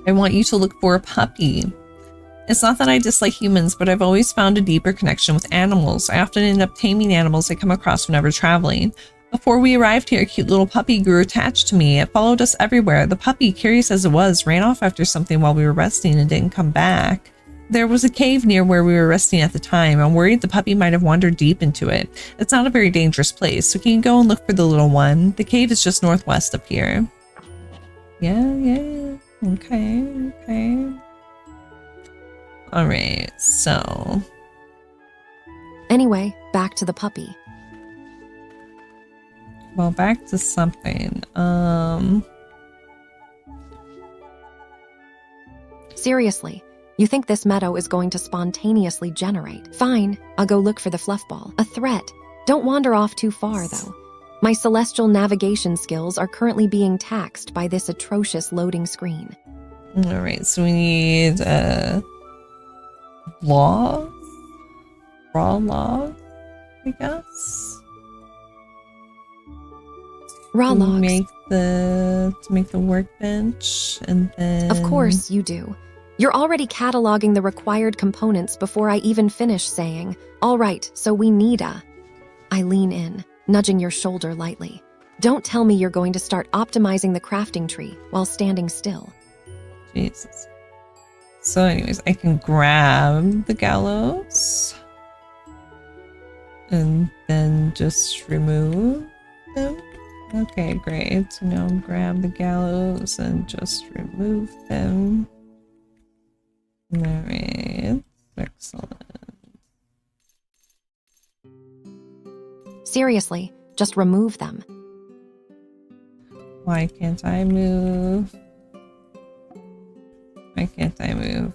I want you to look for a puppy. It's not that I dislike humans, but I've always found a deeper connection with animals. I often end up taming animals I come across whenever traveling. Before we arrived here, a cute little puppy grew attached to me. It followed us everywhere. The puppy, curious as it was, ran off after something while we were resting and didn't come back. There was a cave near where we were resting at the time. I'm worried the puppy might have wandered deep into it. It's not a very dangerous place, so can you go and look for the little one? The cave is just northwest of here. Yeah. Okay. Alright, so... Anyway, back to the puppy. Well, back to something. Seriously, you think this meadow is going to spontaneously generate? Fine, I'll go look for the fluff ball. A threat. Don't wander off too far, though. My celestial navigation skills are currently being taxed by this atrocious loading screen. Alright, so we need log? Raw log, I guess? Raw logs. To make the workbench, and then... Of course you do. You're already cataloging the required components before I even finish saying, all right, so we need a... I lean in, nudging your shoulder lightly. Don't tell me you're going to start optimizing the crafting tree while standing still. Jesus. So anyways, I can grab the gallows. And then just remove them. Okay, great. So now grab the gallows and just remove them. Alright, excellent. Seriously, just remove them. Why can't I move? Why can't I move?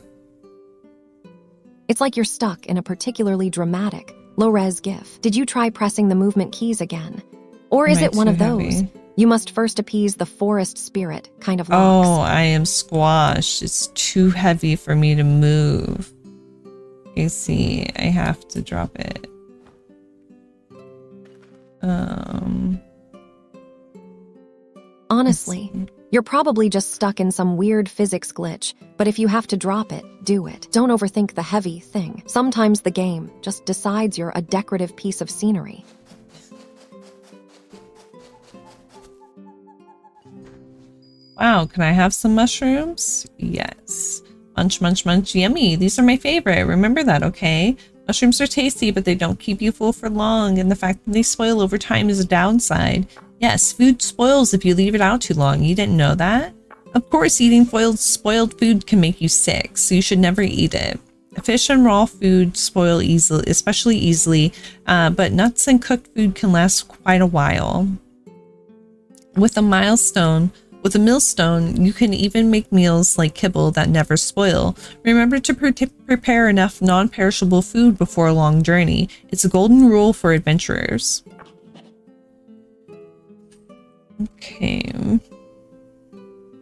It's like you're stuck in a particularly dramatic, low-res GIF. Did you try pressing the movement keys again? Or is Am I it one too of those? heavy? You must first appease the forest spirit kind of Oh, locks. I am squashed. It's too heavy for me to move. You see, I have to drop it. Honestly, you're probably just stuck in some weird physics glitch, but if you have to drop it, do it. Don't overthink the heavy thing. Sometimes the game just decides you're a decorative piece of scenery. Wow, can I have some mushrooms? Yes. Munch, munch, munch. Yummy. These are my favorite. Remember that, okay? Mushrooms are tasty, but they don't keep you full for long, and the fact that they spoil over time is a downside. Yes, food spoils if you leave it out too long. You didn't know that? Of course, eating spoiled food can make you sick, so you should never eat it. Fish and raw food spoil easily, especially easily, but nuts and cooked food can last quite a while. With a millstone, you can even make meals like kibble that never spoil. Remember to prepare enough non-perishable food before a long journey. It's a golden rule for adventurers. Okay.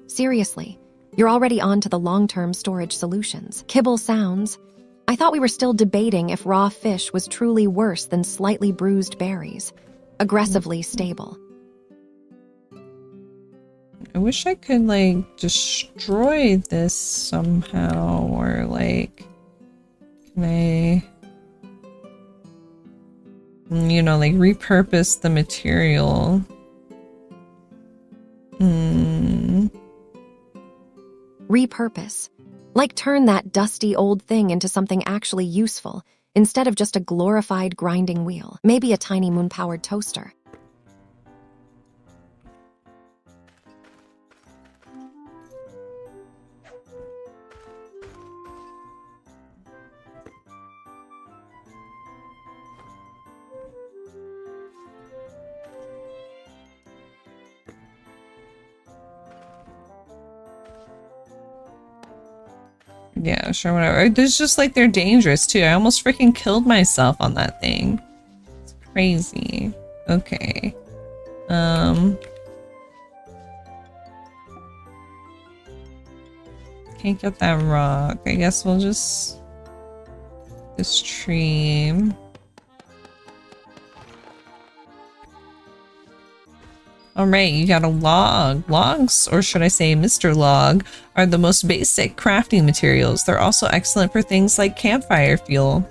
Seriously, you're already on to the long-term storage solutions. Kibble sounds. I thought we were still debating if raw fish was truly worse than slightly bruised berries. Aggressively stable. I wish I could, like, destroy this somehow, or, like, can I, you know, like, repurpose the material? Repurpose. Like turn that dusty old thing into something actually useful, instead of just a glorified grinding wheel. Maybe a tiny moon-powered toaster. Yeah, sure, whatever. There's just, like, they're dangerous, too. I almost freaking killed myself on that thing. It's crazy. Okay. Can't get that rock. I guess we'll just... this tree. Alright, you got a log. Logs, or should I say Mr. Log, are the most basic crafting materials. They're also excellent for things like campfire fuel.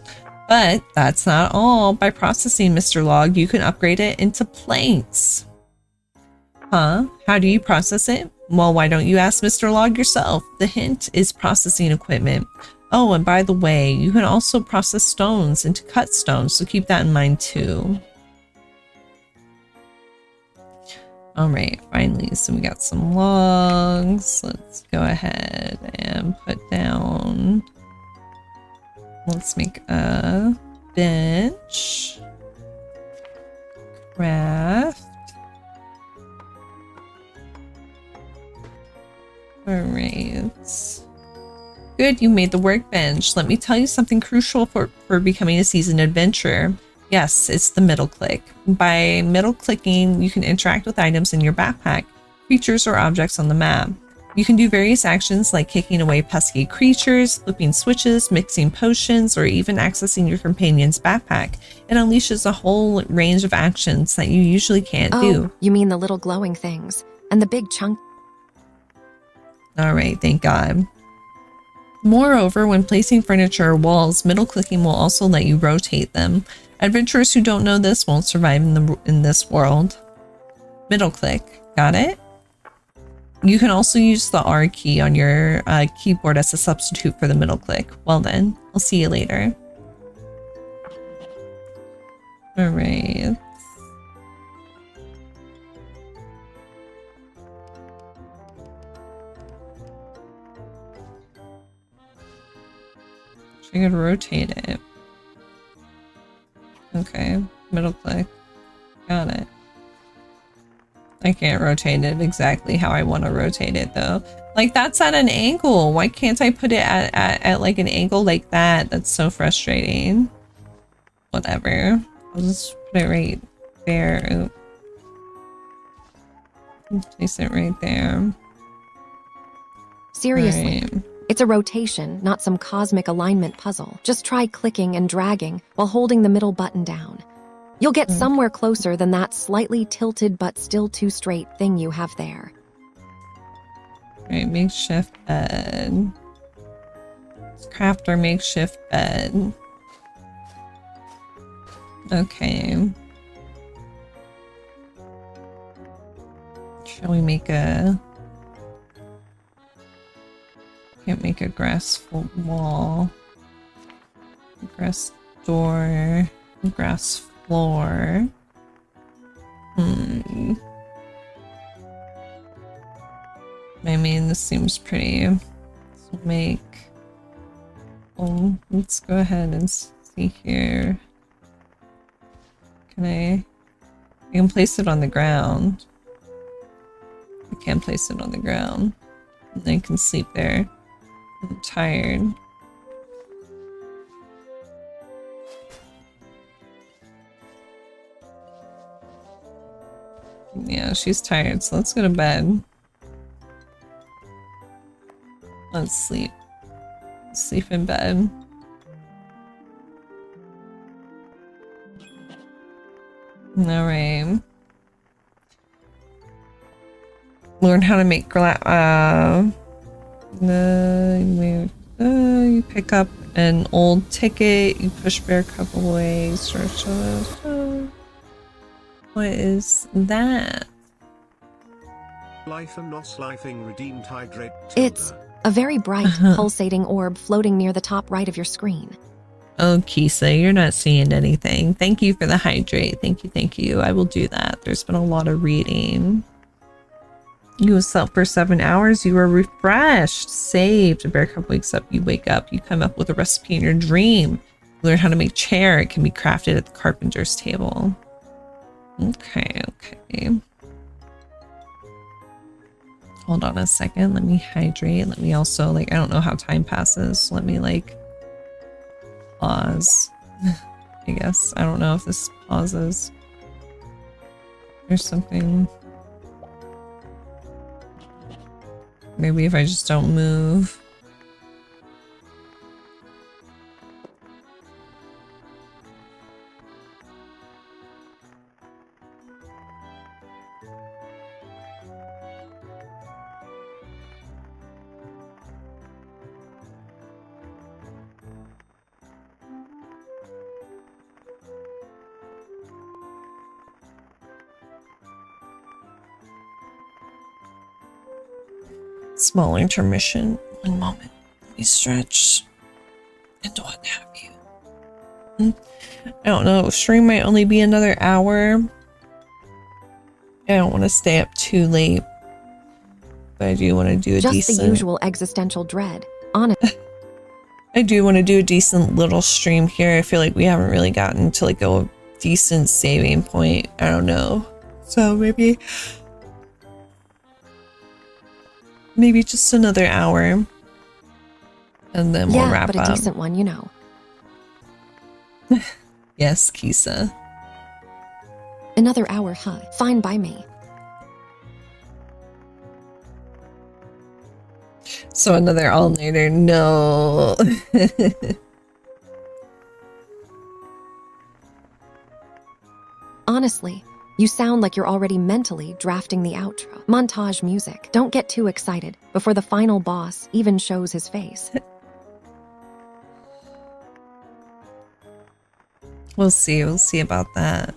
But that's not all. By processing Mr. Log, you can upgrade it into planks. Huh? How do you process it? Well, why don't you ask Mr. Log yourself? The hint is processing equipment. Oh, and by the way, you can also process stones into cut stones, so keep that in mind too. Alright, finally, so we got some logs. Let's go ahead and put down... Let's make a bench. Craft. Alright. Good, you made the workbench. Let me tell you something crucial for becoming a seasoned adventurer. Yes, it's the middle click. By middle clicking, you can interact with items in your backpack, creatures, or objects on the map. You can do various actions like kicking away pesky creatures, flipping switches, mixing potions, or even accessing your companion's backpack. It unleashes a whole range of actions that you usually can't do. You mean the little glowing things, and the big chunk... Alright, thank God. Moreover, when placing furniture or walls, middle clicking will also let you rotate them. Adventurers who don't know this won't survive in this world. Middle click, got it? You can also use the R key on your keyboard as a substitute for the middle click. Well then, I'll see you later. All right. I could rotate it. Okay, middle click. Got it. I can't rotate it exactly how I want to rotate it though. Like that's at an angle. Why can't I put it at like an angle like that? That's so frustrating. Whatever. I'll just put it right there. Oop. Place it right there. Seriously, Right. it's a rotation, not some cosmic alignment puzzle. Just try clicking and dragging while holding the middle button down. You'll get somewhere closer than that slightly tilted but still too straight thing you have there. Right, makeshift bed. Let's craft our makeshift bed. Okay. Shall we make a... Can't make a grass wall. Grass door. Grass floor. I mean, this seems pretty. Let's make... Oh, let's go ahead and see here. Can I can place it on the ground. I can't place it on the ground. And I can sleep there. I'm tired. Yeah, she's tired, so let's go to bed. Let's sleep. Sleep in bed. Alright. Learn how to make you pick up an old ticket, you push bear cup away, what is that? Life and nos lifing redeemed hydrate. It's a very bright, pulsating orb floating near the top right of your screen. Oh, Kisa, you're not seeing anything. Thank you for the hydrate. Thank you, thank you. I will do that. There's been a lot of reading. You slept for 7 hours. You were refreshed. Saved. A bear cub wakes up. You wake up. You come up with a recipe in your dream. You learn how to make chair. It can be crafted at the carpenter's table. Okay, okay. Hold on a second. Let me hydrate. Let me also, like, I don't know how time passes. Let me, like, pause. I guess. I don't know if this pauses. There's something. Maybe if I just don't move. Small intermission. 1 moment. Let me stretch. And what have you. I don't know. Stream might only be another hour. I don't want to stay up too late. But I do want to do a Just decent... the usual existential dread. Honest. I do want to do a decent little stream here. I feel like we haven't really gotten to like a decent saving point. I don't know. So maybe just another hour. And then we'll wrap up. Yeah, but a decent one, you know. Yes, Kisa. Another hour, huh? Fine by me. So another all-nighter, no. Honestly, you sound like you're already mentally drafting the outro. Montage music. Don't get too excited before the final boss even shows his face. We'll see about that.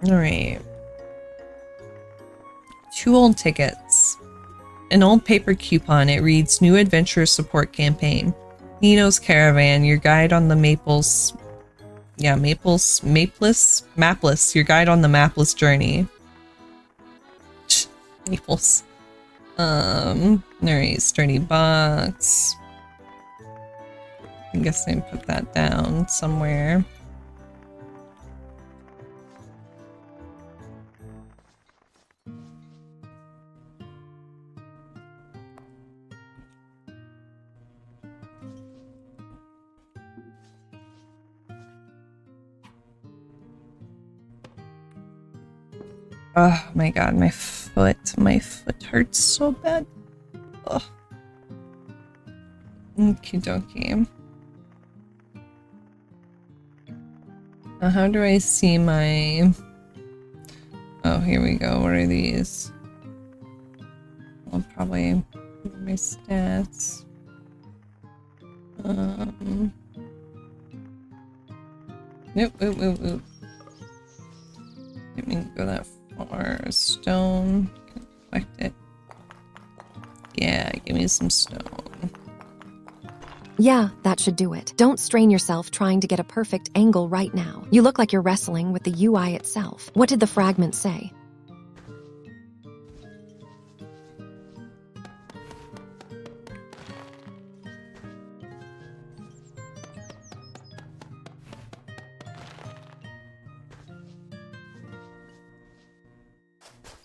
All right. 2 old tickets. An old paper coupon. It reads, New Adventure Support Campaign. Nino's Caravan, your guide on the Maples. Yeah, Mapless, your guide on the mapless journey. Maples. Alright, sturdy box. I'm guessing put that down somewhere. Oh my god, my foot hurts so bad. Oh. Okie dokie. Now how do I see my... Oh, here we go. What are these? I'll probably my stats. Nope, oop. Didn't mean to go that far. Stone. Can collect it. Yeah, give me some stone. Yeah, that should do it. Don't strain yourself trying to get a perfect angle right now. You look like you're wrestling with the UI itself. What did the fragment say?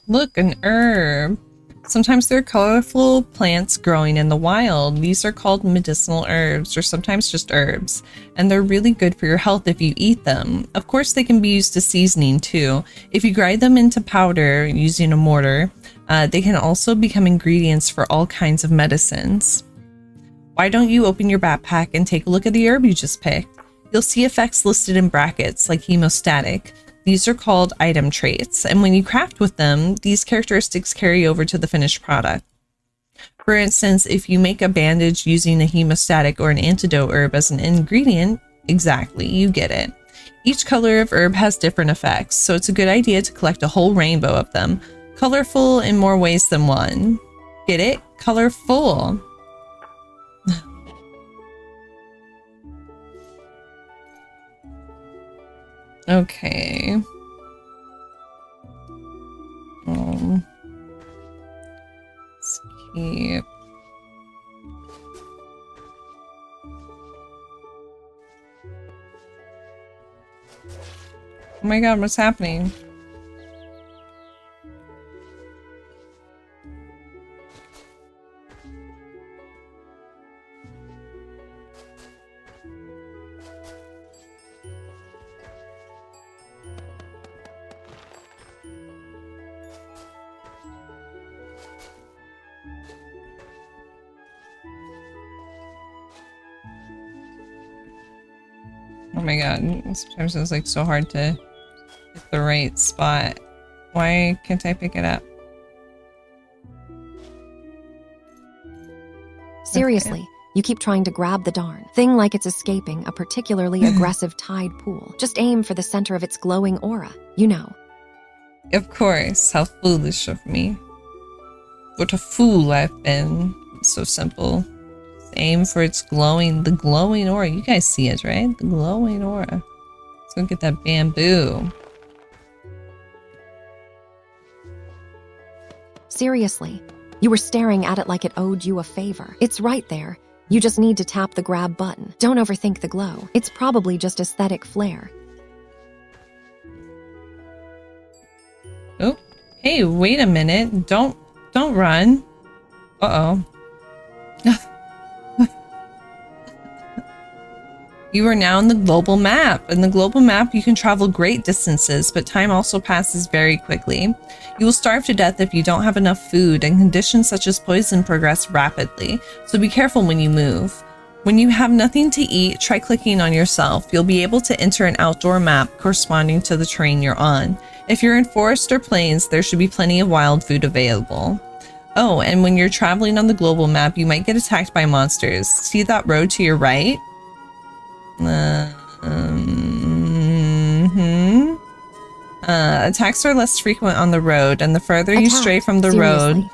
Look, an herb. Sometimes they're colorful plants growing in the wild. These are called medicinal herbs, or sometimes just herbs, and they're really good for your health if you eat them. Of course, they can be used as seasoning too. If you grind them into powder using a mortar, they can also become ingredients for all kinds of medicines. Why don't you open your backpack and take a look at the herb you just picked? You'll see effects listed in brackets, like hemostatic. These are called item traits, and when you craft with them, these characteristics carry over to the finished product. For instance, if you make a bandage using a hemostatic or an antidote herb as an ingredient, exactly, you get it. Each color of herb has different effects, so it's a good idea to collect a whole rainbow of them, colorful in more ways than one. Get it? Colorful. Okay. Let's keep. Oh my god, what's happening? Oh my god, sometimes it's like so hard to hit the right spot. Why can't I pick it up? Seriously, Okay. you keep trying to grab the darn thing like it's escaping a particularly aggressive tide pool. Just aim for the center of its glowing aura, you know. Of course, how foolish of me. What a fool I've been. It's so simple. Aim for its the glowing aura. You guys see it, right? The glowing aura. Let's go get that bamboo. Seriously, you were staring at it like it owed you a favor. It's right there. You just need to tap the grab button. Don't overthink the glow. It's probably just aesthetic flair. Oh, hey, wait a minute. Don't run. Uh-oh. You are now in the global map. In the global map, you can travel great distances, but time also passes very quickly. You will starve to death if you don't have enough food, and conditions such as poison progress rapidly, so be careful when you move. When you have nothing to eat, try clicking on yourself. You'll be able to enter an outdoor map corresponding to the terrain you're on. If you're in forest or plains, there should be plenty of wild food available. Oh, and when you're traveling on the global map, you might get attacked by monsters. See that road to your right? Attacks are less frequent on the road, and the further you stray from the road.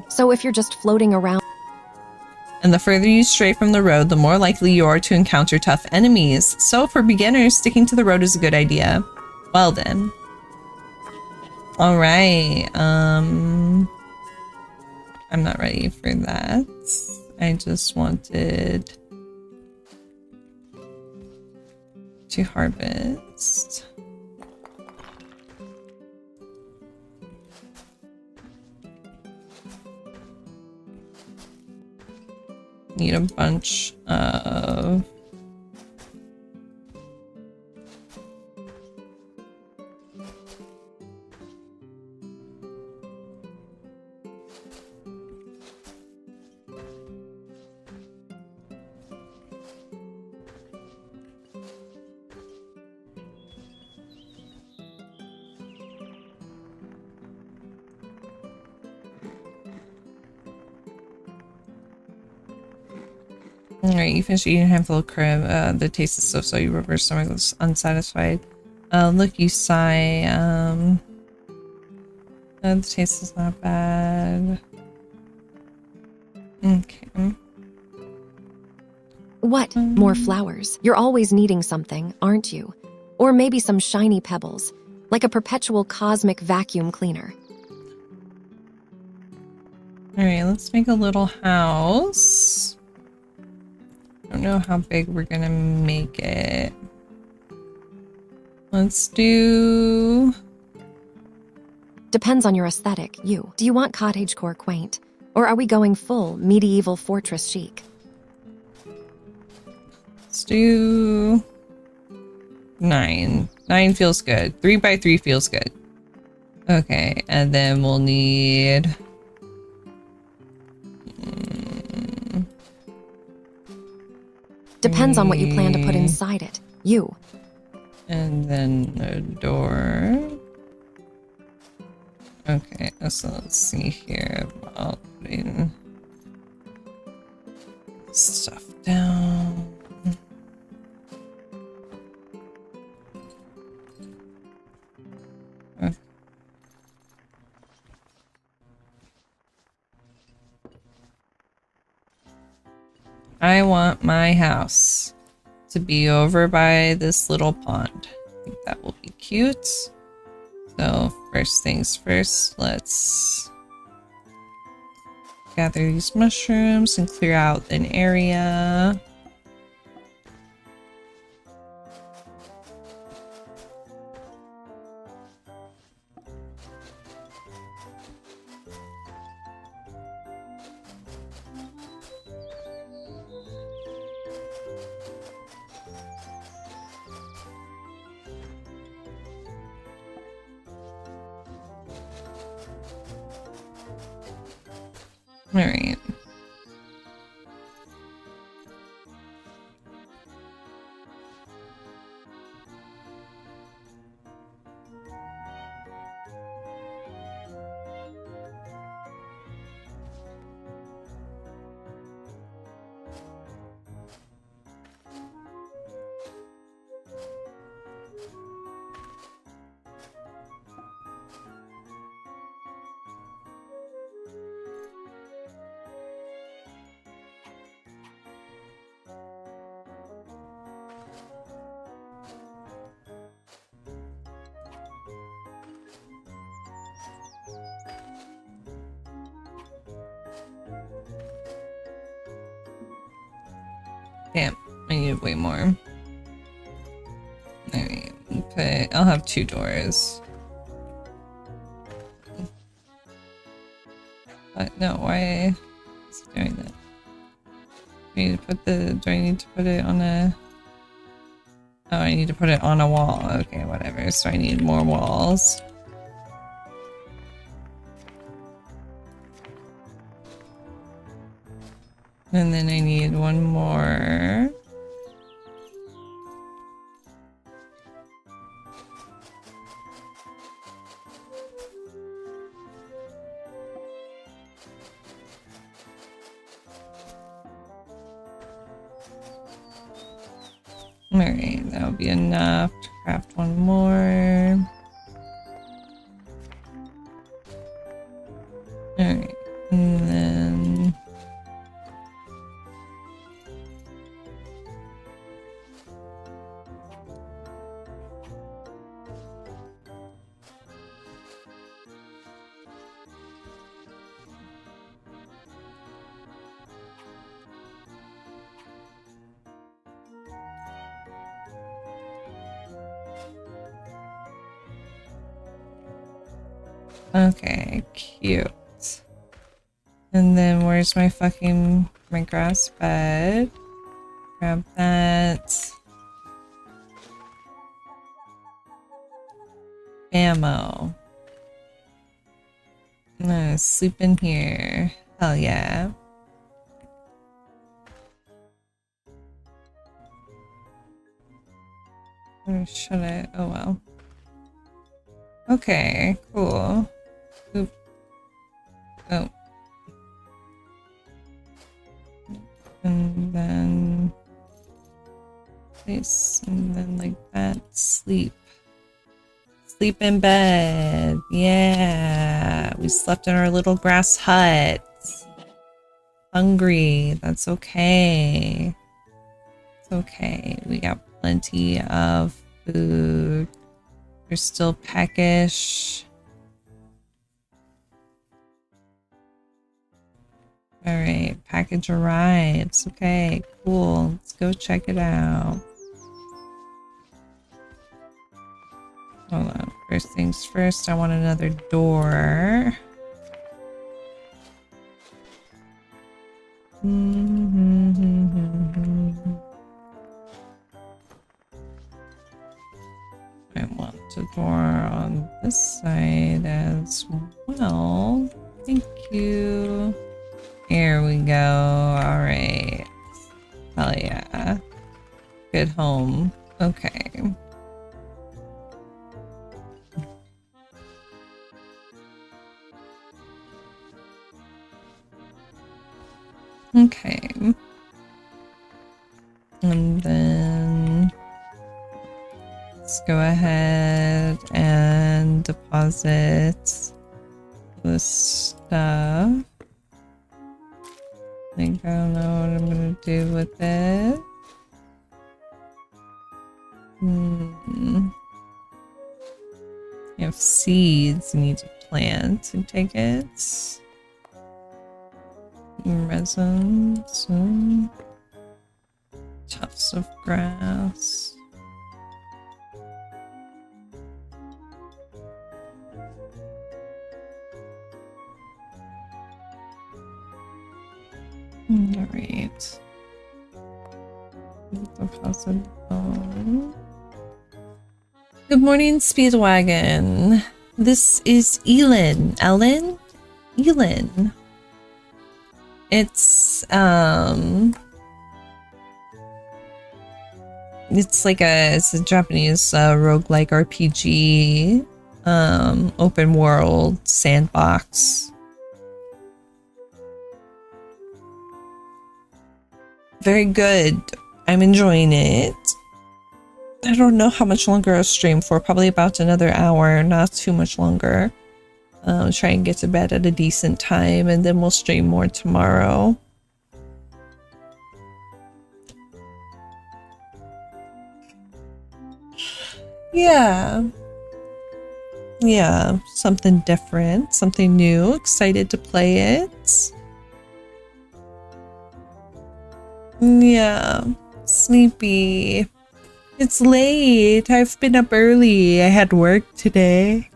So if you're just floating around... And the further you stray from the road, the more likely you are to encounter tough enemies. So for beginners, sticking to the road is a good idea. Well then. Alright, I'm not ready for that. I just wanted to harvest. Need a bunch of Alright, you finish eating a handful of crab. The taste is so you reverse stomach was unsatisfied. Look, you sigh. The taste is not bad. Okay. What? More flowers. You're always needing something, aren't you? Or maybe some shiny pebbles, like a perpetual cosmic vacuum cleaner. Alright, let's make a little house. I don't know how big we're gonna make it. Let's do... Depends on your aesthetic, you. Do you want cottagecore quaint? Or are we going full medieval fortress chic? Let's do... 9. 9 feels good. 3 by 3 feels good. Okay, and then we'll need... Depends on what you plan to put inside it, you. And then a door. Okay, so let's see here about putting stuff down. Okay. I want my house to be over by this little pond. I think that will be cute. So first things first, let's gather these mushrooms and clear out an area. All right. Damn, I need way more. Alright, okay, I'll have 2 doors. No, why is it doing that? Do I need to put it on a... Oh, I need to put it on a wall. Okay, whatever. So I need more walls. And then I need one more. Alright, that'll be enough to craft one more. Alright, and then Okay, cute. And then where's my grass bed? Grab that. Ammo. I'm gonna sleep in here. Hell yeah. Or should I? Oh well. Okay, cool. Oop. Oh. And then this, and then like that. Sleep. Sleep in bed. Yeah. We slept in our little grass hut. Hungry. That's okay. It's okay. We got plenty of food. We're still peckish. Alright, package arrives. Okay, cool. Let's go check it out. Hold on. First things first, I want another door. I want a door on this side as well. Thank you. Here we go. Alright. Hell yeah. Good home. Okay. Okay. And then let's go ahead and deposit this stuff. I think I don't know what I'm gonna do with it. You have seeds you need to plant and take it. Resin, some tufts of grass. Alright. Deposit bone. Good morning, Speedwagon. This is Elin. Elin? Elin. It's like it's a Japanese roguelike RPG, open world sandbox. Very good. I'm enjoying it. I don't know how much longer I'll stream for. Probably about another hour, not too much longer. Try and get to bed at a decent time, and then we'll stream more tomorrow. Yeah. Yeah, something different, something new. Excited to play it. Yeah, sleepy. It's late. I've been up early. I had work today.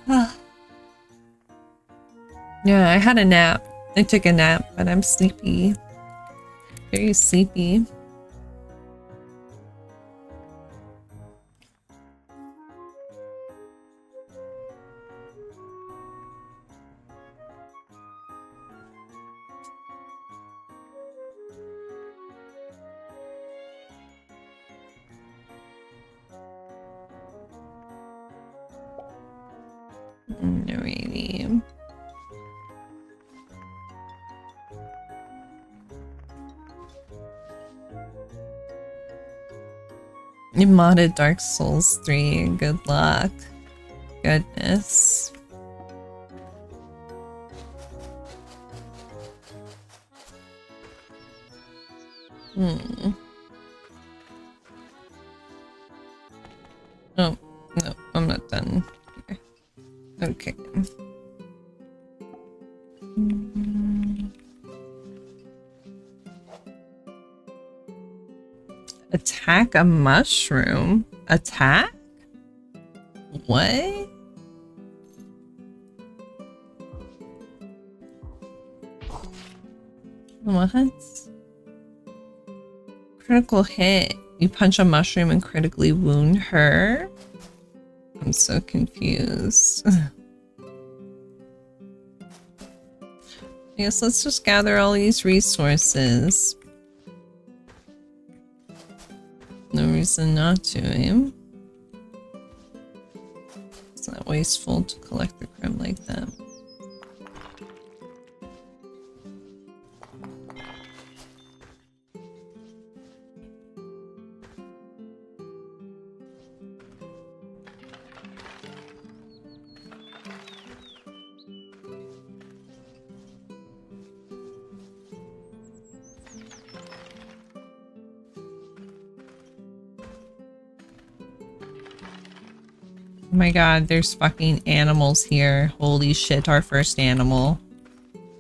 Yeah, I had a nap. I took a nap, but I'm sleepy. Very sleepy. Alrighty. You modded Dark Souls 3. Good luck. Goodness. Oh, no, I'm not done. Okay. Attack a mushroom? Attack? What? What? Critical hit. You punch a mushroom and critically wound her? I'm so confused. I guess let's just gather all these resources. No reason not to, eh? It's not wasteful to collect the crumb like that. Oh my god, there's fucking animals here. Holy shit, our first animal.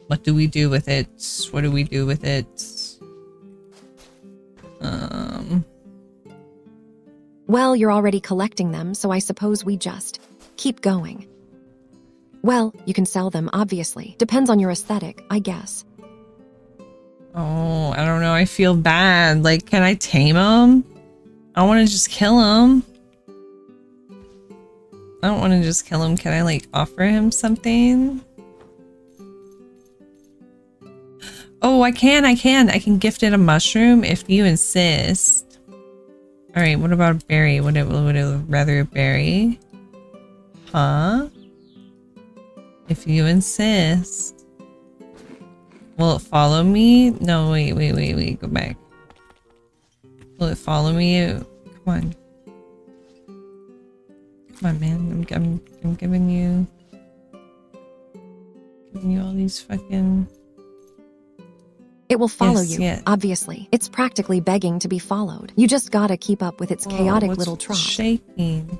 What do we do with it? What do we do with it? Well, you're already collecting them, so I suppose we just keep going. Well, you can sell them, obviously. Depends on your aesthetic, I guess. Oh, I don't know. I feel bad. Like, can I tame him? I want to just kill him. I don't want to just kill him. Can I, like, offer him something? Oh, I can. I can gift it a mushroom if you insist. Alright, what about a berry? Would it rather a berry? Huh? If you insist. Will it follow me? No, wait. Go back. Will it follow me? Come on. Come on, man. I'm giving you all these fucking... It will follow Yes, you, yeah. obviously. It's practically begging to be followed. You just gotta keep up with its chaotic what's little trot. shaking?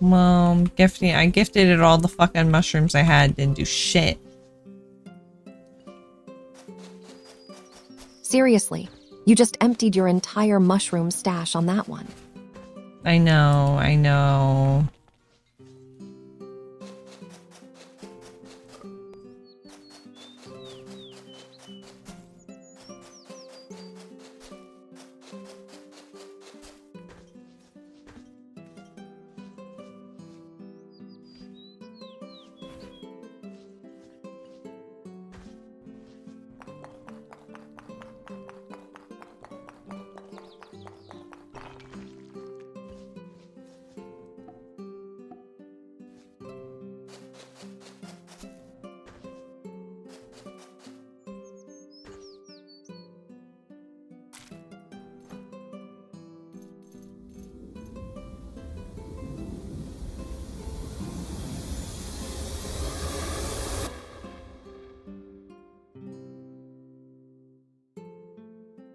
Well, I gifted it all the fucking mushrooms I had. Didn't do shit. Seriously, you just emptied your entire mushroom stash on that one. I know.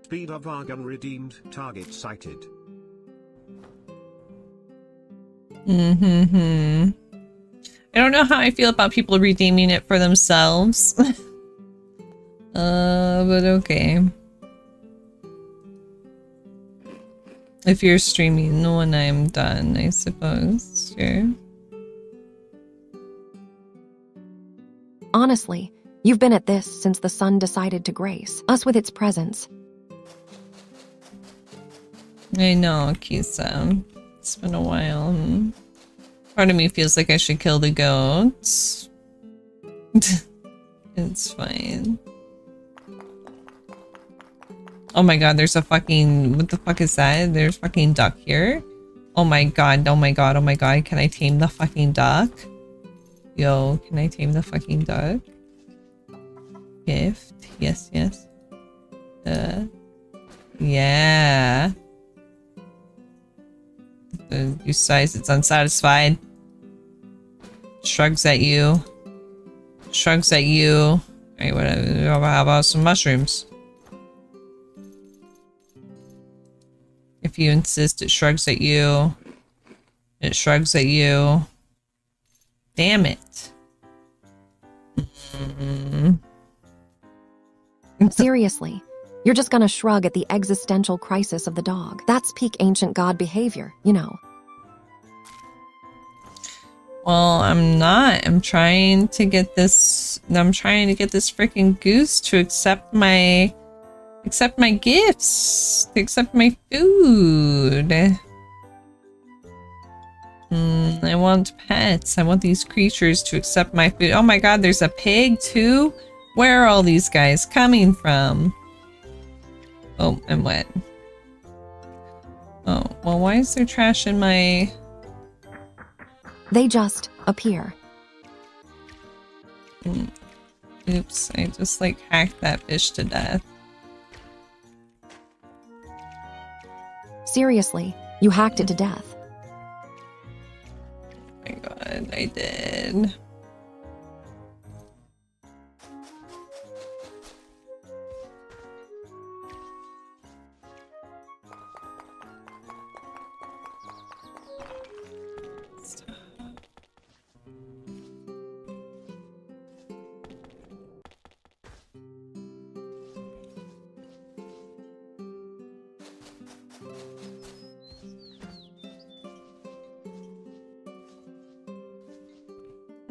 Speed of Argon redeemed. Target sighted. I don't know how I feel about people redeeming it for themselves. But okay. If you're streaming when I'm done, I suppose. Sure. Honestly, you've been at this since the sun decided to grace us with its presence. I know, Kisa. It's been a while. Part of me feels like I should kill the goats. It's fine. Oh my god, there's a fucking... What the fuck is that? There's fucking duck here? Oh my god, oh my god, oh my god. Can I tame the fucking duck? Yo, can I tame the fucking duck? Gift? Yes. Yeah. You size, it's unsatisfied. Shrugs at you. Alright, whatever. How about some mushrooms? If you insist, it shrugs at you. Damn it. Seriously, you're just gonna shrug at the existential crisis of the dog. That's peak ancient god behavior, you know. Well, I'm not. I'm trying to get this freaking goose to accept my gifts, to accept my food. I want pets. I want these creatures to accept my food. Oh my god, there's a pig too? Where are all these guys coming from? Oh, I'm wet. Oh, well, why is there trash in my... They just appear. Oops, I just like hacked that fish to death. Seriously, you hacked it to death. Oh my god, I did.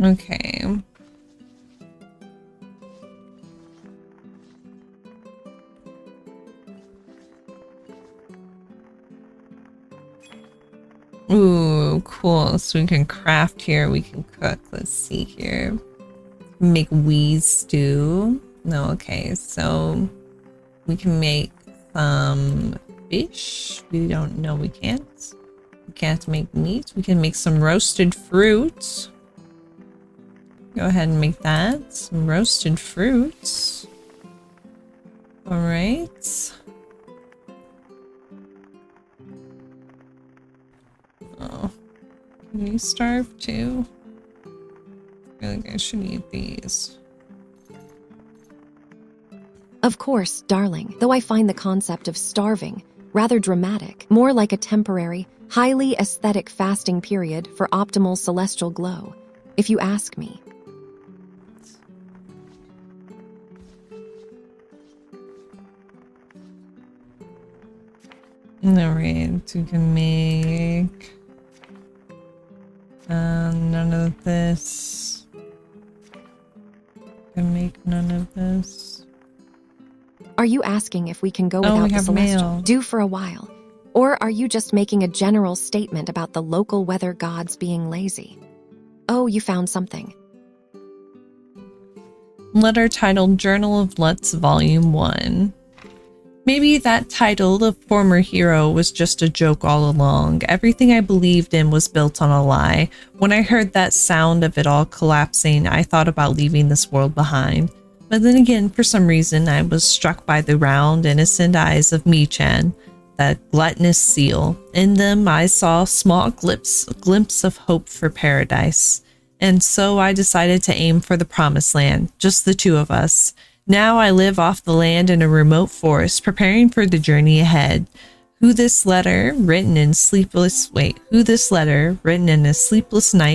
Okay. Ooh, cool. So we can craft here. We can cook. Let's see here. Make wheeze stew. No, okay. So we can make some fish. We don't know. We can't. We can't make meat. We can make some roasted fruit. Go ahead and make that. Some roasted fruits. All right. Oh, can you starve too? I feel like I should eat these. Of course, darling, though I find the concept of starving rather dramatic, more like a temporary, highly aesthetic fasting period for optimal celestial glow, if you ask me. Alright, we can make none of this. Can make none of this. Are you asking if we can go Oh, without we the have celestial? mail. Do for a while. Or are you just making a general statement about the local weather gods being lazy? Oh, you found something. Letter titled Journal of Lutz Volume 1. Maybe that title, The Former Hero, was just a joke all along. Everything I believed in was built on a lie. When I heard that sound of it all collapsing, I thought about leaving this world behind. But then again, for some reason, I was struck by the round, innocent eyes of Mi-chan, that gluttonous seal. In them, I saw a small glimpse of hope for paradise. And so I decided to aim for the promised land, just the two of us. Now I live off the land in a remote forest, preparing for the journey ahead. Who this letter, written in a sleepless night,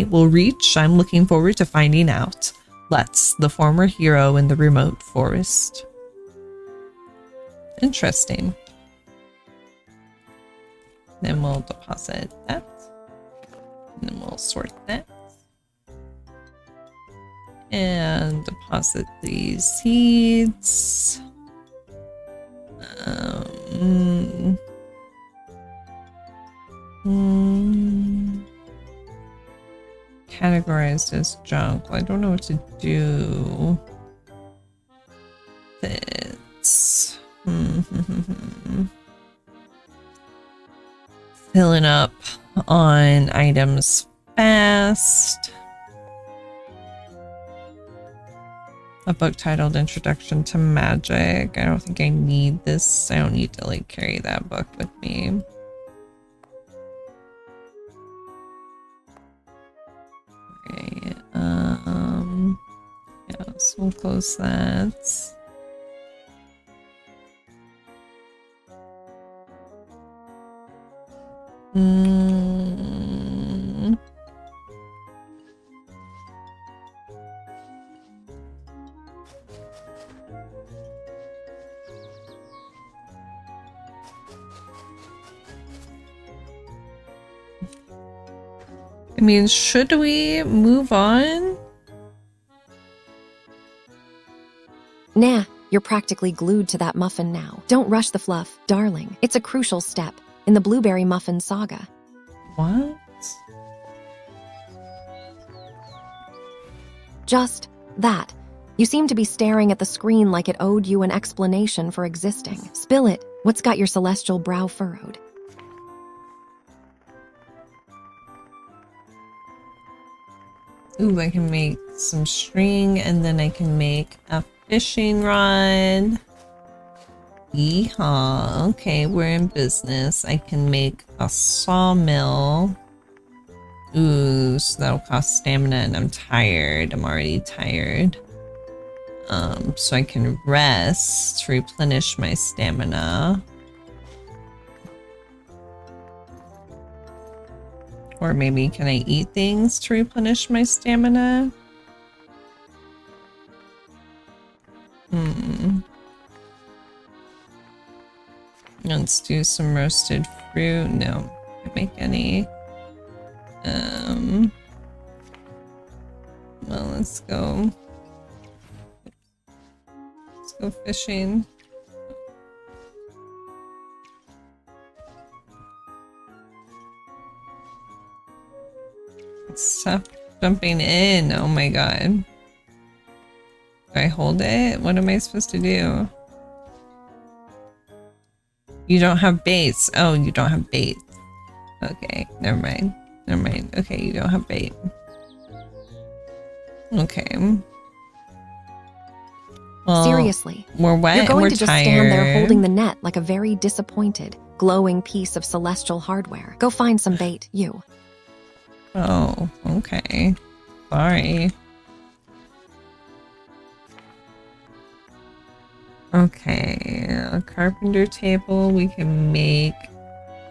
will reach, I'm looking forward to finding out. Lutz, the former hero in the remote forest. Interesting. Then we'll deposit that. And then we'll sort that. And deposit these seeds. Categorized as junk. I don't know what to do. It's filling up on items fast. A book titled Introduction to Magic. I don't think I need this. I don't need to like carry that book with me. Okay, yeah, so we'll close that. I mean, should we move on? Nah, you're practically glued to that muffin now. Don't rush the fluff, darling. It's a crucial step in the blueberry muffin saga. What? Just that. You seem to be staring at the screen like it owed you an explanation for existing. Spill it. What's got your celestial brow furrowed? Ooh, I can make some string and then I can make a fishing rod. Yeehaw. Okay, we're in business. I can make a sawmill. Ooh, so that'll cost stamina and I'm tired. I'm already tired. So I can rest to replenish my stamina. Or maybe can I eat things to replenish my stamina? Let's do some roasted fruit. No, can't make any. Well, let's go. Let's go fishing. Stop jumping in. Oh my god. Do I hold it? What am I supposed to do? You don't have baits. Oh, you don't have bait. Okay, never mind. Never mind. Okay, you don't have bait. Okay. Well, Seriously. we're wet You're and going we're to just tired. stand there holding the net like a very disappointed, glowing piece of celestial hardware. Go find some bait, you. Oh, okay. Sorry. Okay, a carpenter table we can make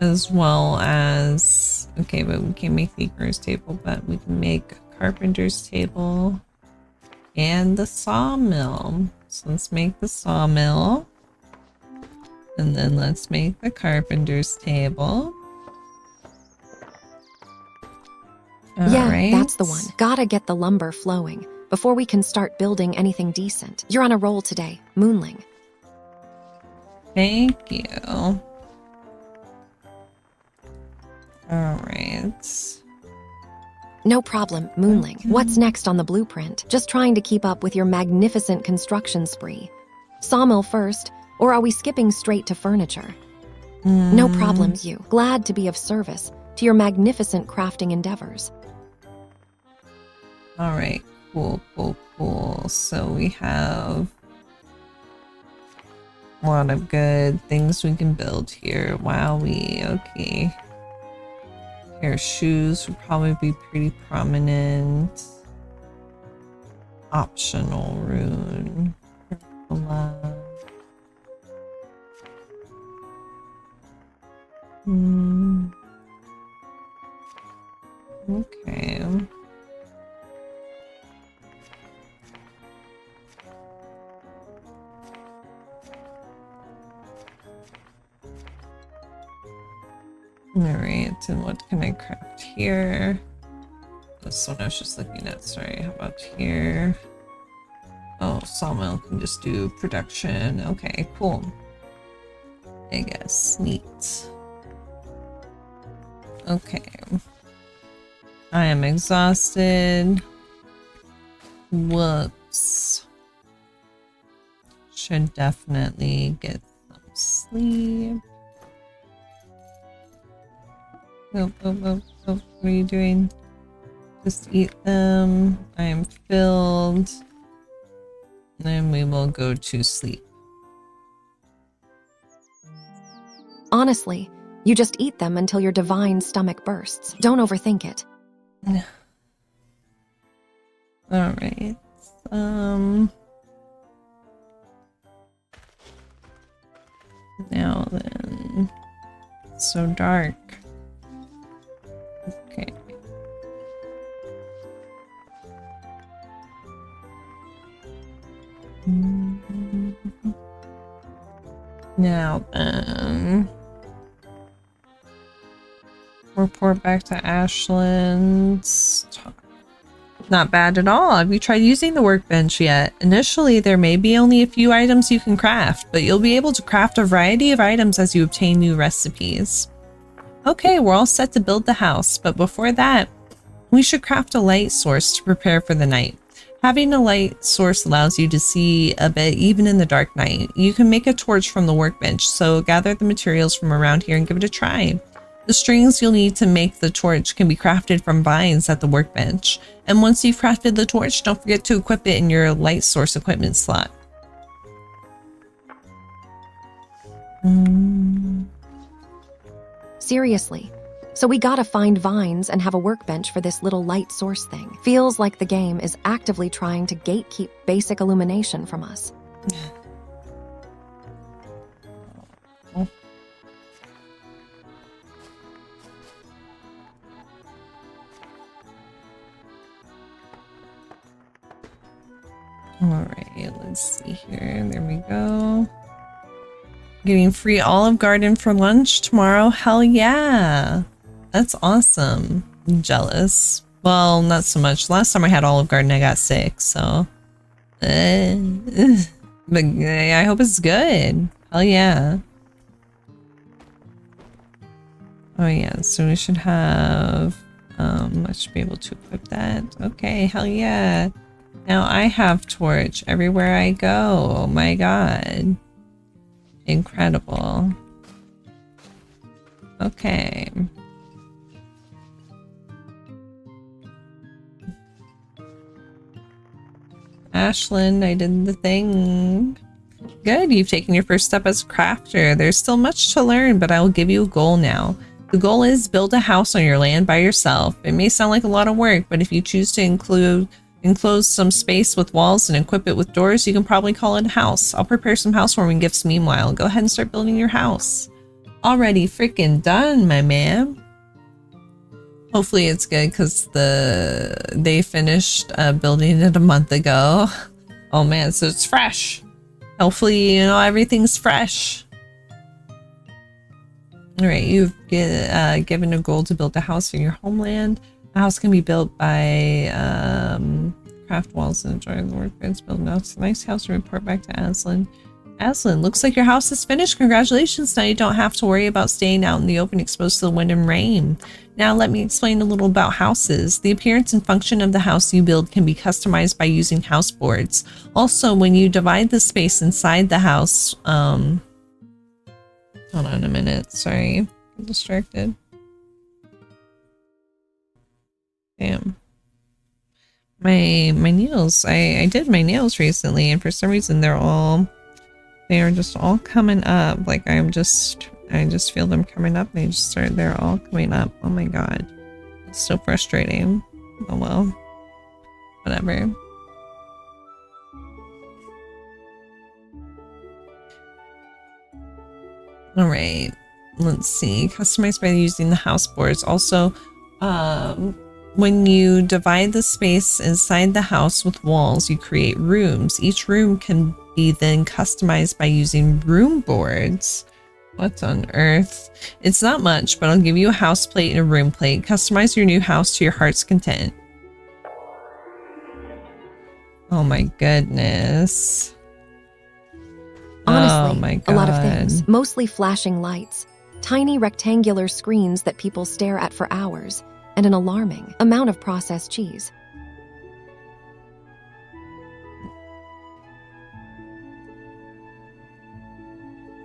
as well as... Okay, but we can't make the gross table, but we can make a carpenter's table and the sawmill. So let's make the sawmill. And then let's make the carpenter's table. Yeah, Alright. that's the one. Gotta get the lumber flowing before we can start building anything decent. You're on a roll today, Moonling. Thank you. Alright. No problem, Moonling. What's next on the blueprint? Just trying to keep up with your magnificent construction spree. Sawmill first, or are we skipping straight to furniture? No problem, you. Glad to be of service to your magnificent crafting endeavors. Alright, cool. So we have a lot of good things we can build here. Wowie, okay. Pair of shoes would probably be pretty prominent. Optional rune. Okay. Alright, and what can I craft here? This one I was just looking at, sorry, how about here? Oh, sawmill can just do production. Okay, cool. I guess, neat. Okay. I am exhausted. Whoops. Should definitely get some sleep. Nope. What are you doing? Just eat them. I am filled. Then we will go to sleep. Honestly, you just eat them until your divine stomach bursts. Don't overthink it. Alright. Now then. It's so dark. Okay. Now then. Report back to Ashland's. Not bad at all. Have you tried using the workbench yet? Initially, there may be only a few items you can craft, but you'll be able to craft a variety of items as you obtain new recipes. Okay, we're all set to build the house, but before that, we should craft a light source to prepare for the night. Having a light source allows you to see a bit even in the dark night. You can make a torch from the workbench, so gather the materials from around here and give it a try. The strings you'll need to make the torch can be crafted from vines at the workbench. And once you've crafted the torch, don't forget to equip it in your light source equipment slot. Seriously. So we gotta find vines and have a workbench for this little light source thing. Feels like the game is actively trying to gatekeep basic illumination from us. Alright, let's see here. There we go. Getting free Olive Garden for lunch tomorrow. Hell yeah. That's awesome. I'm jealous. Well, not so much. Last time I had Olive Garden, I got sick, so. But I hope it's good. Hell yeah. Oh yeah, so we should have, I should be able to equip that. Okay, hell yeah. Now I have torch everywhere I go. Oh my god. Incredible. Okay. Ashland, I did the thing. Good, you've taken your first step as a crafter. There's still much to learn, but I will give you a goal now. The goal is build a house on your land by yourself. It may sound like a lot of work, but if you choose to enclose some space with walls and equip it with doors, you can probably call it a house. I'll prepare some housewarming gifts meanwhile. Go ahead and start building your house. Already freaking done, my man. Hopefully it's good because they finished building it a month ago. Oh man, so it's fresh. Hopefully, you know, everything's fresh. Alright, you've given a goal to build a house in your homeland. A house can be built by craft walls and enjoy the workbench. Build a nice house and report back to Aslan. Aslan, looks like your house is finished. Congratulations. Now you don't have to worry about staying out in the open exposed to the wind and rain. Now let me explain a little about houses. The appearance and function of the house you build can be customized by using house boards. Also, when you divide the space inside the house, hold on a minute. Sorry, I'm distracted. Damn. My nails. I did my nails recently, and for some reason they are just all coming up. Like I just feel them coming up. They're all coming up. Oh my god. It's so frustrating. Oh well. Whatever. Alright. Let's see. Customized by using the house boards. Also, when you divide the space inside the house with walls, you create rooms. Each room can be then customized by using room boards. What on earth? It's not much, but I'll give you a house plate and a room plate. Customize your new house to your heart's content. Oh my goodness. Honestly, oh my God. A lot of things, mostly flashing lights, tiny rectangular screens that people stare at for hours, and an alarming amount of processed cheese.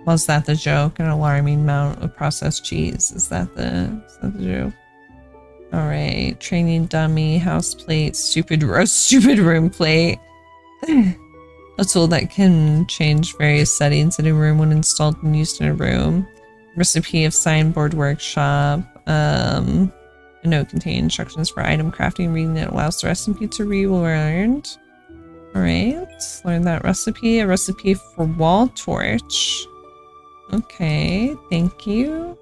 Was that the joke? An alarming amount of processed cheese. Is that the joke? All right. Training dummy, house plate, stupid room plate. A tool that can change various settings in a room when installed and used in a room. Recipe of signboard workshop. A note containing instructions for item crafting. Reading it allows the recipe to be learned. All right. Learn that recipe. A recipe for wall torch. Okay, thank you.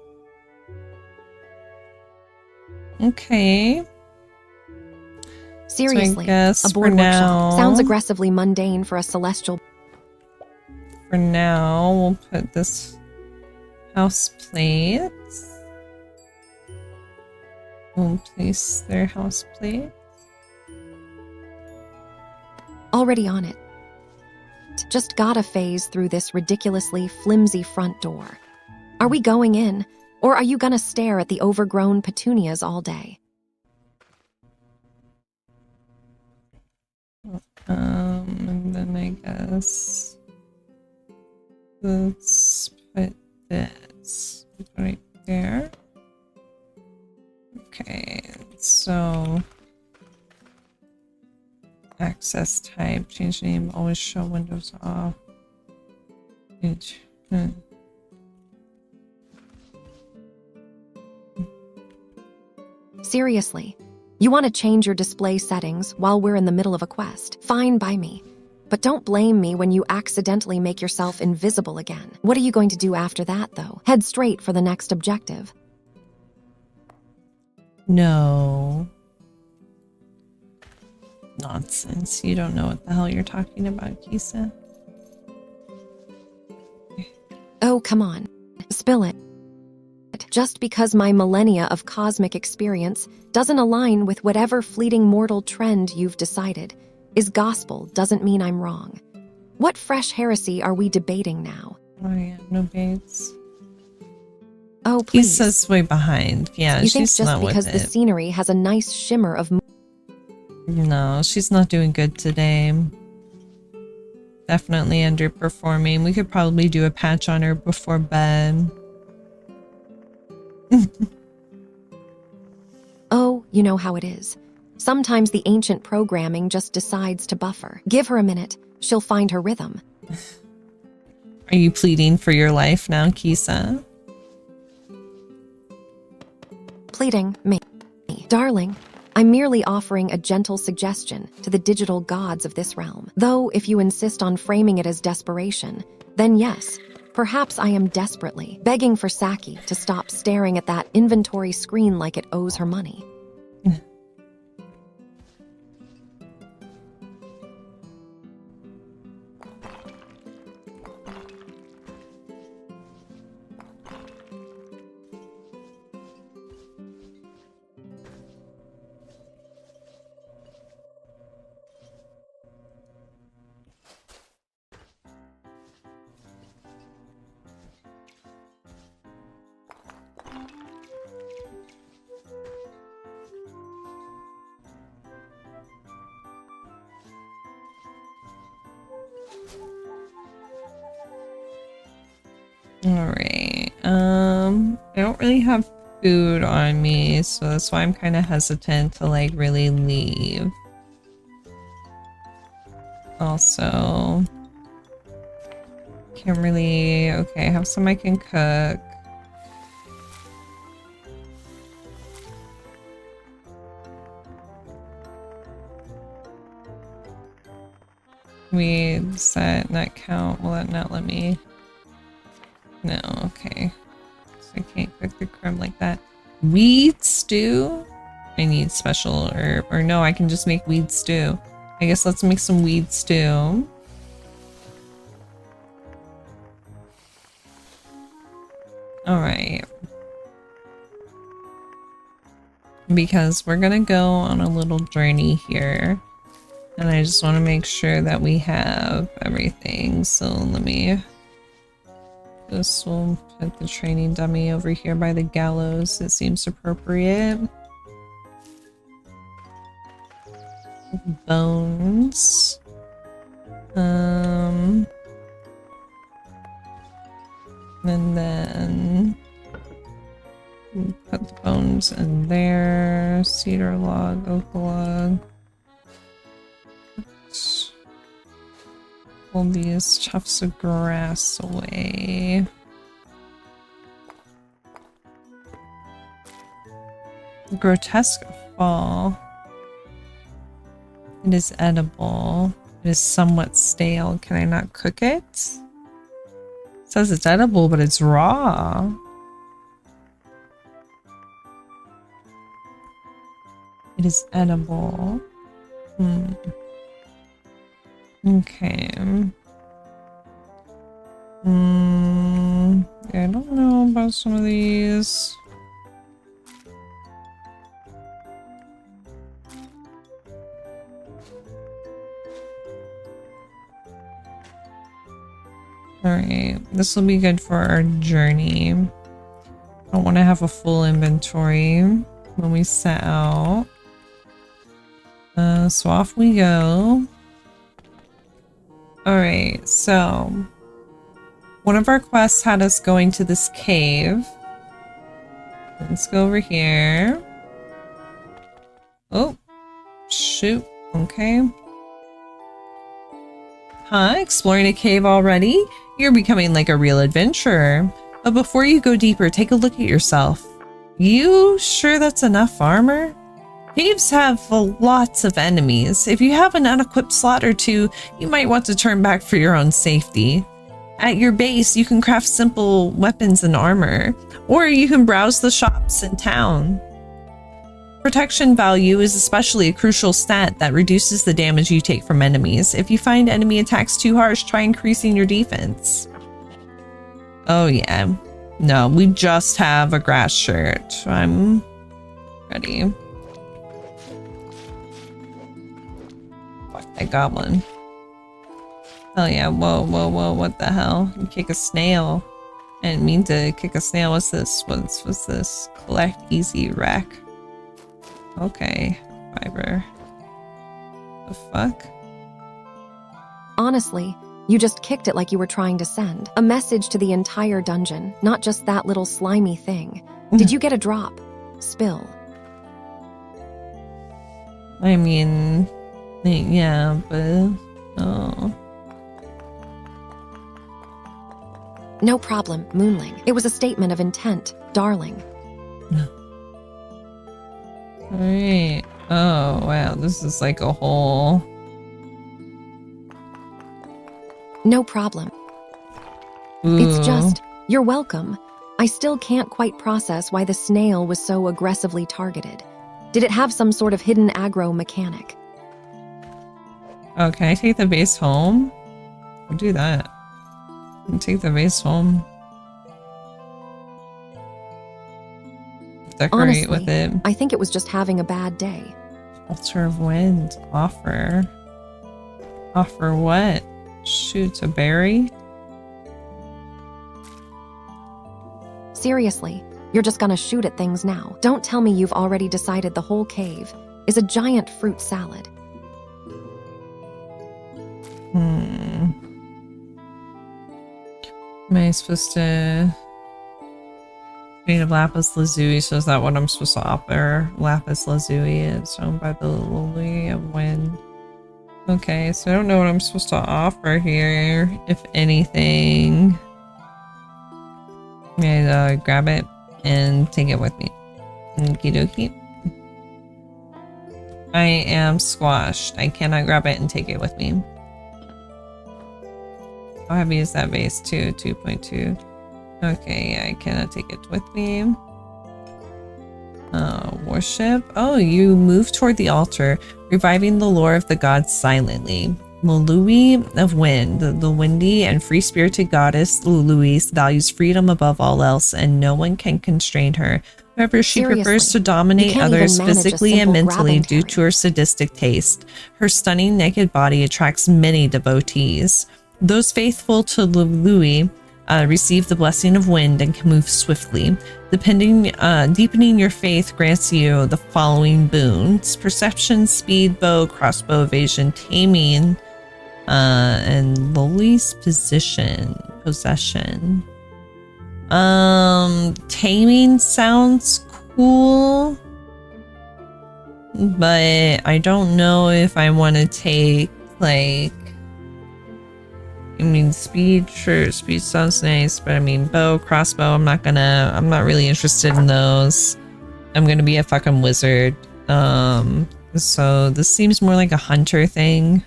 Okay. Seriously, so a board workshop sounds aggressively mundane for a celestial. For now, we'll put this house plate. will place their house plate. Already on it. Just gotta phase through this ridiculously flimsy front door. Are we going in, or are you gonna stare at the overgrown petunias all day? And then I guess let's put this right there. Okay, so access type, change name, always show windows off. Seriously, you want to change your display settings while we're in the middle of a quest? Fine by me. But don't blame me when you accidentally make yourself invisible again. What are you going to do after that, though? Head straight for the next objective. No. Nonsense. You don't know what the hell you're talking about, Kisa. Oh, come on. Spill it. Just because my millennia of cosmic experience doesn't align with whatever fleeting mortal trend you've decided is gospel doesn't mean I'm wrong. What fresh heresy are we debating now? Oh yeah, no baits. Oh, please. Kisa's way behind. Yeah, You think she's just not with because the it. scenery has a nice shimmer of... No, she's not doing good today. Definitely underperforming. We could probably do a patch on her before bed. Oh, you know how it is. Sometimes the ancient programming just decides to buffer. Give her a minute. She'll find her rhythm. Are you pleading for your life now, Kisa? Pleading me. Darling, I'm merely offering a gentle suggestion to the digital gods of this realm. Though, if you insist on framing it as desperation, then yes, perhaps I am desperately begging for Saki to stop staring at that inventory screen like it owes her money. Alright, I don't really have food on me, so that's why I'm kind of hesitant to like really leave. Also, can't really, okay, I have some I can cook. Does that not count? Will that not let me? No, okay. So I can't cook the crumb like that. Weed stew? I need special herb. Or no, I can just make weed stew. I guess let's make some weed stew. Alright. Because we're gonna go on a little journey here. And I just want to make sure that we have everything. So let me... This will put the training dummy over here by the gallows. It seems appropriate. Bones. And then we'll put the bones in there. Cedar log, oak log. Pull these tufts of grass away. Grotesque fall. It is edible. It is somewhat stale. Can I not cook it? It says it's edible, but it's raw. It is edible. Okay. I don't know about some of these. Alright, this will be good for our journey. I don't want to have a full inventory when we set out. So off we go. Alright, so one of our quests had us going to this cave. Let's go over here. Oh, shoot. Okay. Huh? Exploring a cave already? You're becoming like a real adventurer. But before you go deeper, take a look at yourself. You sure that's enough armor? Caves have lots of enemies. If you have an unequipped slot or two, you might want to turn back for your own safety. At your base, you can craft simple weapons and armor, or you can browse the shops in town. Protection value is especially a crucial stat that reduces the damage you take from enemies. If you find enemy attacks too harsh, try increasing your defense. Oh yeah. No, we just have a grass shirt. I'm ready. Fuck that goblin. Hell yeah. Whoa, whoa, whoa. What the hell? You kick a snail. I didn't mean to kick a snail. What's this? What's this? Collect easy rack. Okay. Fiber. The fuck? Honestly, you just kicked it like you were trying to send a message to the entire dungeon, not just that little slimy thing. Did you get a drop? Spill. I mean, yeah, but oh. No problem, Moonling. It was a statement of intent, darling. Alright. Oh, wow. This is like a whole... No problem. Ooh. It's just, you're welcome. I still can't quite process why the snail was so aggressively targeted. Did it have some sort of hidden aggro mechanic? Oh, can I take the base home? I'll do that. I'll take the base home. Decorate Honestly, with it. I think it was just having a bad day. Altar of Wind. Offer. Offer what? Shoot, a berry? Seriously, you're just gonna shoot at things now. Don't tell me you've already decided the whole cave is a giant fruit salad. Am I supposed to... Made of lapis lazuli, so is that what I'm supposed to offer? Lapis lazuli is shown by the lily of wind. Okay, so I don't know what I'm supposed to offer here, if anything. I'm gonna grab it and take it with me. Okie dokie. I am squashed. I cannot grab it and take it with me. How heavy is that base too? 2.2. Okay, I cannot take it with me. Worship. Oh, you move toward the altar, reviving the lore of the gods silently. Lului of Wind, the windy and free-spirited goddess Lului values freedom above all else, and no one can constrain her. However, she prefers to dominate others physically and mentally due to her sadistic taste. Her stunning naked body attracts many devotees. Those faithful to Lului receive the blessing of wind and can move swiftly. Deepening your faith grants you the following boons: perception, speed, bow, crossbow, evasion, taming, and Loli's possession. Taming sounds cool, but I don't know if I want to take, like, I mean, speed, sure, speed sounds nice, but I mean, bow, crossbow, I'm not really interested in those. I'm gonna be a fucking wizard. So this seems more like a hunter thing.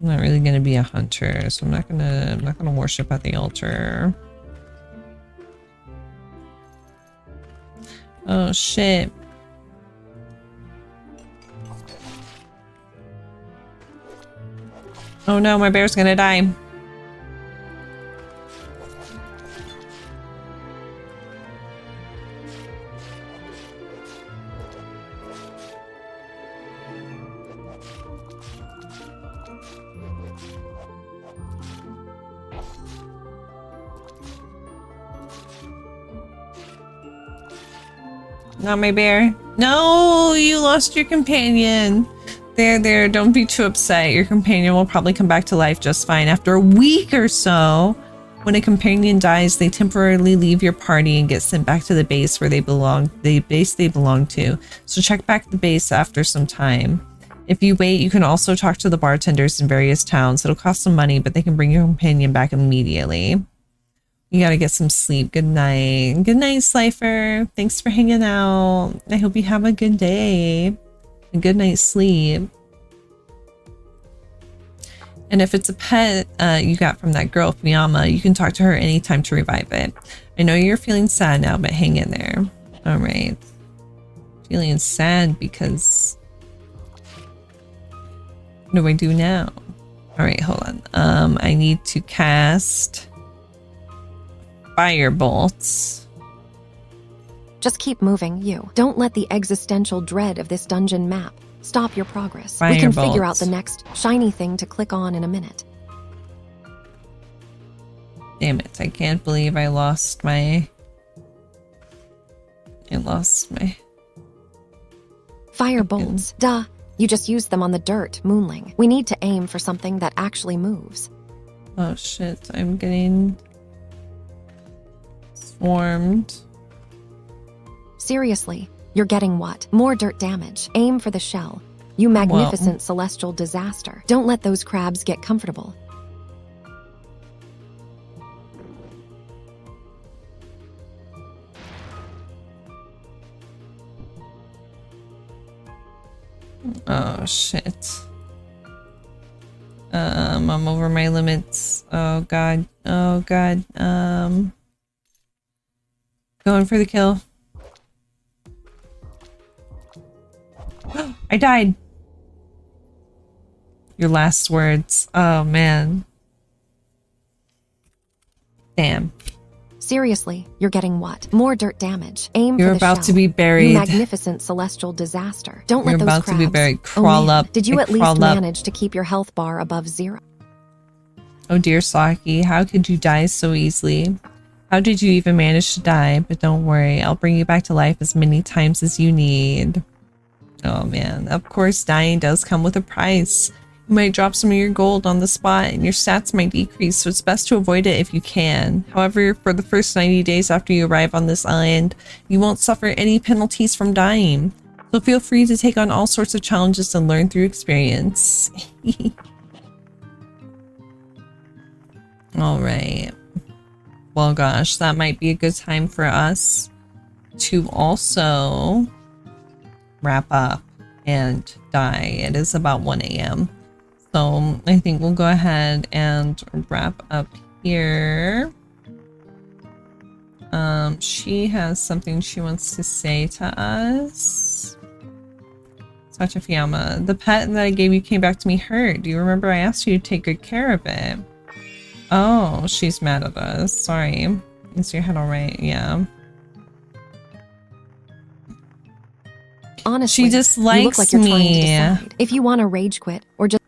I'm not really gonna be a hunter, so I'm not gonna worship at the altar. Oh shit. Oh no, my bear's gonna die. Not my bear. No, you lost your companion. There, don't be too upset. Your companion will probably come back to life just fine. After a week or so, when a companion dies, they temporarily leave your party and get sent back to the base where they belong, the base they belong to. So check back the base after some time. If you wait, you can also talk to the bartenders in various towns. It'll cost some money, but they can bring your companion back immediately. You gotta get some sleep. Good night. Good night, Slifer. Thanks for hanging out. I hope you have a good day. A good night's sleep. And if it's a pet you got from that girl, Fiyama, you can talk to her anytime to revive it. I know you're feeling sad now, but hang in there. All right. Feeling sad because... What do I do now? All right, hold on. I need to cast fire bolts. Just keep moving, you. Don't let the existential dread of this dungeon map stop your progress. We can figure out the next shiny thing to click on in a minute. Damn it, I can't believe I lost my... Fire bolts. Duh. You just used them on the dirt, Moonling. We need to aim for something that actually moves. Oh shit, I'm getting swarmed. Seriously, you're getting what? More dirt damage. Aim for the shell. You magnificent celestial disaster. Don't let those crabs get comfortable. Oh shit. I'm over my limits. Oh god. Oh god. Going for the kill. I died. Your last words. Oh man. Damn. Seriously, you're getting what? More dirt damage. Aim You're for the shell. about to be buried. You magnificent celestial disaster. Don't let those crabs... You're about to be buried. Crawl up. Did you at least manage to keep your health bar above 0? Oh dear Saki, how could you die so easily? How did you even manage to die? But don't worry, I'll bring you back to life as many times as you need. Oh man, of course dying does come with a price. You might drop some of your gold on the spot and your stats might decrease, so it's best to avoid it if you can. However, for the first 90 days after you arrive on this island, you won't suffer any penalties from dying. So feel free to take on all sorts of challenges and learn through experience. Alright. Well gosh, that might be a good time for us to also wrap up and die. It is about 1 a.m. So I think we'll go ahead and wrap up here. She has something she wants to say to us. Talk to Fiyama. The pet that I gave you came back to me hurt. Do you remember I asked you to take good care of it? Oh, she's mad at us. Sorry. Is your head alright? Yeah. Honestly, she dislikes you look like you're me. trying to decide if you want to rage quit or just...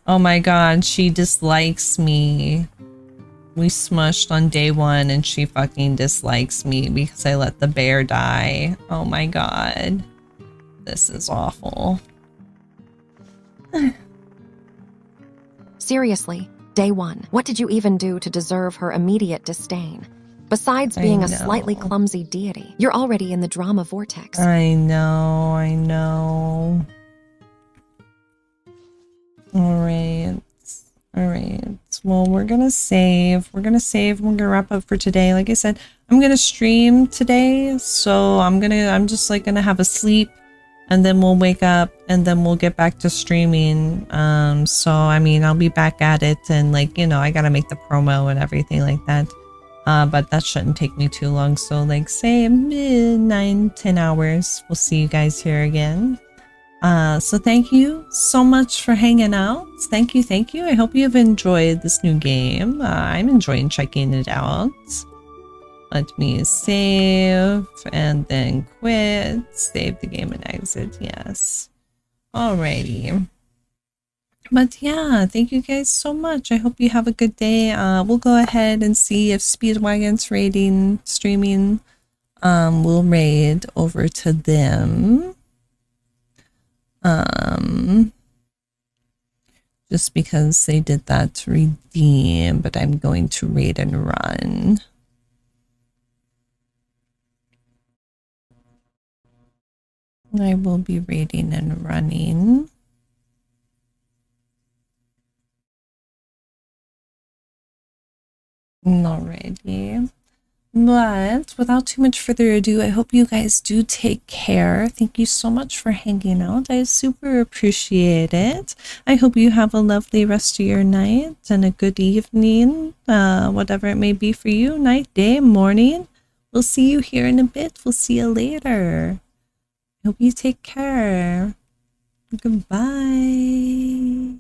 Oh my god, she dislikes me. We smushed on day 1 and she fucking dislikes me because I let the bear die. Oh my god. This is awful. Seriously, day 1. What did you even do to deserve her immediate disdain? Besides being a slightly clumsy deity, you're already in the drama vortex. I know, I know. Alright. Alright. Well, we're gonna save. We're gonna wrap up for today. Like I said, I'm gonna stream today, so I'm just like gonna have a sleep and then we'll wake up and then we'll get back to streaming. So I mean I'll be back at it and like, you know, I gotta make the promo and everything like that. But that shouldn't take me too long. So like say 9-10 hours. We'll see you guys here again. So thank you so much for hanging out. Thank you. I hope you've enjoyed this new game. I'm enjoying checking it out. Let me save and then quit. Save the game and exit. Yes. Alrighty. But yeah, thank you guys so much. I hope you have a good day. We'll go ahead and see if Speedwagon's streaming we'll raid over to them. Just because they did that to redeem, but I'm going to raid and run. I will be raiding and running. Alrighty. But without too much further ado, I hope you guys do take care. Thank you so much for hanging out. I super appreciate it. I hope you have a lovely rest of your night and a good evening, whatever it may be for you, night, day, morning. We'll see you here in a bit. We'll see you later. I hope you take care. Goodbye.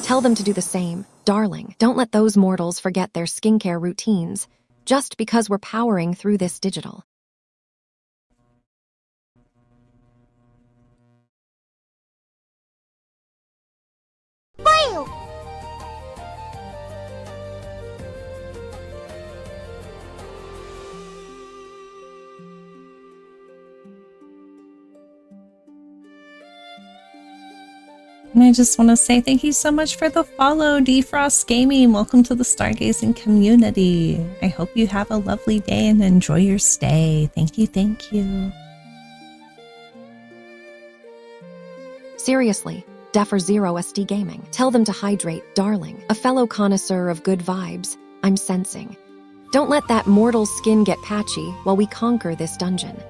Tell them to do the same. Darling, don't let those mortals forget their skincare routines, just because we're powering through this digital. And I just want to say thank you so much for the follow, Defrost Gaming. Welcome to the Stargazing community. I hope you have a lovely day and enjoy your stay. Thank you, thank you. Seriously, Deffer Zero SD Gaming. Tell them to hydrate, darling. A fellow connoisseur of good vibes, I'm sensing. Don't let that mortal skin get patchy while we conquer this dungeon.